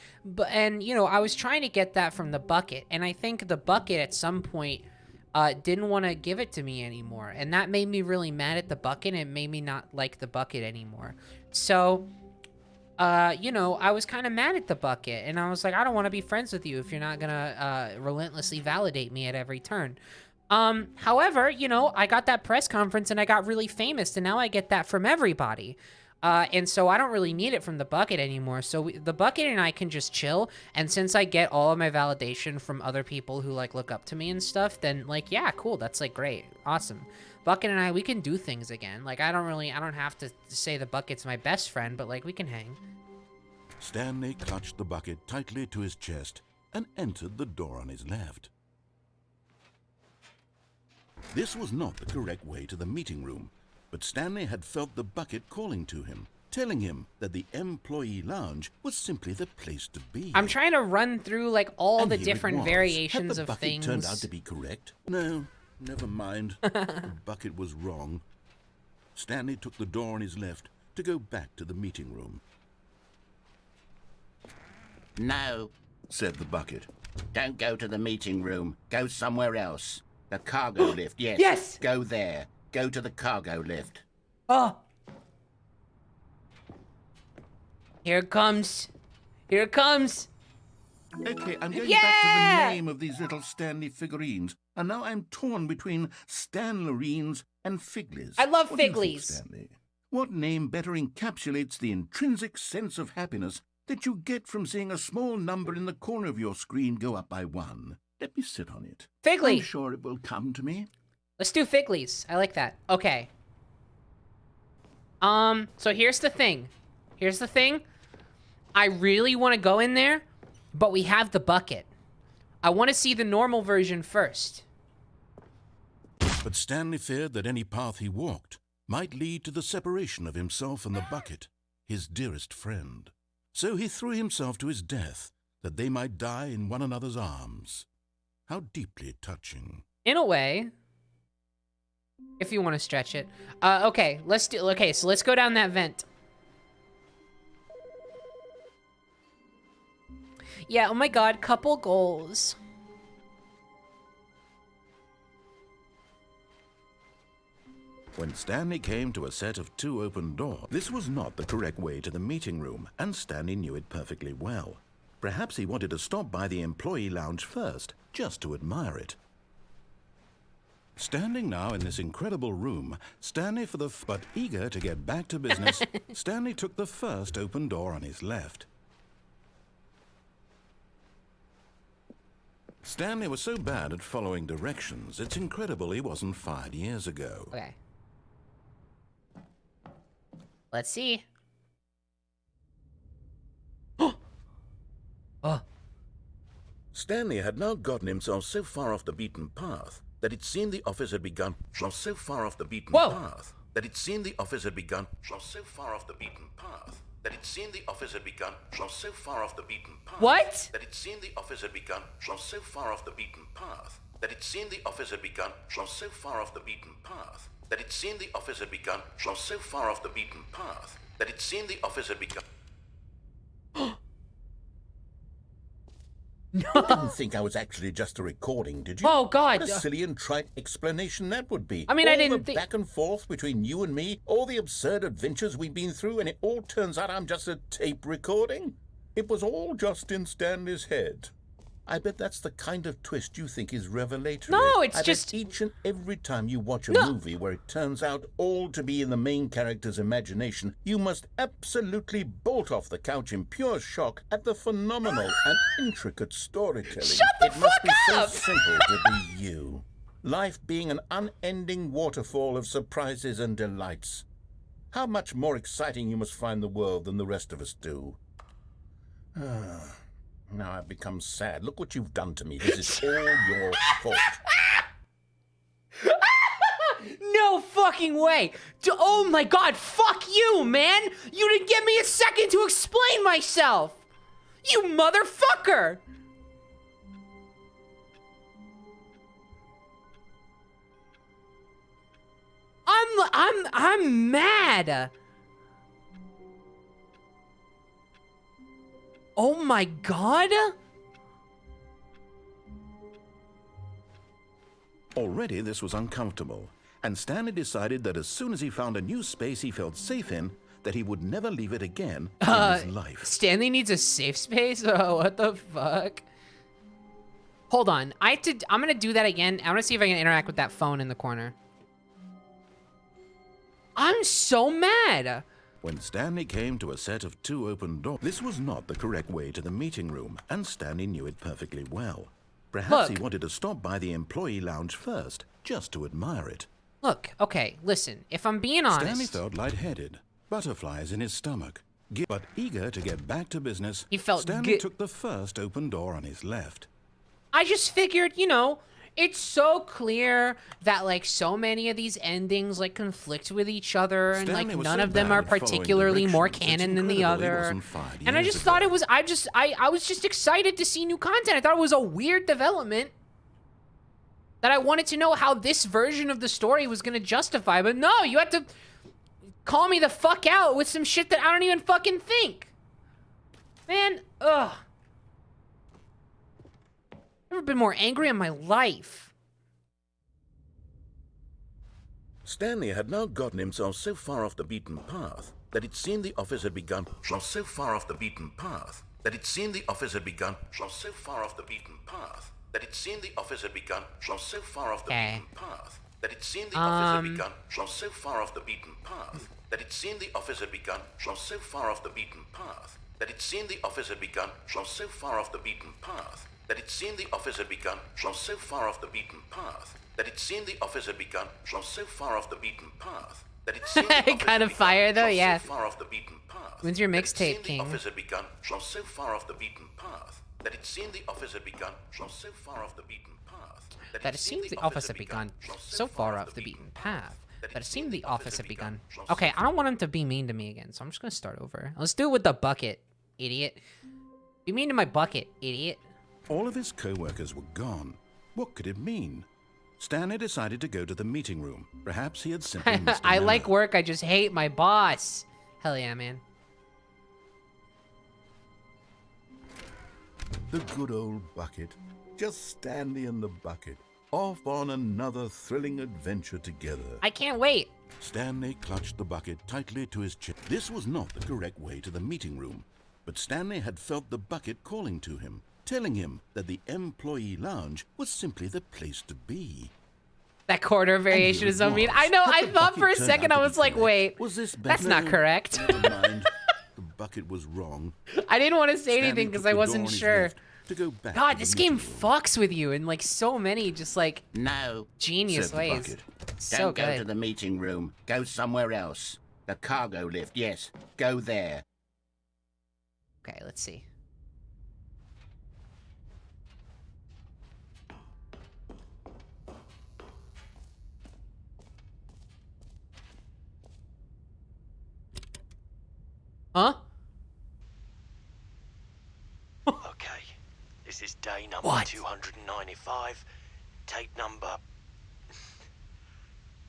And, you know, I was trying to get that from the bucket. And I think the bucket at some point didn't want to give it to me anymore. And that made me really mad at the bucket. And it made me not like the bucket anymore. So... you know, I was kind of mad at the bucket, and I was like, I don't want to be friends with you if you're not gonna relentlessly validate me at every turn. However, you know, I got that press conference and I got really famous, and now I get that from everybody. And so I don't really need it from the bucket anymore. So the bucket and I can just chill, and since I get all of my validation from other people who, like, look up to me and stuff, then, like, yeah, cool, that's, like, great, awesome. Bucket and I, we can do things again. Like, I don't have to say the bucket's my best friend, but, like, we can hang. Stanley clutched the bucket tightly to his chest and entered the door on his left. This was not the correct way to the meeting room, but Stanley had felt the bucket calling to him, telling him that the employee lounge was simply the place to be. I'm trying to run through, like, all And the here it different was. variations Had the of bucket things. turned out to be correct? No, never mind. The bucket was wrong. Stanley took the door on his left to go back to the meeting room. No, said the bucket. Don't go to the meeting room. Go somewhere else. The cargo lift, yes. Yes! Go there. Go to the cargo lift. Oh! Here it comes. Here it comes. Okay, I'm going back to the name of these little Stanley figurines. And now I'm torn between Stanlerines and Figlies. I love What do you think, Figlies. Stanley? What name better encapsulates the intrinsic sense of happiness that you get from seeing a small number in the corner of your screen go up by 1? Let me sit on it. Figley. I'm sure it will come to me. Let's do Figlies. I like that. Okay. So here's the thing. Here's the thing. I really want to go in there, but we have the bucket. I want to see the normal version first. But Stanley feared that any path he walked might lead to the separation of himself and the bucket, his dearest friend. So he threw himself to his death, that they might die in one another's arms. How deeply touching. In a way, if you want to stretch it. Okay, so let's go down that vent. Yeah, oh my god, couple goals. When Stanley came to a set of 2 open doors, this was not the correct way to the meeting room, and Stanley knew it perfectly well. Perhaps he wanted to stop by the employee lounge first, just to admire it. Standing now in this incredible room, but eager to get back to business, Stanley took the first open door on his left. Stanley was so bad at following directions, it's incredible he wasn't fired years ago. Okay. Let's see. Oh. Stanley had now gotten himself so far off the beaten path that it seemed the office had begun. So far off the beaten path that it seemed the office had begun. So far off the beaten path that it seemed the office had begun. So far off the beaten path. What? That it seemed the office had begun. So far off the beaten path that it seemed the office had begun. So far off the beaten path that it seemed the office had begun. So far off the beaten path that it seemed the office had begun. You didn't think I was actually just a recording, did you? Oh, God. What a silly and trite explanation that would be. I mean, all I didn't the back and forth between you and me, all the absurd adventures we've been through, and it all turns out I'm just a tape recording? It was all just in Stanley's head. I bet that's the kind of twist you think is revelatory. No, it's I bet just... each and every time you watch a movie where it turns out all to be in the main character's imagination, you must absolutely bolt off the couch in pure shock at the phenomenal and intricate storytelling. Shut the It must be fuck up! so simple to be you. Life being an unending waterfall of surprises and delights. How much more exciting you must find the world than the rest of us do. Now I've become sad. Look what you've done to me. This is all your fault. No fucking way. Oh my god, fuck you, man. You didn't give me a second to explain myself. You motherfucker. I'm mad. Oh my god. Already this was uncomfortable, and Stanley decided that as soon as he found a new space he felt safe in, that he would never leave it again in his life. Stanley needs a safe space? Oh, what the fuck? Hold on. I'm gonna do that again. I wanna see if I can interact with that phone in the corner. I'm so mad. When Stanley came to a set of 2 open doors, this was not the correct way to the meeting room, and Stanley knew it perfectly well. Perhaps he wanted to stop by the employee lounge first, just to admire it. Look, okay, listen, if I'm being honest... Stanley felt lightheaded, butterflies in his stomach. But eager to get back to business, Stanley took the first open door on his left. I just figured, you know, it's so clear that, like, so many of these endings, like, conflict with each other, and, like, none of them are particularly more canon than the other. And I just thought it was, I was just excited to see new content. I thought it was a weird development that I wanted to know how this version of the story was going to justify. But no, you had to call me the fuck out with some shit that I don't even fucking think. Man, ugh. Never been more angry in my life. Stanley had now gotten himself so far off the beaten path that it seemed the office had begun. So far off the beaten path that it seemed the office had begun. So far off the beaten path that it seemed the office had begun. So far off the beaten path that it seemed the office had begun. So far off the beaten path that it seemed the office had begun. So far off the beaten path that it seemed the office had begun. So far off the beaten path that it seemed the office had begun. So far off the beaten path that it seemed the office had begun. So far off the beaten path that it seemed the office kind of fire though, yeah. So far off the beaten path. When's your mixtape, King? King? The office had begun. So far off the beaten path that it seemed the office had begun. So far off the beaten path that it seemed the office had begun. So far off the beaten path that it seemed the office had begun. Okay, I don't want him to be mean to me again, so I'm just gonna start over. Let's do it with the bucket, idiot. Be mean to my bucket, idiot. All of his co-workers were gone. What could it mean? Stanley decided to go to the meeting room. Perhaps he had simply missed a I memo. like work, I just hate my boss. Hell yeah, man. The good old bucket. Just Stanley and the bucket. Off on another thrilling adventure together. I can't wait. Stanley clutched the bucket tightly to his chest. This was not the correct way to the meeting room, but Stanley had felt the bucket calling to him, telling him that the employee lounge was simply the place to be. That quarter variation is so mean. I know, I thought for a second, I was like, wait, that's not correct. Never mind. The bucket was wrong. I didn't want to say Stanley anything because took I the door wasn't on his sure. left to go back God, to the this game meeting room. fucks with you in like so many just like No. genius Said the ways. bucket. So Don't go to good. the meeting room. Go somewhere else. The cargo lift, yes. Go there. Okay, let's see. Huh? Okay, this is day number What? 295. Tape number...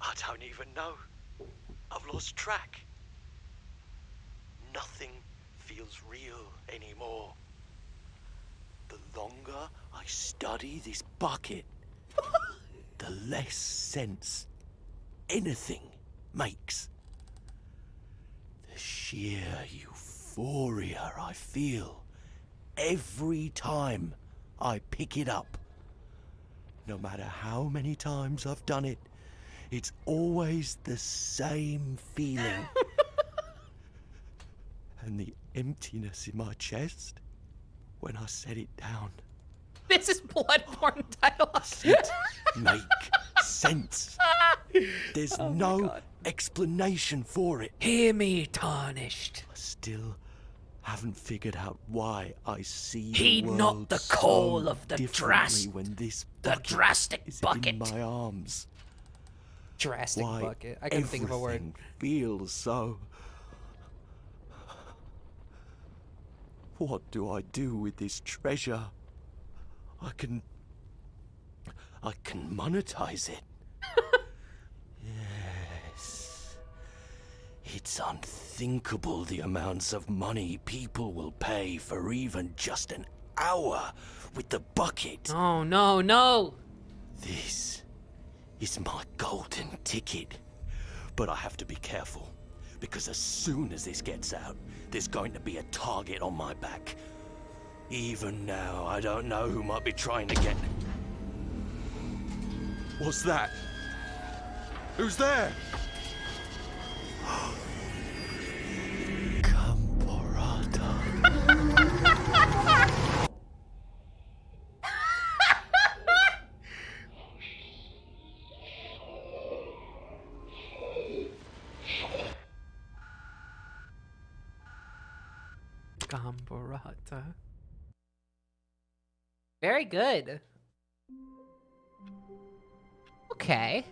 I don't even know. I've lost track. Nothing feels real anymore. The longer I study this bucket, the less sense anything makes. The sheer euphoria I feel every time I pick it up. No matter how many times I've done it, it's always the same feeling. And the emptiness in my chest when I set it down. This is Bloodborne dialogue. It make sense. There's no explanation for it. Hear me, tarnished. I still haven't figured out why I see Heed the not world the call so of the differently when this the bucket drastic is bucket. in my arms. Drastic Why bucket. I couldn't think of a word. everything feels so. What do I do with this treasure? I can monetize it. Yes. It's unthinkable the amounts of money people will pay for even just an hour with the bucket. Oh, no, no. This is my golden ticket. But I have to be careful, because as soon as this gets out, there's going to be a target on my back. Even now, I don't know who might be trying to get... What's that? Who's there? Camporata. Gamborata. Very good. Okay.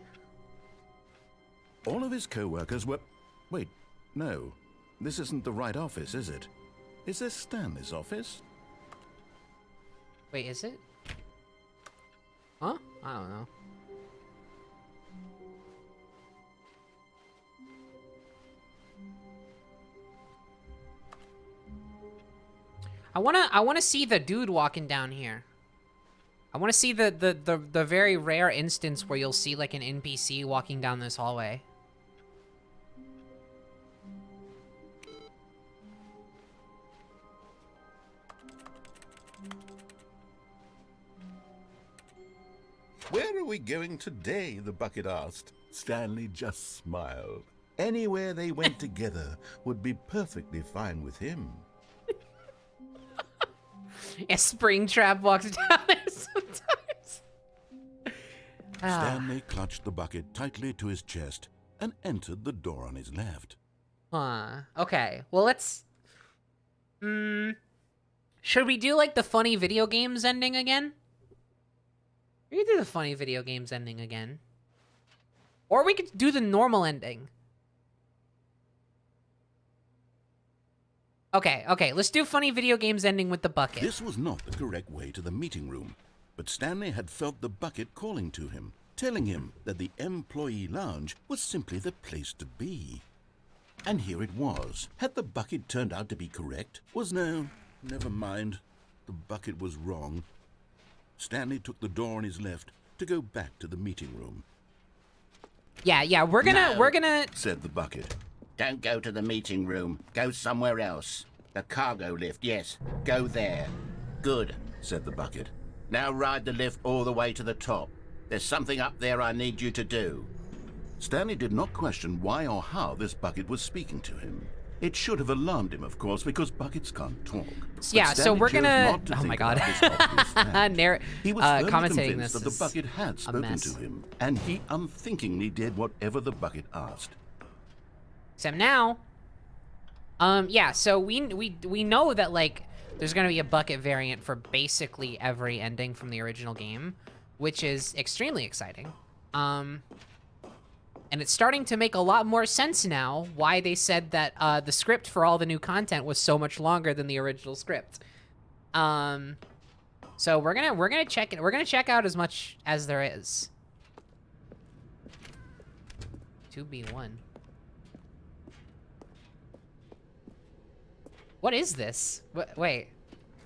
All of his co-workers were... Wait, no. This isn't the right office, is it? Is this Stanley's office? Wait, is it? Huh? I don't know. I wanna see the dude walking down here. I want to see the very rare instance where you'll see like an NPC walking down this hallway. Where are we going today? The bucket asked. Stanley just smiled. Anywhere they went together would be perfectly fine with him. A Springtrap walks down there sometimes. Stanley clutched the bucket tightly to his chest and entered the door on his left. Okay. Well, let's... should we do, like, the funny video games ending again? We could do the funny video games ending again. Or we could do the normal ending. Okay, let's do funny video games ending with the bucket. This was not the correct way to the meeting room, but Stanley had felt the bucket calling to him, telling him that the employee lounge was simply the place to be. And here it was. Had the bucket turned out to be correct? No, never mind. The bucket was wrong. Stanley took the door on his left to go back to the meeting room. Yeah, we're gonna... said the bucket. Don't go to the meeting room. Go somewhere else. The cargo lift, yes. Go there. Good, said the bucket. now ride the lift all the way to the top. There's something up there I need you to do. Stanley did not question why or how this bucket was speaking to him. It should have alarmed him, of course, because buckets can't talk. Yeah, so we're gonna... Oh my god. He was firmly commentating convinced this that the bucket had spoken to him, and he unthinkingly did whatever the bucket asked. Except now... yeah, so we know that, like, there's gonna be a bucket variant for basically every ending from the original game, which is extremely exciting. And it's starting to make a lot more sense now why they said that the script for all the new content was so much longer than the original script. So we're gonna check it. We're gonna check out as much as there is. 2B1. What is this? Wait.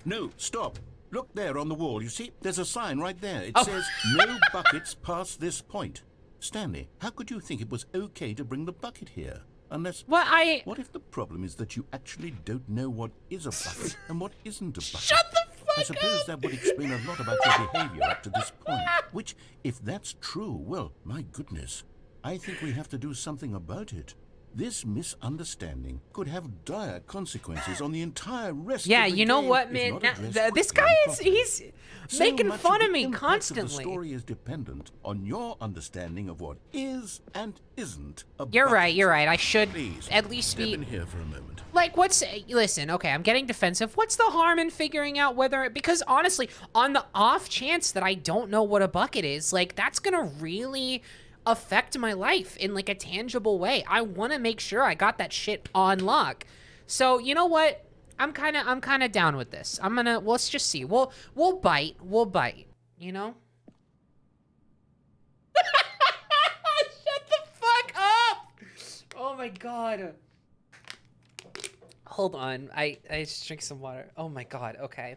No, stop. Look there on the wall. You see, there's a sign right there. It Oh. says, no buckets past this point. Stanley, how could you think it was okay to bring the bucket here? Unless... What if the problem is that you actually don't know what is a bucket and what isn't a bucket? Shut the fuck I suppose up! that would explain a lot about your behavior up to this point. Which, if that's true, well, my goodness, I think we have to do something about it. This misunderstanding could have dire consequences on the entire rest of the you know game what, if man? not Now, addressed this quickly guy and is, properly. he's So making much fun of of me impact constantly. Of the story is dependent on your understanding of what is and isn't a You're bucket. right, you're right. I should Please, at least step be... in here for a moment. Like, listen, okay, I'm getting defensive. What's the harm in figuring out whether... Because, honestly, on the off chance that I don't know what a bucket is, like, that's gonna really affect my life in, like, a tangible way. I want to make sure I got that shit on lock. So, you know what? I'm kind of down with this. Let's just see. We'll bite, you know? Shut the fuck up! Oh my god. Hold on. I just drink some water. Oh my god. Okay.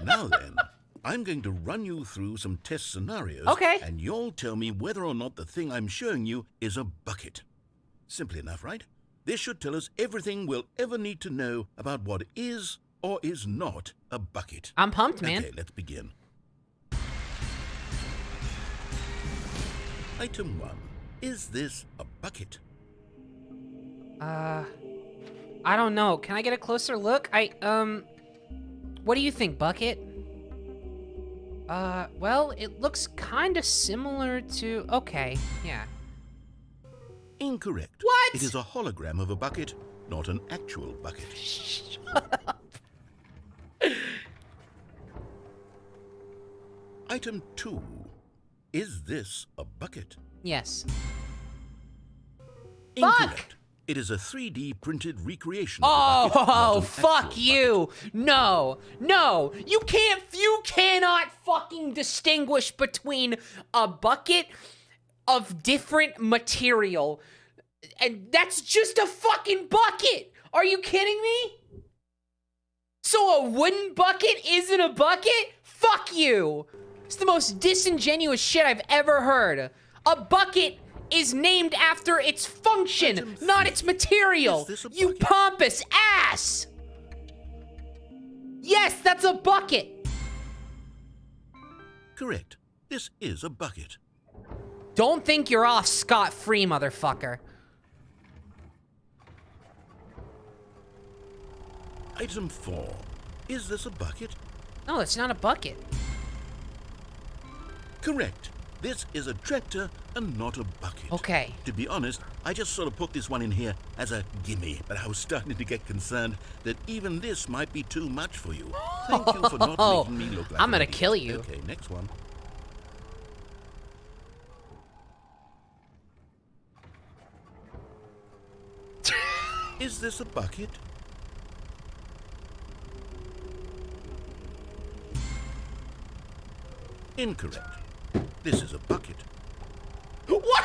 Now then, I'm going to run you through some test scenarios. Okay. And you'll tell me whether or not the thing I'm showing you is a bucket. Simple enough, right? This should tell us everything we'll ever need to know about what is or is not a bucket. I'm pumped, man. Okay, let's begin. Item 1. Is this a bucket? I don't know. Can I get a closer look? What do you think, bucket? Well, it looks kind of similar to... Okay, yeah. Incorrect. What? It is a hologram of a bucket, not an actual bucket. Shut up. Item 2. Is this a bucket? Yes. Incorrect. It is a 3D printed recreation of a bucket, not Oh, an fuck actual you. bucket. No. You cannot fucking distinguish between a bucket of different material. And that's just a fucking bucket. Are you kidding me? So a wooden bucket isn't a bucket? Fuck you! It's the most disingenuous shit I've ever heard. A bucket is named after its function, not its material. You pompous ass! Yes, that's a bucket! Correct. This is a bucket. Don't think you're off scot-free, motherfucker. Item 4. Is this a bucket? No, it's not a bucket. Correct. This is a tractor and not a bucket. Okay. To be honest, I just sort of put this one in here as a gimme, but I was starting to get concerned that even this might be too much for you. Thank you for not making me look like I'm gonna an idiot. kill you. Okay, next one. Is this a bucket? Incorrect. This is a bucket. Why?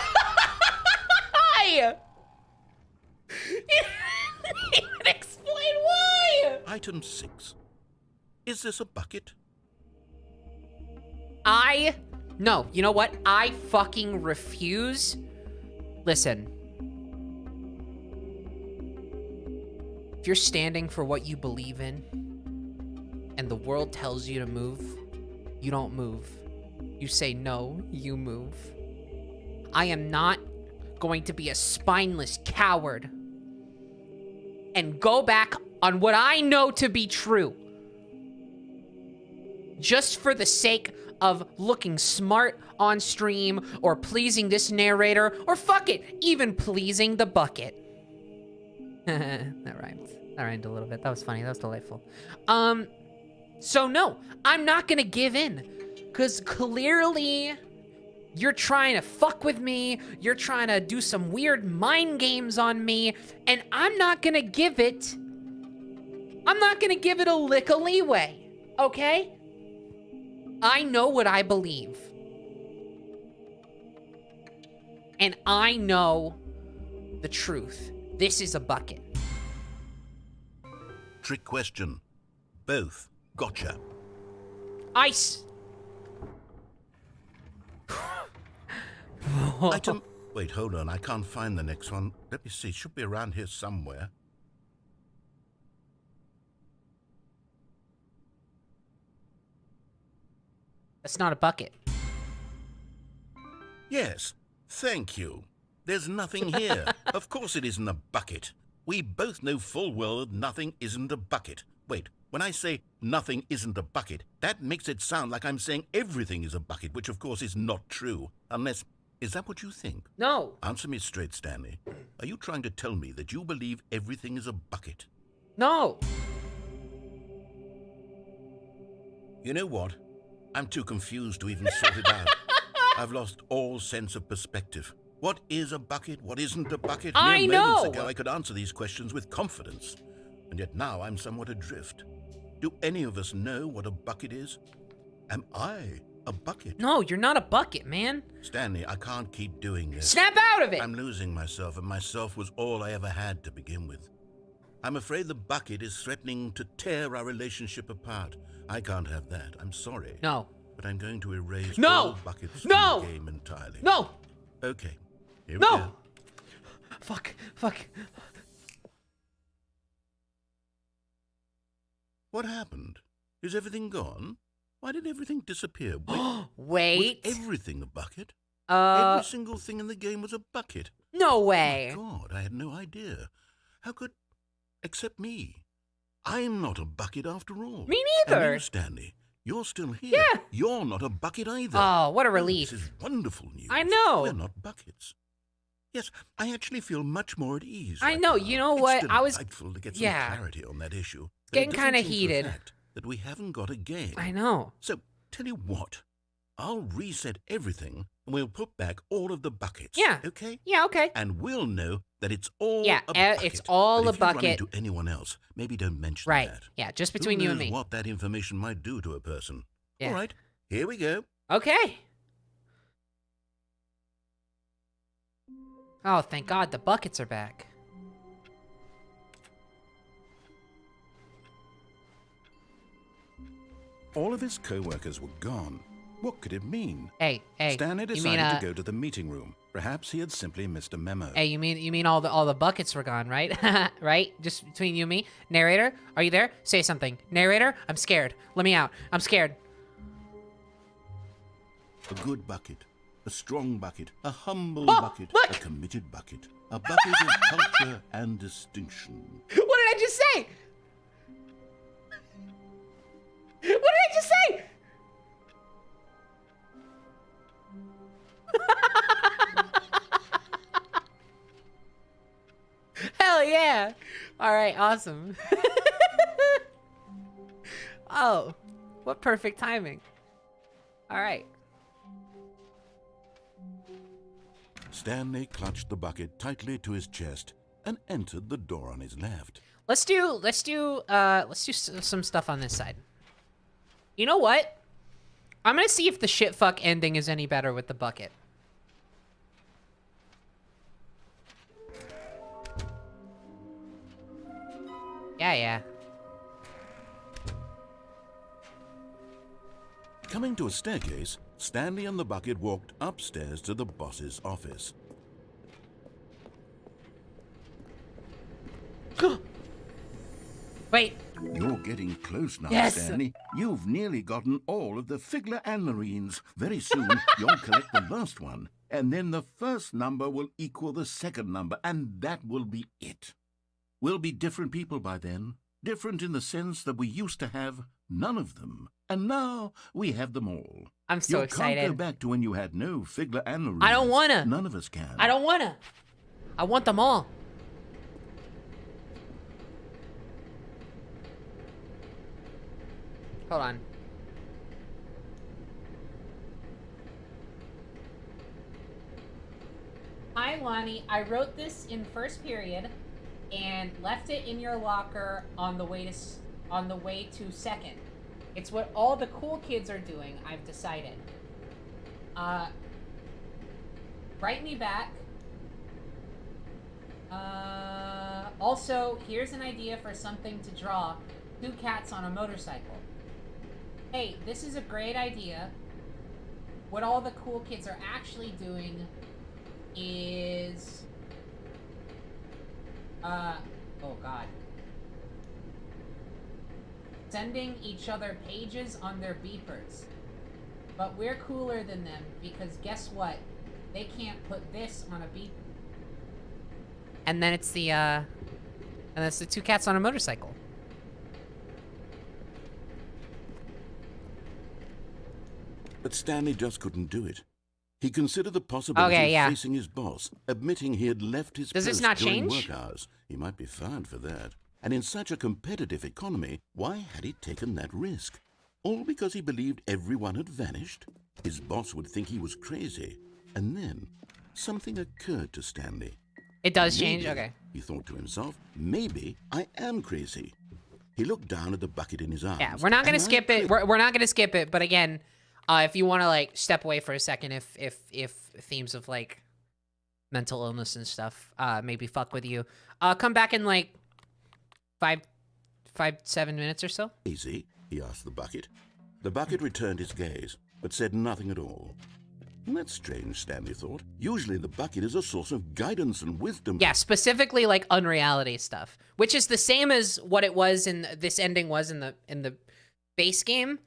Explain why. Item 6. Is this a bucket? No, you know what? I fucking refuse. Listen. If you're standing for what you believe in, and the world tells you to move, you don't move. You say no, you move. I am not going to be a spineless coward and go back on what I know to be true. Just for the sake of looking smart on stream or pleasing this narrator or fuck it, even pleasing the bucket. That rhymed. That rhymed a little bit. That was funny. That was delightful. So no, I'm not gonna give in. Because clearly, you're trying to fuck with me, you're trying to do some weird mind games on me, and I'm not gonna give it a lick of leeway, okay? I know what I believe. And I know the truth. This is a bucket. Trick question. Both. Gotcha. Ice. Item... Wait, hold on. I can't find the next one. Let me see. It should be around here somewhere. That's not a bucket. Yes. Thank you. There's nothing here. Of course it isn't a bucket. We both know full well that nothing isn't a bucket. Wait, when I say nothing isn't a bucket, that makes it sound like I'm saying everything is a bucket, which of course is not true. Unless... Is that what you think? No. Answer me straight, Stanley. Are you trying to tell me that you believe everything is a bucket? No. You know what? I'm too confused to even sort it out. I've lost all sense of perspective. What is a bucket? What isn't a bucket? I Mere moments know! ago I could answer these questions with confidence. And yet now I'm somewhat adrift. Do any of us know what a bucket is? Am I a bucket? No, you're not a bucket, man. Stanley, I can't keep doing this. Snap out of it! I'm losing myself, and myself was all I ever had to begin with. I'm afraid the bucket is threatening to tear our relationship apart. I can't have that. I'm sorry. No. But I'm going to erase No! all buckets from No! the game entirely. No! Okay. Here we No! go. Fuck. What happened? Is everything gone? Why did everything disappear? Wait. Was everything a bucket? Every single thing in the game was a bucket. No way. Oh my God, I had no idea. How could... Except me. I'm not a bucket after all. Me neither. And you, Stanley, you're still here. Yeah. You're not a bucket either. Oh, what a relief. This is wonderful news. I know. We're not buckets. Yes, I actually feel much more at ease. I right know. now. You know It's what? I was delightful to get some yeah. clarity on that issue. Getting kind of heated. That we haven't got a game. I know. So, tell you what. I'll reset everything, and we'll put back all of the buckets. Yeah. Okay? Yeah, okay. And we'll know that it's all Yeah, a bucket. it's all But a if you run bucket. into anyone else, maybe don't mention Right. that. Yeah, just between you and me. Who knows what that information might do to a person. Yeah. All right, here we go. Okay. Oh, thank God the buckets are back. All of his co-workers were gone. What could it mean? Hey, Stanley decided to go to the meeting room. Perhaps he had simply missed a memo. Hey, you mean all the buckets were gone, right? Right? Just between you and me. Narrator, are you there? Say something. Narrator, I'm scared. Let me out. I'm scared. A good bucket, a strong bucket, a humble Oh, bucket, look! a committed bucket, a bucket of culture and distinction. What did I just say? What did I just say? Hell yeah. All right, awesome. Oh, what perfect timing. All right. Stanley clutched the bucket tightly to his chest and entered the door on his left. Let's do some stuff on this side. You know what? I'm gonna see if the shitfuck ending is any better with the bucket. Yeah. Coming to a staircase, Stanley and the bucket walked upstairs to the boss's office. Wait. You're getting close now, Yes. Stanley. You've nearly gotten all of the Figler and Marines. Very soon, you'll collect the last one, and then the first number will equal the second number, and that will be it. We'll be different people by then. Different in the sense that we used to have none of them, and now we have them all. I'm so excited. You can't go back to when you had no Figler and Marines. I don't wanna. None of us can. I don't wanna. I want them all. Hold on. Hi, Lonnie. I wrote this in first period and left it in your locker on the way to second. It's what all the cool kids are doing, I've decided. Write me back. Also, here's an idea for something to draw. 2 cats on a motorcycle. Hey, this is a great idea. What all the cool kids are actually doing is... oh god. Sending each other pages on their beepers. But we're cooler than them, because guess what? They can't put this on a beeper. And then it's the, and that's the 2 cats on a motorcycle. But Stanley just couldn't do it. He considered the possibility of facing his boss, admitting he had left his post during work hours. He might be fired for that. And in such a competitive economy, why had he taken that risk? All because he believed everyone had vanished? His boss would think he was crazy. And then, something occurred to Stanley. It does change? Okay. He thought to himself, maybe I am crazy. He looked down at the bucket in his arms. Yeah, we're not going to skip it. We're not going to skip it. But again, if you want to, like, step away for a second, if themes of, like, mental illness and stuff maybe fuck with you, come back in, like, 7 minutes or so. Easy, he asked the bucket. The bucket returned his gaze, but said nothing at all. That's strange, Stanley thought. Usually the bucket is a source of guidance and wisdom. Yeah, specifically like unreality stuff, which is the same as what it was in this ending was in the base game.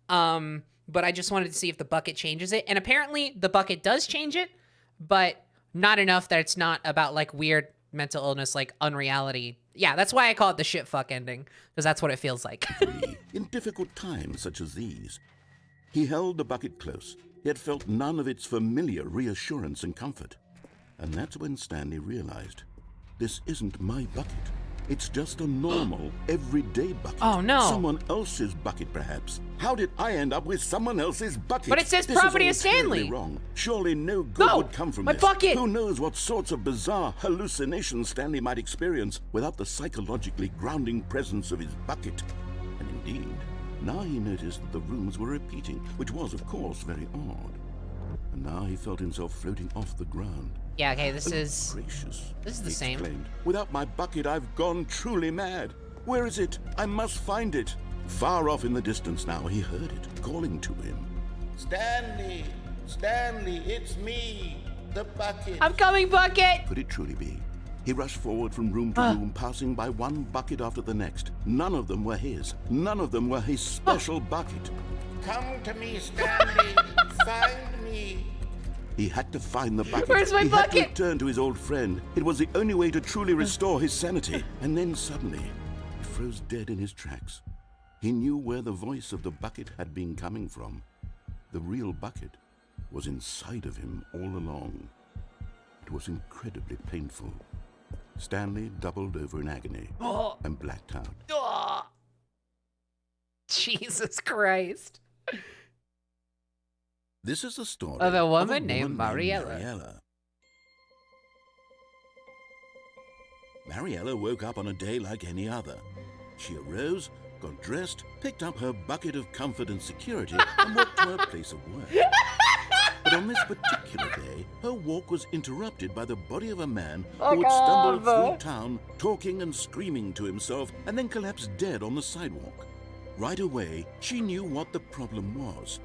But I just wanted to see if the bucket changes it, and apparently the bucket does change it, but not enough that it's not about like weird mental illness, like unreality. Yeah, that's why I call it the shit fuck ending, because that's what it feels like. In difficult times such as these, he held the bucket close. He had felt none of its familiar reassurance and comfort. And that's when Stanley realized, this isn't my bucket. It's just a normal, everyday bucket. Oh, no. Someone else's bucket, perhaps. How did I end up with someone else's bucket? But it says property of Stanley. Wrong. Surely no good would come from my this. Bucket. Who knows what sorts of bizarre hallucinations Stanley might experience without the psychologically grounding presence of his bucket. And indeed, now he noticed that the rooms were repeating, which was, of course, very odd. And now he felt himself floating off the ground. Yeah, okay, this is the same. Exclaimed, without my bucket, I've gone truly mad. Where is it? I must find it. Far off in the distance now, he heard it, calling to him. Stanley! Stanley, it's me! The bucket! I'm coming, Bucket! Could it truly be? He rushed forward from room to room, passing by one bucket after the next. None of them were his. None of them were his special bucket. Come to me, Stanley! Find me! He had to find the bucket. Where's my he bucket? had to return to his old friend. It was the only way to truly restore his sanity. And then suddenly, he froze dead in his tracks. He knew where the voice of the bucket had been coming from. The real bucket was inside of him all along. It was incredibly painful. Stanley doubled over in agony and blacked out. Oh. Jesus Christ. This is the story Of a woman named Mariella. Mariella woke up on a day like any other. She arose, got dressed, picked up her bucket of comfort and security, and walked to her place of work. But on this particular day, her walk was interrupted by the body of a man who had stumbled through town, talking and screaming to himself, and then collapsed dead on the sidewalk. Right away, she knew what the problem was.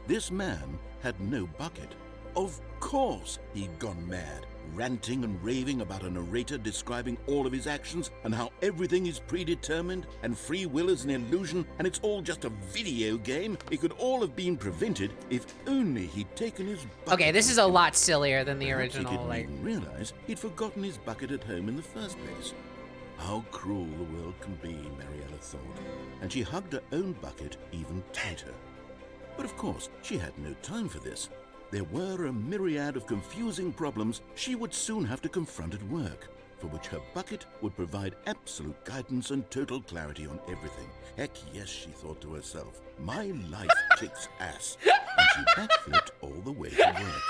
This man had no bucket. Of course he'd gone mad, ranting and raving about a narrator describing all of his actions and how everything is predetermined and free will is an illusion and it's all just a video game. It could all have been prevented if only he'd taken his bucket. Okay, this is a lot sillier than the Perhaps original. He didn't Like, even realize he'd forgotten his bucket at home in the first place. How cruel the world can be, Mariella thought, and she hugged her own bucket even tighter. But of course, she had no time for this. There were a myriad of confusing problems she would soon have to confront at work, for which her bucket would provide absolute guidance and total clarity on everything. Heck yes, she thought to herself, my life kicks ass. And she backflipped all the way to work.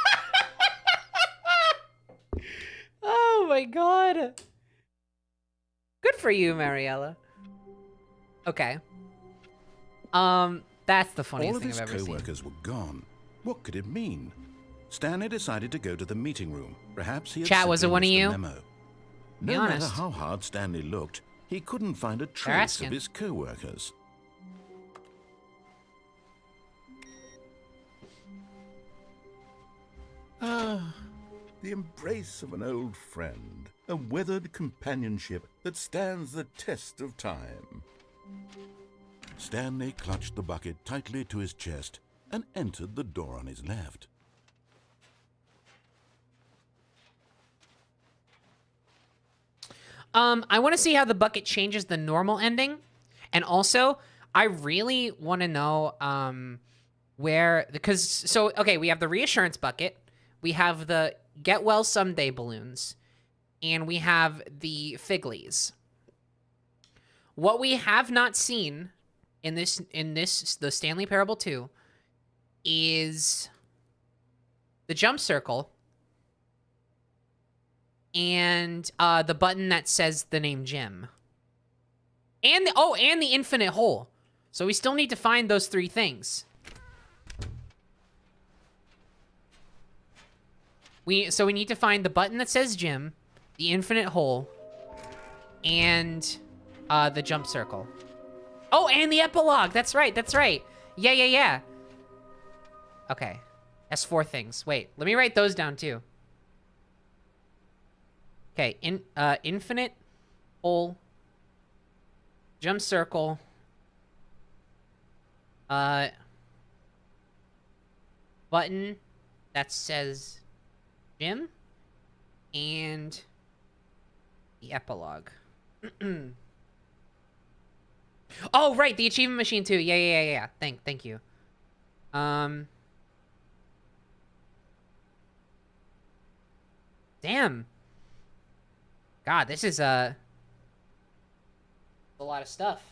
oh my god. Good for you, Mariella. Okay. That's the funniest All of thing his I've ever seen. co-workers were gone. What could it mean? Stanley decided to go to the meeting room. Perhaps he had Chat, was it simply one of missed a you? memo. Be No honest. matter how hard Stanley looked, he couldn't find a trace asking. of his co-workers. The embrace of an old friend, a weathered companionship that stands the test of time. Stanley clutched the bucket tightly to his chest and entered the door on his left. I want to see how the bucket changes the normal ending. And also, I really want to know where... okay, we have the reassurance bucket. We have the get well someday balloons. And we have the figlies. What we have not seen in the Stanley Parable 2 is the jump circle and the button that says the name Jim. And the infinite hole. So we still need to find those three things. So we need to find the button that says Jim, the infinite hole, and the jump circle. Oh, and the epilogue. That's right. Yeah. Okay. That's 4 things. Wait, let me write those down too. Okay, infinite hole, jump circle, button that says Jim, and the epilogue. Oh, right, the achievement machine too. Yeah. Thank you. Damn. God, this is a lot of stuff.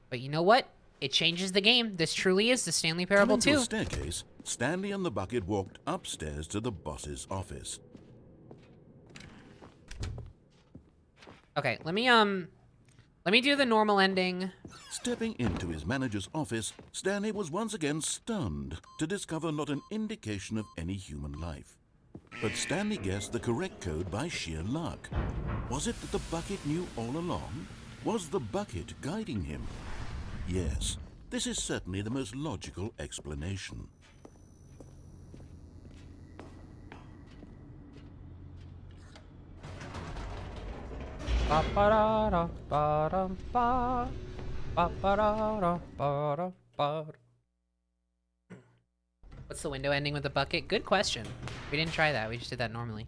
But you know what? It changes the game. This truly is the Stanley Parable Coming to 2. a staircase, Stanley and the bucket walked upstairs to the boss's office. Okay, let me do the normal ending. Stepping into his manager's office, Stanley was once again stunned to discover not an indication of any human life. But Stanley guessed the correct code by sheer luck. Was it that the bucket knew all along? Was the bucket guiding him? Yes, this is certainly the most logical explanation. What's the window ending with the bucket? Good question. We didn't try that. We just did that normally.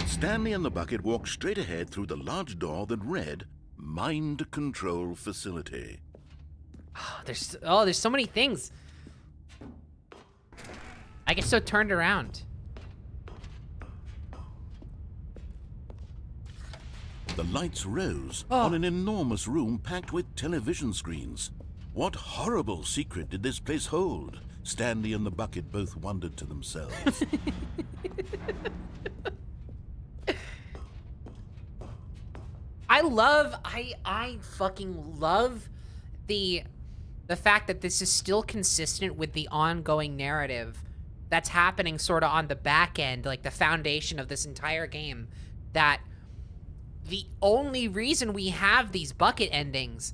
Stanley and the bucket walked straight ahead through the large door that read, Mind Control Facility. There's so many things. I get so turned around. The lights rose on an enormous room packed with television screens. What horrible secret did this place hold? Stanley and the bucket both wondered to themselves. I fucking love the fact that this is still consistent with the ongoing narrative that's happening sort of on the back end, like the foundation of this entire game, that the only reason we have these bucket endings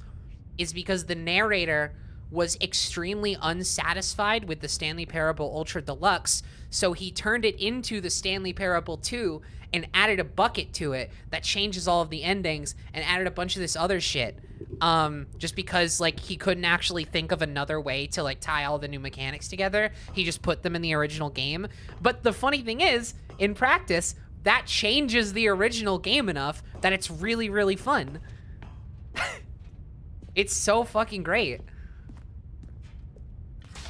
is because the narrator was extremely unsatisfied with the Stanley Parable Ultra Deluxe, so he turned it into the Stanley Parable 2 and added a bucket to it that changes all of the endings and added a bunch of this other shit. Just because, like, he couldn't actually think of another way to, like, tie all the new mechanics together. He just put them in the original game. But the funny thing is, in practice, that changes the original game enough that it's really, really fun. It's so fucking great.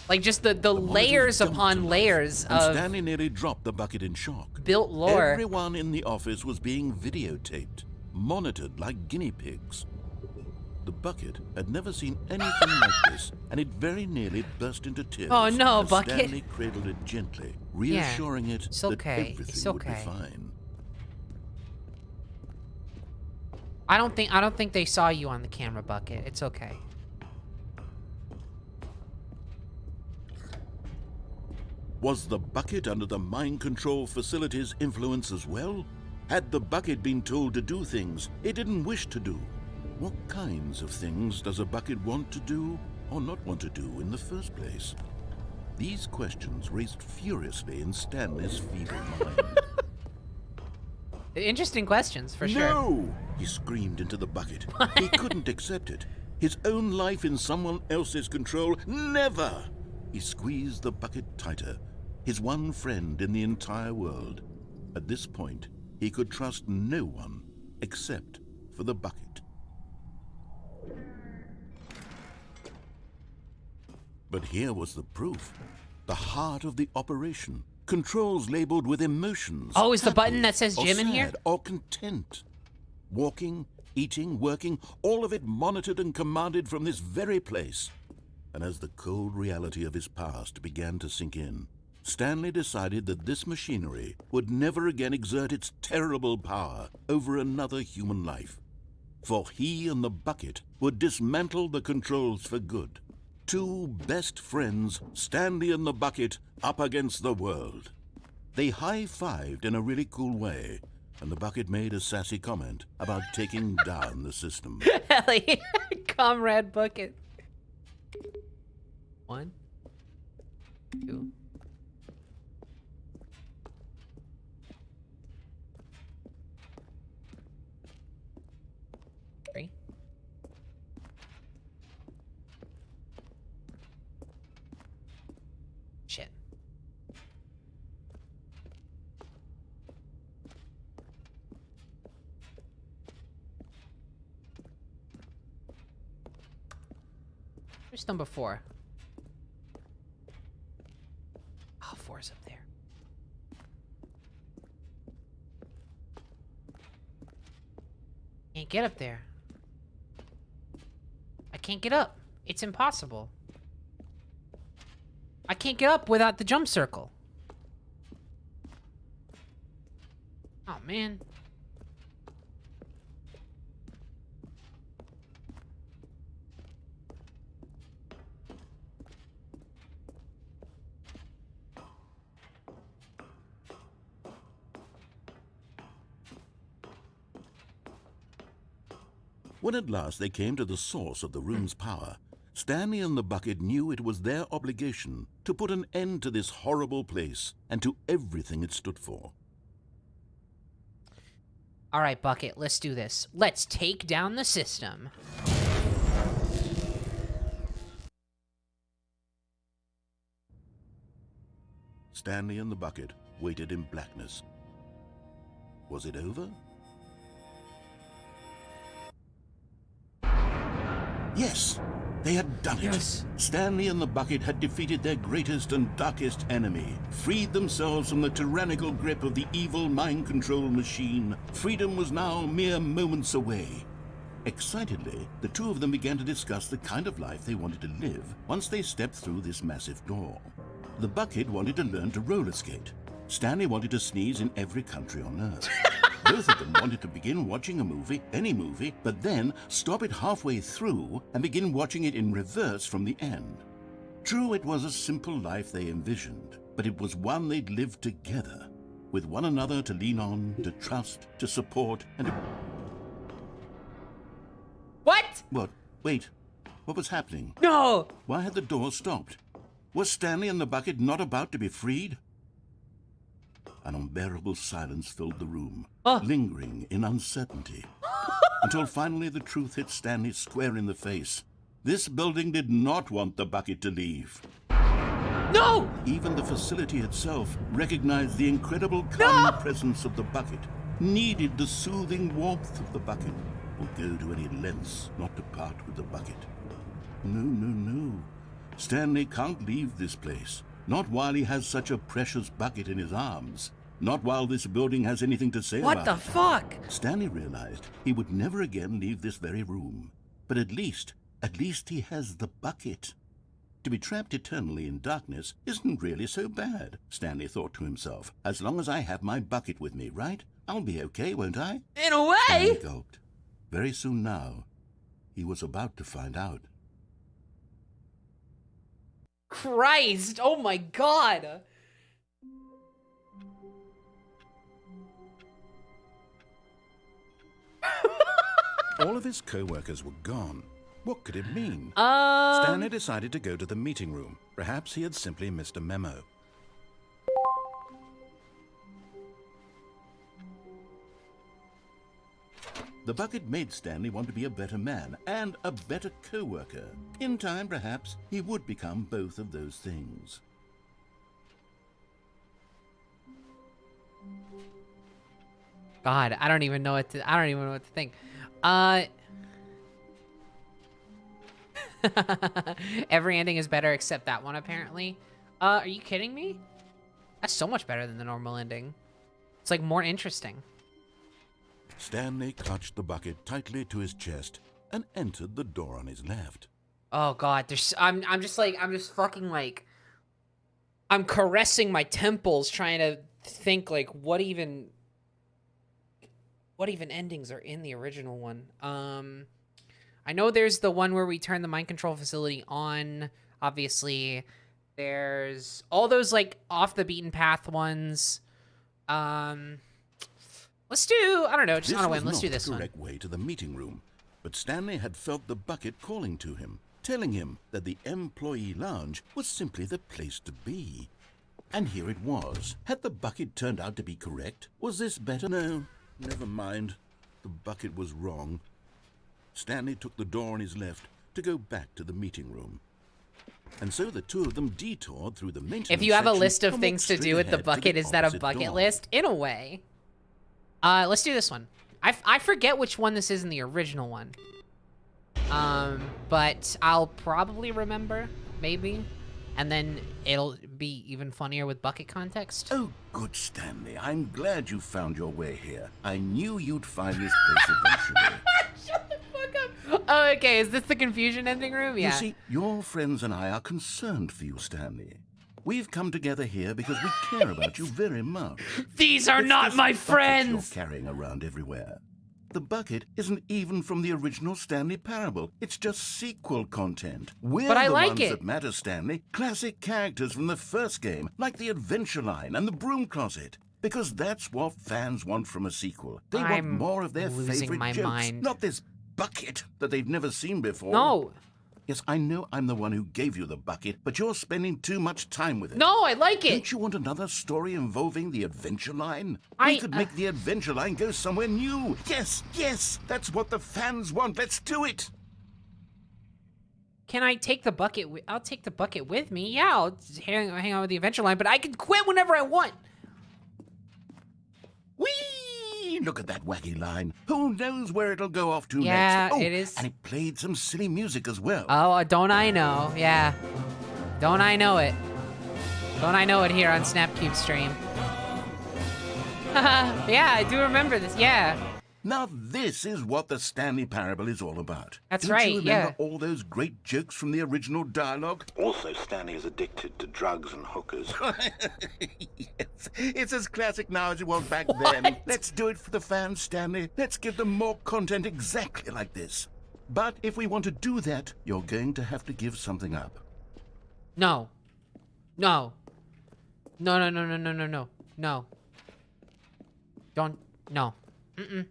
Like, just the layers upon layers of... Stanley nearly dropped the bucket in shock. Built lore. Everyone in the office was being videotaped, monitored like guinea pigs. The bucket had never seen anything like this, and it very nearly burst into tears. Oh no, as bucket! Stanley cradled it gently, reassuring it that everything would be fine. I don't think they saw you on the camera, bucket. It's okay. Was the bucket under the mind control facility's influence as well? Had the bucket been told to do things it didn't wish to do? What kinds of things does a bucket want to do or not want to do in the first place? These questions raced furiously in Stanley's feeble mind. Interesting questions, for sure. No! He screamed into the bucket. He couldn't accept it. His own life in someone else's control, never! He squeezed the bucket tighter, his one friend in the entire world. At this point, he could trust no one except for the bucket. But here was the proof. The heart of the operation. Controls labeled with emotions. Oh, is the happy button that says or Jim in sad here? Or content. Walking, eating, working, all of it monitored and commanded from this very place. And as the cold reality of his past began to sink in, Stanley decided that this machinery would never again exert its terrible power over another human life. For he and the bucket would dismantle the controls for good. Two best friends, Stanley and the bucket, up against the world. They high-fived in a really cool way, and the bucket made a sassy comment about taking down the system. Ellie, Comrade Bucket. 1, 2. Shit. Where's number 4? Oh, 4's up there. Can't get up there. I can't get up. It's impossible. I can't get up without the jump circle. Oh, man. When at last they came to the source of the room's power, Stanley and the bucket knew it was their obligation to put an end to this horrible place and to everything it stood for. All right, Bucket, let's do this. Let's take down the system. Stanley and the bucket waited in blackness. Was it over? Yes, they had done it. Yes. Stanley and the bucket had defeated their greatest and darkest enemy, freed themselves from the tyrannical grip of the evil mind control machine. Freedom was now mere moments away. Excitedly, the two of them began to discuss the kind of life they wanted to live once they stepped through this massive door. The bucket wanted to learn to roller skate. Stanley wanted to sneeze in every country on Earth. Both of them wanted to begin watching a movie, any movie, but then stop it halfway through and begin watching it in reverse from the end. True, it was a simple life they envisioned, but it was one they'd lived together, with one another to lean on, to trust, to support, and to... What? What? Wait. What was happening? No! Why had the door stopped? Was Stanley and the bucket not about to be freed? An unbearable silence filled the room, lingering in uncertainty, until finally the truth hit Stanley square in the face. This building did not want the bucket to leave. No! Even the facility itself recognized the incredible calming presence of the bucket, needed the soothing warmth of the bucket, would go to any lengths not to part with the bucket. No, no, no. Stanley can't leave this place. Not while he has such a precious bucket in his arms. Not while this building has anything to say about it. What the fuck? Stanley realized he would never again leave this very room. But at least he has the bucket. To be trapped eternally in darkness isn't really so bad, Stanley thought to himself. As long as I have my bucket with me, right? I'll be okay, won't I? In a way! Stanley gulped. Very soon now, he was about to find out. Christ! Oh my god! All of his co-workers were gone. What could it mean? Stanley decided to go to the meeting room. Perhaps he had simply missed a memo. The bucket made Stanley want to be a better man and a better co-worker. In time, perhaps, he would become both of those things. God, I don't even know what to think. Every ending is better except that one, apparently. Are you kidding me? That's so much better than the normal ending. It's like more interesting. Stanley clutched the bucket tightly to his chest and entered the door on his left. Oh God, I'm caressing my temples trying to think like what even endings are in the original one. I know there's the one where we turn the mind control facility on. Obviously, there's all those like off the beaten path ones. Let's do, I don't know, just on a whim. Let's do this one. This was not the correct way to the meeting room, but Stanley had felt the bucket calling to him, telling him that the employee lounge was simply the place to be. And here it was. Had the bucket turned out to be correct? Was this better? No, never mind. The bucket was wrong. Stanley took the door on his left to go back to the meeting room. And so the two of them detoured through the maintenance If you have a section list of and things walked to do with the straight ahead bucket, to is that a opposite bucket door. list? In a way. Let's do this one. I forget which one this is in the original one. But I'll probably remember, maybe. And then it'll be even funnier with bucket context. Oh, good, Stanley. I'm glad you found your way here. I knew you'd find this place eventually. Shut the fuck up. Oh, okay. Is this the confusion ending room? Yeah. You see, your friends and I are concerned for you, Stanley. We've come together here because we care about you very much. These are It's not this my bucket friends. You're carrying around everywhere. The bucket isn't even from the original Stanley Parable. It's just sequel content. We're But I the like ones it. that matter, Stanley. Classic characters from the first game, like the Adventure Line and the Broom Closet. Because that's what fans want from a sequel. They want I'm more of their losing favorite my jokes, mind. not this bucket that they've never seen before. No. Yes, I know I'm the one who gave you the bucket, but you're spending too much time with it. No, I like it. Don't you want another story involving the adventure line? We could make the adventure line go somewhere new. Yes, yes, that's what the fans want. Let's do it. Can I take the bucket? I'll take the bucket with me. Yeah, I'll just hang out with the adventure line, but I can quit whenever I want. Whee! Look at that wacky line. Who knows where it'll go off to next? Yeah, Oh, it is. And it played some silly music as well. Oh, don't I know? Yeah. Don't I know it? Don't I know it here on Snapcube stream? Yeah, I do remember this. Yeah. Now this is what the Stanley Parable is all about. That's Don't right, you remember yeah. all those great jokes from the original dialogue? Also, Stanley is addicted to drugs and hookers. Yes, it's as classic now as it was back What? then. Let's do it for the fans, Stanley. Let's give them more content exactly like this. But if we want to do that, you're going to have to give something up. No. No. No, no, no, no, no, no, no. No. Don't. No. Mm-mm.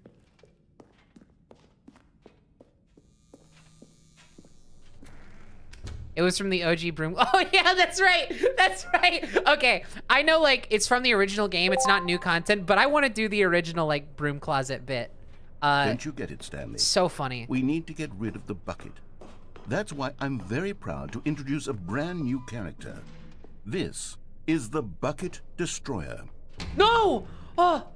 It was from the OG broom. Oh, yeah, that's right. That's right. Okay. I know, like, it's from the original game. It's not new content, but I want to do the original, like, broom closet bit. Don't you get it, Stanley? So funny. We need to get rid of the bucket. That's why I'm very proud to introduce a brand new character. This is the Bucket Destroyer. No! Oh!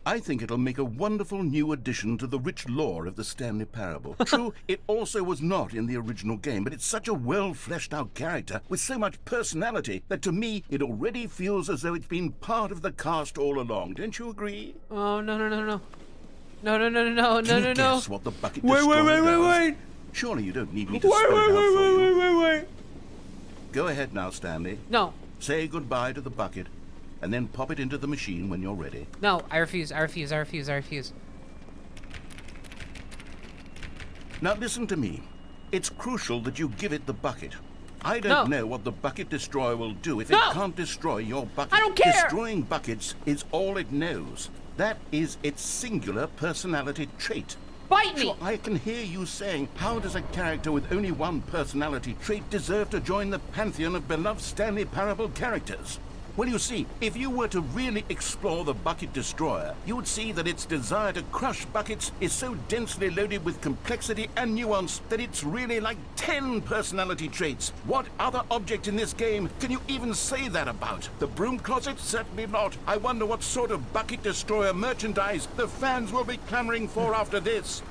I think it'll make a wonderful new addition to the rich lore of the Stanley Parable. True, it also was not in the original game, but it's such a well-fleshed-out character with so much personality that to me, it already feels as though it's been part of the cast all along. Don't you agree? Oh, no, no, no, no. No, no, no, no, no, Can no, you no. guess what the Bucket Destroyer does? Wait. Surely you don't need me to spell it out for you. Wait. Go ahead now, Stanley. No. Say goodbye to the bucket, and then pop it into the machine when you're ready. No, I refuse. I refuse. I refuse. I refuse. Now listen to me. It's crucial that you give it the bucket. I don't know what the Bucket Destroyer will do if it can't destroy your bucket. I don't care! Destroying buckets is all it knows. That is its singular personality trait. Bite me! Sure, I can hear you saying, how does a character with only one personality trait deserve to join the pantheon of beloved Stanley Parable characters? Well, you see, if you were to really explore the Bucket Destroyer, you would see that its desire to crush buckets is so densely loaded with complexity and nuance that it's really like 10 personality traits. What other object in this game can you even say that about? The broom closet? Certainly not. I wonder what sort of Bucket Destroyer merchandise the fans will be clamoring for after this.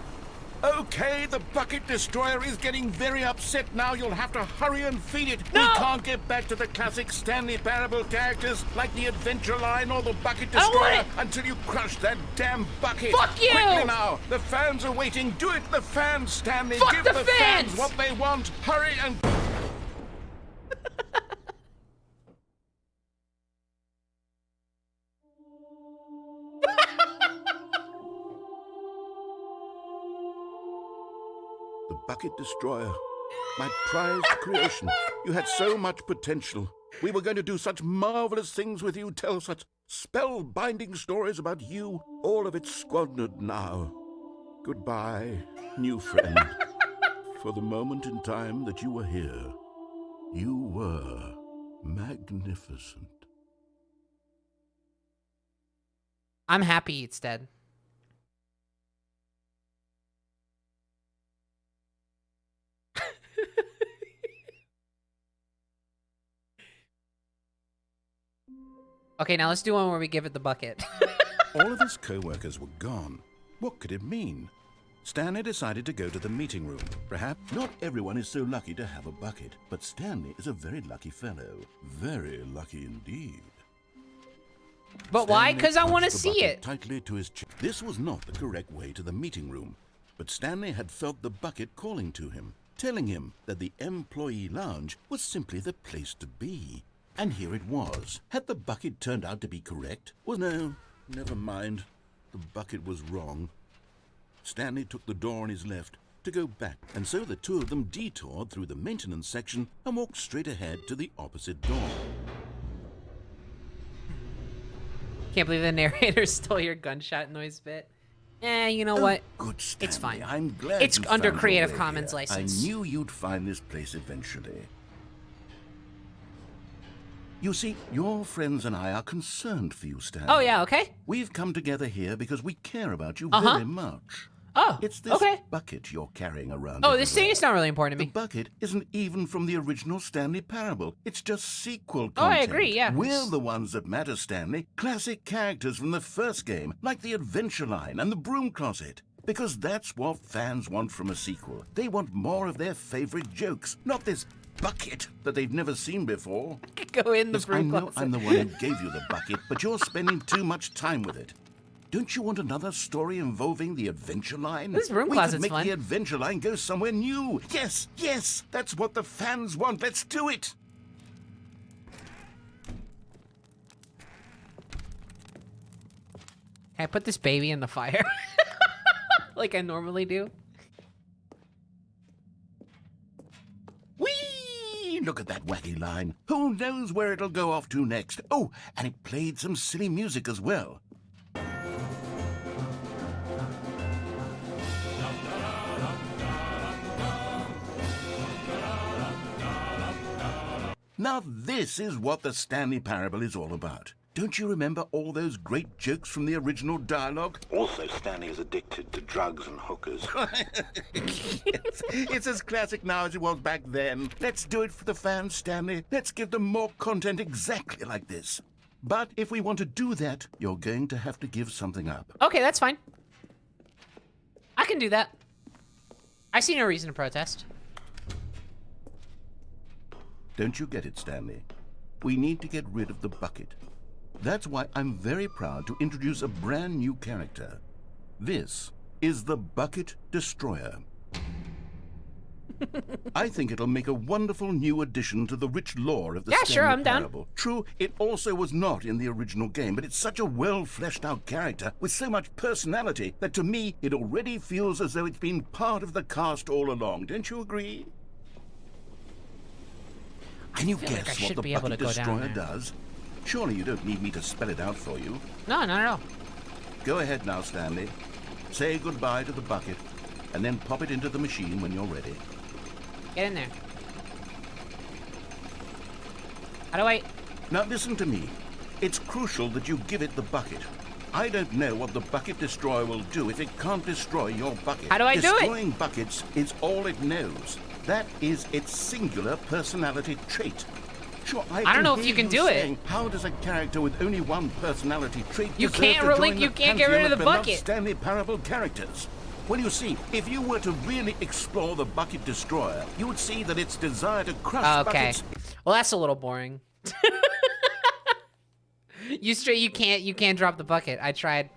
Okay, the Bucket Destroyer is getting very upset now. You'll have to hurry and feed it. No! We can't get back to the classic Stanley Parable characters like the Adventure Line or the Bucket Destroyer until you crush that damn bucket. Fuck you! Quickly now! The fans are waiting. Do it, the fans, Stanley. Fuck Give the the fans! fans what they want. Hurry and... The Bucket Destroyer. My prized creation. You had so much potential. We were going to do such marvelous things with you, tell such spellbinding stories about you. All of it squandered now. Goodbye, new friend. For the moment in time that you were here, you were magnificent. I'm happy it's dead. Okay, now let's do one where we give it the bucket. All of his co-workers were gone. What could it mean? Stanley decided to go to the meeting room. Perhaps not everyone is so lucky to have a bucket, but Stanley is a very lucky fellow. Very lucky indeed. But why? Because I want to Stanley see clutched it. the bucket tightly to his chest. This was not the correct way to the meeting room, but Stanley had felt the bucket calling to him, telling him that the employee lounge was simply the place to be. And here it was. Had the bucket turned out to be correct? Well, no, never mind. The bucket was wrong. Stanley took the door on his left to go back, and so the two of them detoured through the maintenance section and walked straight ahead to the opposite door. Can't believe the narrator stole your gunshot noise bit. You know what? Good, Stanley. It's fine. I'm glad It's you under found Creative your way Commons here. license. I knew you'd find this place eventually. You see, your friends and I are concerned for you, Stanley. Oh, yeah, okay. We've come together here because we care about you Uh-huh. very much. Oh, It's this okay. bucket you're carrying around. Oh, this thing everywhere. is not really important to The me. bucket isn't even from the original Stanley Parable. It's just sequel content. Oh, I agree, yeah. We're the ones that matter, Stanley. Classic characters from the first game, like the Adventure Line and the Broom Closet. Because that's what fans want from a sequel. They want more of their favorite jokes, not this bucket that they've never seen before. Go in the Yes, I Broom know Closet. I'm the one who gave you the bucket, but you're spending too much time with it. Don't you want another story involving the Adventure Line? This Broom We Closet's could make fun. the Adventure Line go somewhere new. Yes, yes, that's what the fans want. Let's do it. Can I put this baby in the fire? Like I normally do? Whee! Look at that wacky line. Who knows where it'll go off to next? Oh, and it played some silly music as well. Now this is what the Stanley Parable is all about. Don't you remember all those great jokes from the original dialogue? Also, Stanley is addicted to drugs and hookers. It's as classic now as it was back then. Let's do it for the fans, Stanley. Let's give them more content exactly like this. But if we want to do that, you're going to have to give something up. Okay, that's fine. I can do that. I see no reason to protest. Don't you get it, Stanley? We need to get rid of the bucket. That's why I'm very proud to introduce a brand new character. This is the Bucket Destroyer. I think it'll make a wonderful new addition to the rich lore of the Stanley sure, I'm down. Parable. True, it also was not in the original game, but it's such a well-fleshed-out character with so much personality that to me it already feels as though it's been part of the cast all along. Don't you agree? Can you feel like I guess should what the be able Bucket to go down Destroyer there. does? Surely you don't need me to spell it out for you. No, not at all. Go ahead now, Stanley. Say goodbye to the bucket, and then pop it into the machine when you're ready. Get in there. How do I... Now listen to me. It's crucial that you give it the bucket. I don't know what the Bucket Destroyer will do if it can't destroy your bucket. How do I do it? Destroying buckets is all it knows. That is its singular personality trait. Sure, I don't know if you can do it. saying, how does a character with only one personality trait You deserve can't to really- join you the can't get rid pantheon of the beloved bucket. Stanley Parable characters? Well, you see, if you were to really explore the Bucket Destroyer, you would see that its desire to crush Okay. buckets... Well, that's a little boring. You can't drop the bucket. I tried.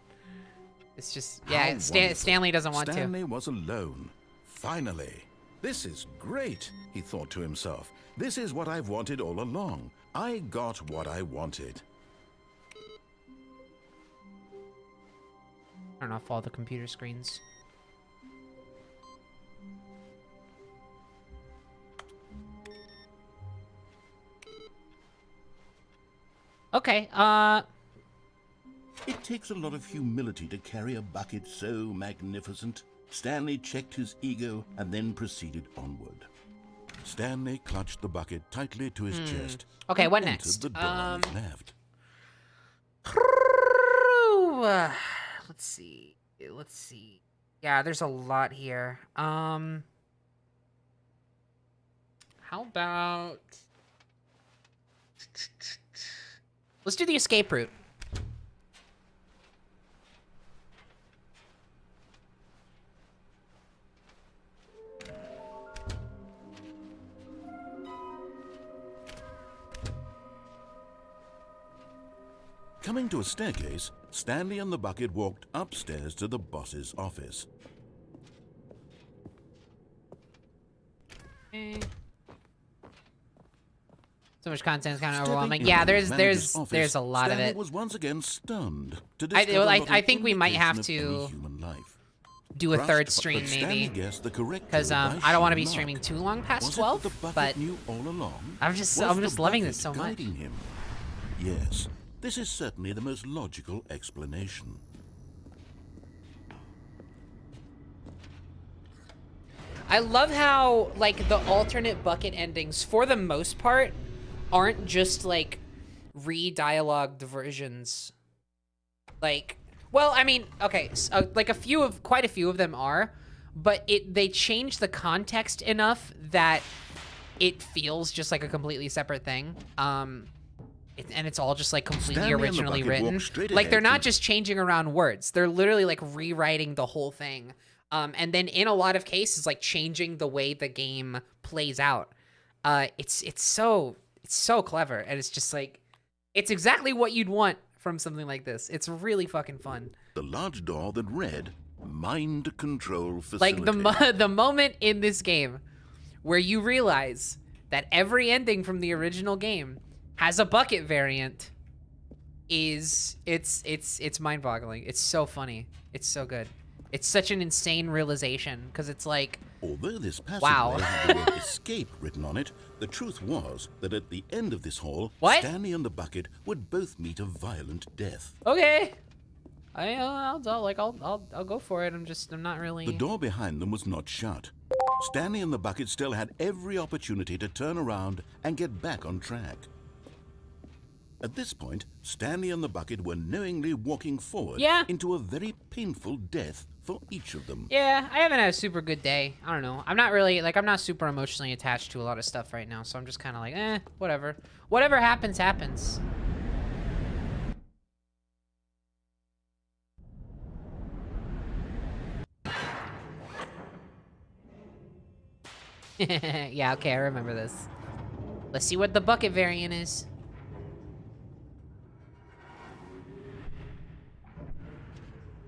It's just, yeah, How wonderful. Stanley doesn't want Stanley was alone. Finally. This is great, he thought to himself. This is what I've wanted all along. I got what I wanted. Turn off all the computer screens. Okay, It takes a lot of humility to carry a bucket so magnificent. Stanley checked his ego and then proceeded onward. Stanley clutched the bucket tightly to his chest. Okay, and what entered next? The door on his left. let's see. Yeah, there's a lot here. How about... Let's do the escape route. Coming to a staircase, Stanley and the bucket walked upstairs to the boss's office. So much content is kind of Stepping overwhelming. into Yeah, the there's manager's office, a lot of Stanley it. was once again stunned to I discover not I an think we might have indication of to any human life. do a Crushed, third but stream Stanley maybe, guessed the correct because code by I don't want to be sheer streaming luck. too long past Was 12. it that the bucket But knew all along? I'm Was just the loving bucket this so much. guiding him? Yes, this is certainly the most logical explanation. I love how, like, the alternate bucket endings, for the most part, aren't just, like, re-dialogued versions. Like, well, I mean, okay, so, like, quite a few of them are, but they change the context enough that it feels just like a completely separate thing. And it's all just, like, completely Stanley originally written. Straight Like, they're ahead not just changing around words. They're literally, like, rewriting the whole thing. And then in a lot of cases, like, changing the way the game plays out. It's so clever, and it's just, like, it's exactly what you'd want from something like this. It's really fucking fun. The large door that read, Mind Control Facility. Like, the moment in this game where you realize that every ending from the original game has a bucket variant it's mind-boggling. It's so funny. It's so good. It's such an insane realization, because it's like, although this passageway wow. had the word escape written on it, the truth was that at the end of this hall, What? Stanley and the bucket would both meet a violent death. Okay. I'll go for it. I'm not really. The door behind them was not shut. Stanley and the bucket still had every opportunity to turn around and get back on track. At this point, Stanley and the bucket were knowingly walking forward into a very painful death for each of them. Yeah, I haven't had a super good day. I don't know. I'm not super emotionally attached to a lot of stuff right now, so I'm just kind of like, whatever. Whatever happens, happens. Yeah, okay, I remember this. Let's see what the bucket variant is.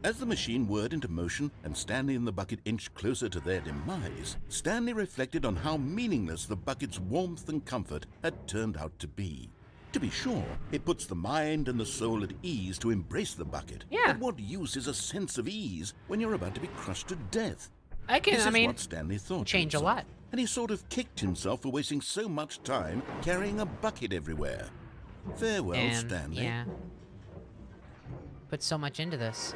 As the machine whirred into motion and Stanley and the bucket inched closer to their demise, Stanley reflected on how meaningless the bucket's warmth and comfort had turned out to be. To be sure, it puts the mind and the soul at ease to embrace the bucket. Yeah. But what use is a sense of ease when you're about to be crushed to death? This is what Stanley thought. Change a lot. And he sort of kicked himself for wasting so much time carrying a bucket everywhere. Farewell, Stanley. Yeah. Put so much into this.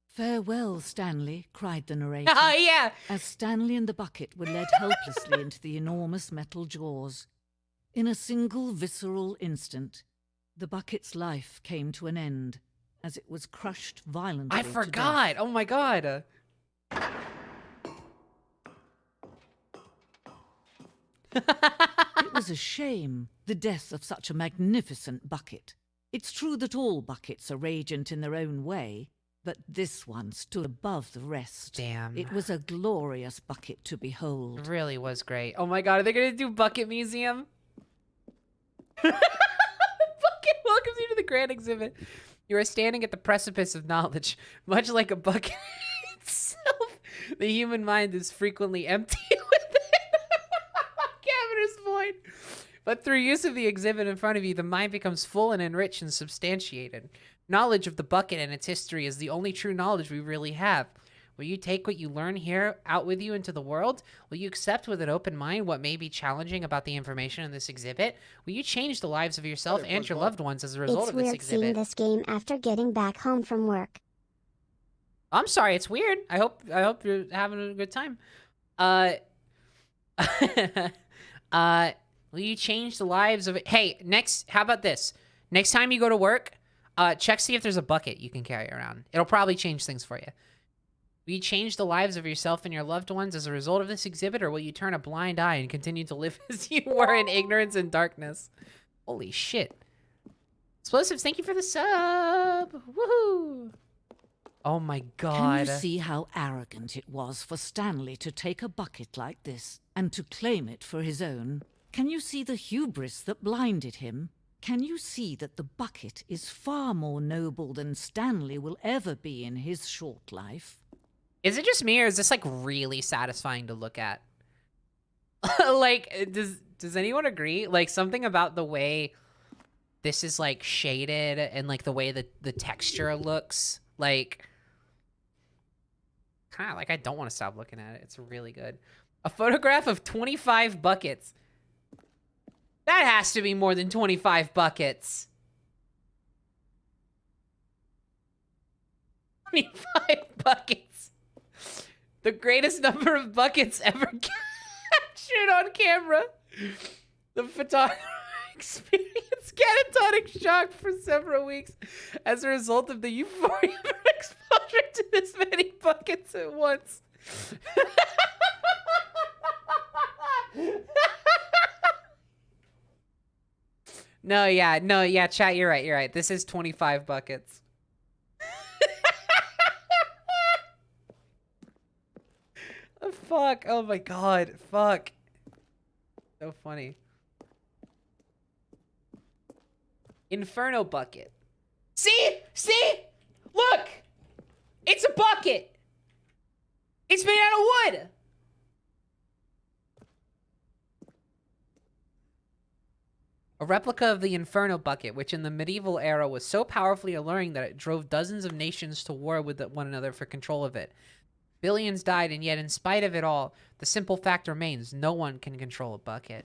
"Farewell, Stanley," cried the narrator. Oh, yeah! As Stanley and the bucket were led helplessly into the enormous metal jaws. In a single visceral instant, the bucket's life came to an end as it was crushed violently. I forgot! Oh my god! It was a shame, the death of such a magnificent bucket. It's true that all buckets are radiant in their own way, but this one stood above the rest. Damn. It was a glorious bucket to behold. It really was great. Oh my god, are they gonna do Bucket Museum? Bucket welcomes you to the grand exhibit. You are standing at the precipice of knowledge. Much like a bucket itself, the human mind is frequently empty within. Caverner's void. But through use of the exhibit in front of you, the mind becomes full and enriched and substantiated. Knowledge of the bucket and its history is the only true knowledge we really have. Will you take what you learn here out with you into the world? Will you accept with an open mind what may be challenging about the information in this exhibit? Will you change the lives of yourself and your loved ones as a result of this exhibit? It's weird seeing this game after getting back home from work. I'm sorry, it's weird. I hope you're having a good time. Will you change the lives of... Hey, how about this? Next time you go to work, check see if there's a bucket you can carry around. It'll probably change things for you. Will you change the lives of yourself and your loved ones as a result of this exhibit, or will you turn a blind eye and continue to live as you were in ignorance and darkness? Holy shit. Explosives, thank you for the sub. Woohoo! Oh my god. Can you see how arrogant it was for Stanley to take a bucket like this and to claim it for his own? Can you see the hubris that blinded him? Can you see that the bucket is far more noble than Stanley will ever be in his short life? Is it just me, or is this, like, really satisfying to look at? Like, does anyone agree? Like, something about the way this is, like, shaded and, like, the way that the texture looks, like, kind of, like, I don't want to stop looking at it. It's really good. A photograph of 25 buckets. That has to be more than 25 buckets. 25 buckets. The greatest number of buckets ever captured on camera. The photographer experienced catatonic shock for several weeks as a result of the euphoria of exposure to this many buckets at once. No, yeah, chat, you're right. This is 25 buckets. Fuck, oh my god, fuck. So funny. Inferno bucket. See? Look! It's a bucket! It's made out of wood! A replica of the Inferno bucket, which in the medieval era was so powerfully alluring that it drove dozens of nations to war with one another for control of it. Billions died, and yet in spite of it all, the simple fact remains, no one can control a bucket.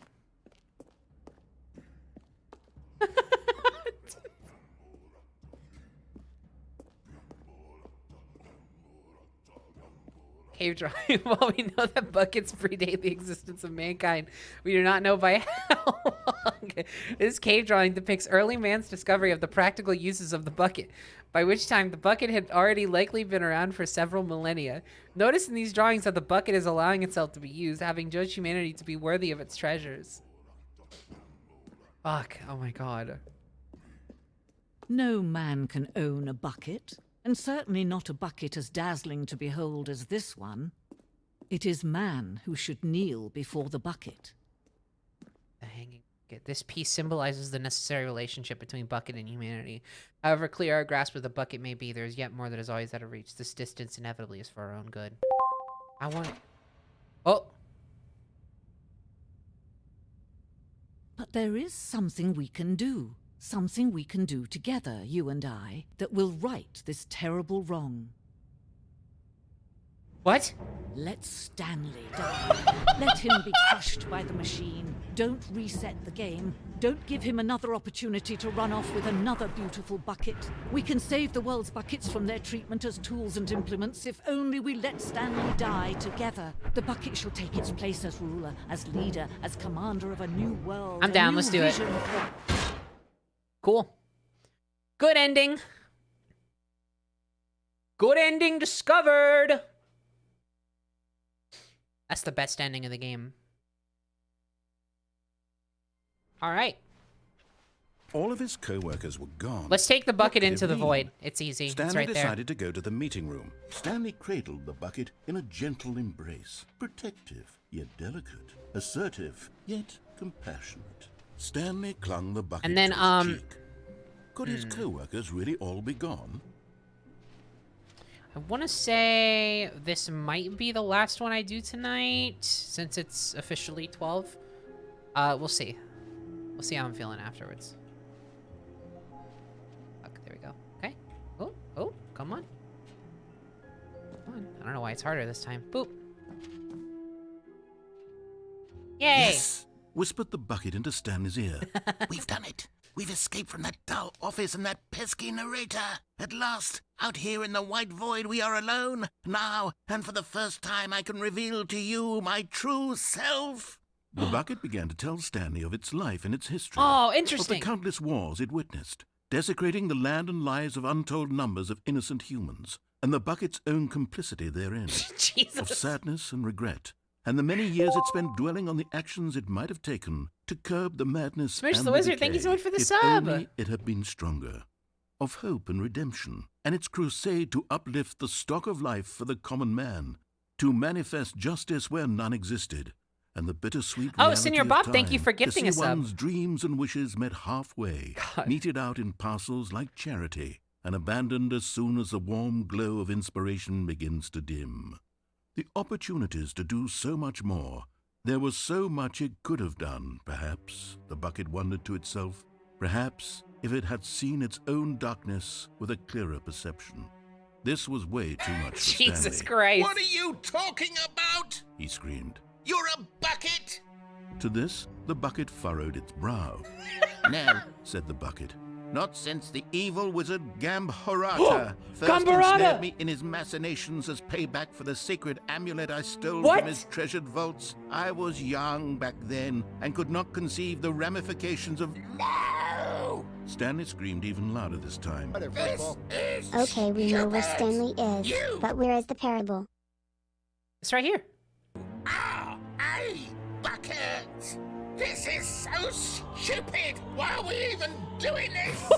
Cave drawing. While we know that buckets predate the existence of mankind, we do not know by how long. This cave drawing depicts early man's discovery of the practical uses of the bucket, by which time the bucket had already likely been around for several millennia. Notice in these drawings that the bucket is allowing itself to be used, having judged humanity to be worthy of its treasures. Fuck. Oh my god. No man can own a bucket. And certainly not a bucket as dazzling to behold as this one. It is man who should kneel before the bucket. The hanging bucket. This piece symbolizes the necessary relationship between bucket and humanity. However clear our grasp of the bucket may be, there is yet more that is always out of reach. This distance inevitably is for our own good. I want... Oh! But there is something we can do. Something we can do together, you and I, that will right this terrible wrong. What? Let Stanley die. Let him be crushed by the machine. Don't reset the game. Don't give him another opportunity to run off with another beautiful bucket. We can save the world's buckets from their treatment as tools and implements if only we let Stanley die together. The bucket shall take its place as ruler, as leader, as commander of a new world. I'm down, let's do it. Cool. Good ending. Good ending discovered. That's the best ending of the game. All right. All of his co-workers were gone. Let's take the bucket into the void. It's easy. Stanley it's right there. decided to go to the meeting room. Stanley cradled the bucket in a gentle embrace, protective yet delicate, assertive yet compassionate. Stanley clung the bucket and then, to his cheek. Could his co-workers really all be gone? I want to say this might be the last one I do tonight, since it's officially 12. We'll see. We'll see how I'm feeling afterwards. Okay, there we go. Okay. Oh, come on. Come on. I don't know why it's harder this time. Boop. Yay! Yes! Whispered the bucket into Stanley's ear. We've done it. We've escaped from that dull office and that pesky narrator. At last, out here in the white void, we are alone. Now, and for the first time, I can reveal to you my true self. The bucket began to tell Stanley of its life and its history. Oh, interesting. Of the countless wars it witnessed, desecrating the land and lives of untold numbers of innocent humans, and the bucket's own complicity therein. Jesus. Of sadness and regret, and the many years it spent dwelling on the actions it might have taken to curb the madness Smush and the Wizard, thank you so much for the sub. Only it had been stronger. Of hope and redemption, and its crusade to uplift the stock of life for the common man, to manifest justice where none existed, and the bittersweet reality Senior of Bob, time thank you for gifting to a see sub. one's dreams and wishes met halfway, meted out in parcels like charity, and abandoned as soon as the warm glow of inspiration begins to dim. The opportunities to do so much more. There was so much it could have done, perhaps, the bucket wondered to itself. Perhaps, if it had seen its own darkness with a clearer perception. This was way too much for Jesus Stanley. Christ. What are you talking about? He screamed. You're a bucket! To this, the bucket furrowed its brow. No, Said the bucket. Not since the evil wizard Gambharata first Gambharata! ensnared me in his machinations as payback for the sacred amulet I stole What? from his treasured vaults. I was young back then and could not conceive the ramifications of... No! Stanley screamed even louder this time. Okay, we know where Stanley is, but where is the parable? It's right here. Hey, Bucket! This is so stupid! Why are we even doing this?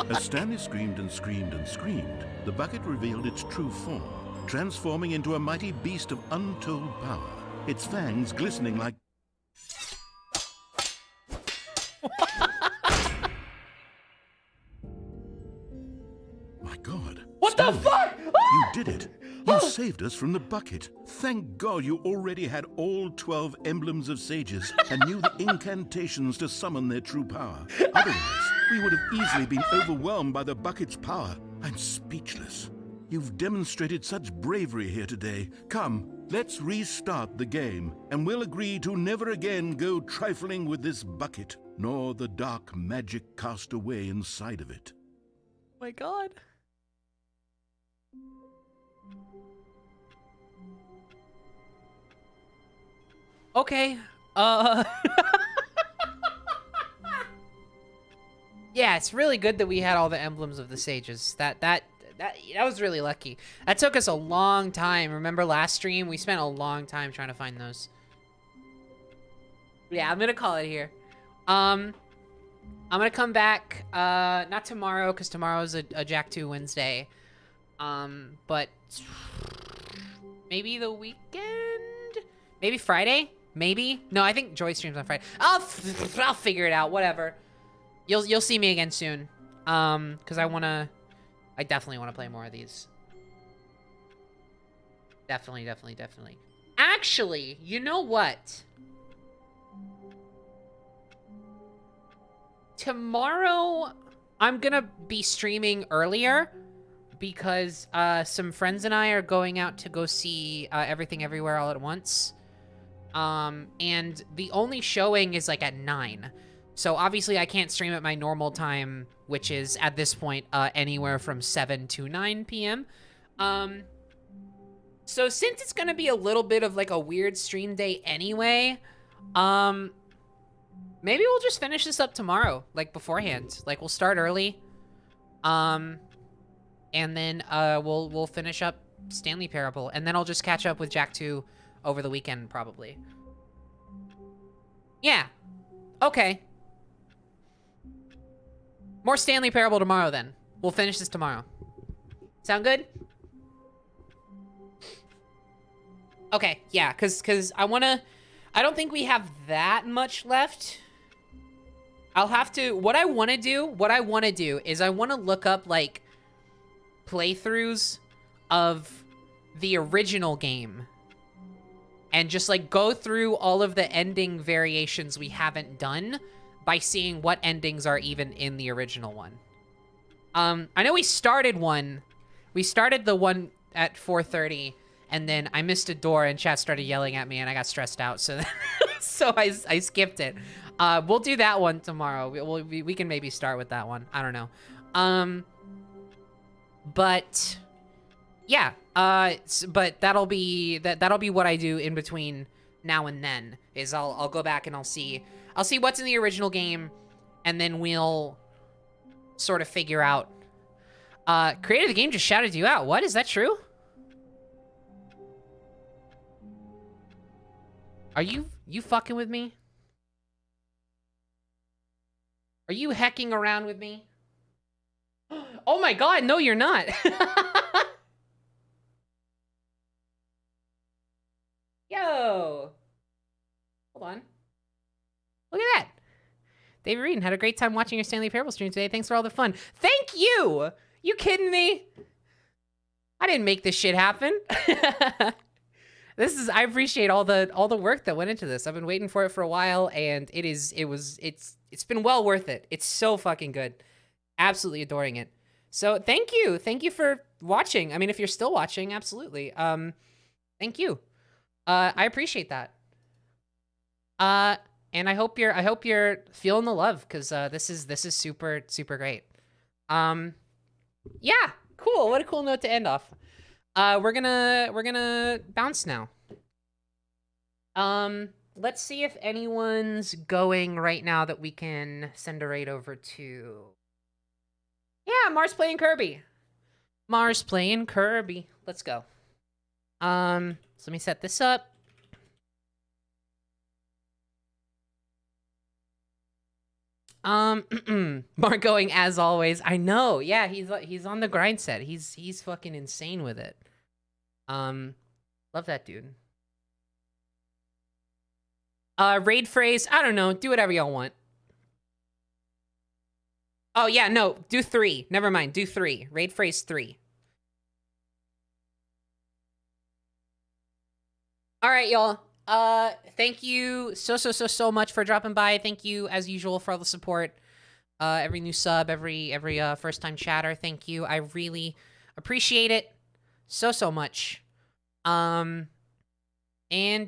As Stanley screamed and screamed and screamed, the bucket revealed its true form, transforming into a mighty beast of untold power, its fangs glistening like... My God. What Stanley, the fuck? You did it. You saved us from the bucket. Thank God you already had all 12 emblems of sages and knew the incantations to summon their true power. Otherwise, we would have easily been overwhelmed by the bucket's power. I'm speechless. You've demonstrated such bravery here today. Come, let's restart the game, and we'll agree to never again go trifling with this bucket, nor the dark magic cast away inside of it. Oh my God. Okay. Yeah, it's really good that we had all the emblems of the sages. That was really lucky. That took us a long time. Remember last stream? We spent a long time trying to find those. Yeah, I'm gonna call it here. I'm gonna come back, not tomorrow, because tomorrow's a Jack 2 Wednesday. But maybe the weekend? Maybe Friday? Maybe? No, I think Joy streams on Friday. I'll figure it out, whatever. You'll see me again soon. Because I definitely want to play more of these. Definitely. Actually, you know what? Tomorrow, I'm gonna be streaming earlier because some friends and I are going out to go see Everything Everywhere All at Once. And the only showing is like at 9. So obviously I can't stream at my normal time, which is at this point anywhere from 7 to 9 p.m. So since it's gonna be a little bit of like a weird stream day anyway, maybe we'll just finish this up tomorrow, like beforehand. Like we'll start early, and then we'll finish up Stanley Parable, and then I'll just catch up with Jack 2 over the weekend probably. Yeah. Okay. More Stanley Parable tomorrow then. We'll finish this tomorrow. Sound good? Okay, yeah, cause I don't think we have that much left. I'll have to, what I wanna do is I wanna look up like playthroughs of the original game and just like go through all of the ending variations we haven't done by seeing what endings are even in the original one. I know we started one. We started the one at 4:30, and then I missed a door, and chat started yelling at me, and I got stressed out, so so I skipped it. We'll do that one tomorrow. We can maybe start with that one. I don't know. But yeah. But that'll be what I do in between now and then. Is I'll go back and I'll see what's in the original game, and then we'll sort of figure out. Creator of the game just shouted you out. What? Is that true? Are you fucking with me? Are you hecking around with me? Oh my God, no you're not. Yo. Hold on. Look at that. David Reedon had a great time watching your Stanley Parable stream today. Thanks for all the fun. Thank you. You kidding me? I didn't make this shit happen. I appreciate all the work that went into this. I've been waiting for it for a while, and it's been well worth it. It's so fucking good. Absolutely adoring it. So thank you. Thank you for watching. I mean, if you're still watching, absolutely. Thank you. I appreciate that. And I hope you're feeling the love, because this is super great. Yeah, cool. What a cool note to end off. We're gonna bounce now. Let's see if anyone's going right now that we can send a raid over to. Yeah, Mars playing Kirby. Mars playing Kirby. Let's go. So let me set this up. Mark going as always. I know. Yeah, he's on the grind set. He's fucking insane with it. Love that dude. Raid phrase. I don't know. Do whatever y'all want. Oh yeah, no. Do 3. Never mind. Do 3. Raid phrase 3. All right, y'all. Thank you so much for dropping by. Thank you, as usual, for all the support. Every new sub, every first-time chatter, thank you. I really appreciate it so much. And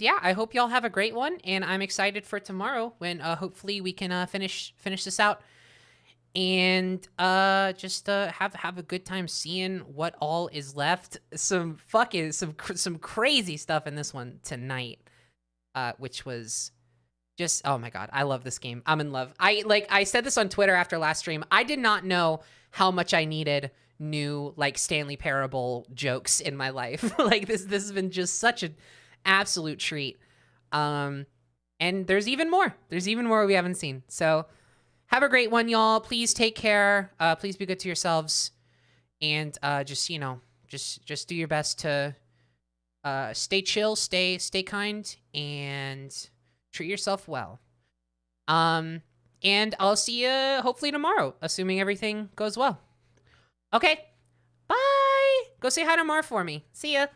yeah, I hope y'all have a great one, and I'm excited for tomorrow when hopefully we can finish this out and just have a good time seeing what all is left. Some crazy stuff in this one tonight. Which was just, oh my god, I love this game. I'm in love. I said this on Twitter after last stream. I did not know how much I needed new Stanley Parable jokes in my life. This has been just such an absolute treat. And there's even more. There's even more we haven't seen. So have a great one, y'all. Please take care. Please be good to yourselves, and just do your best to stay chill, stay kind, and treat yourself well. And I'll see you hopefully tomorrow, assuming everything goes well. Okay, bye. Go say hi to Mar for me. See ya.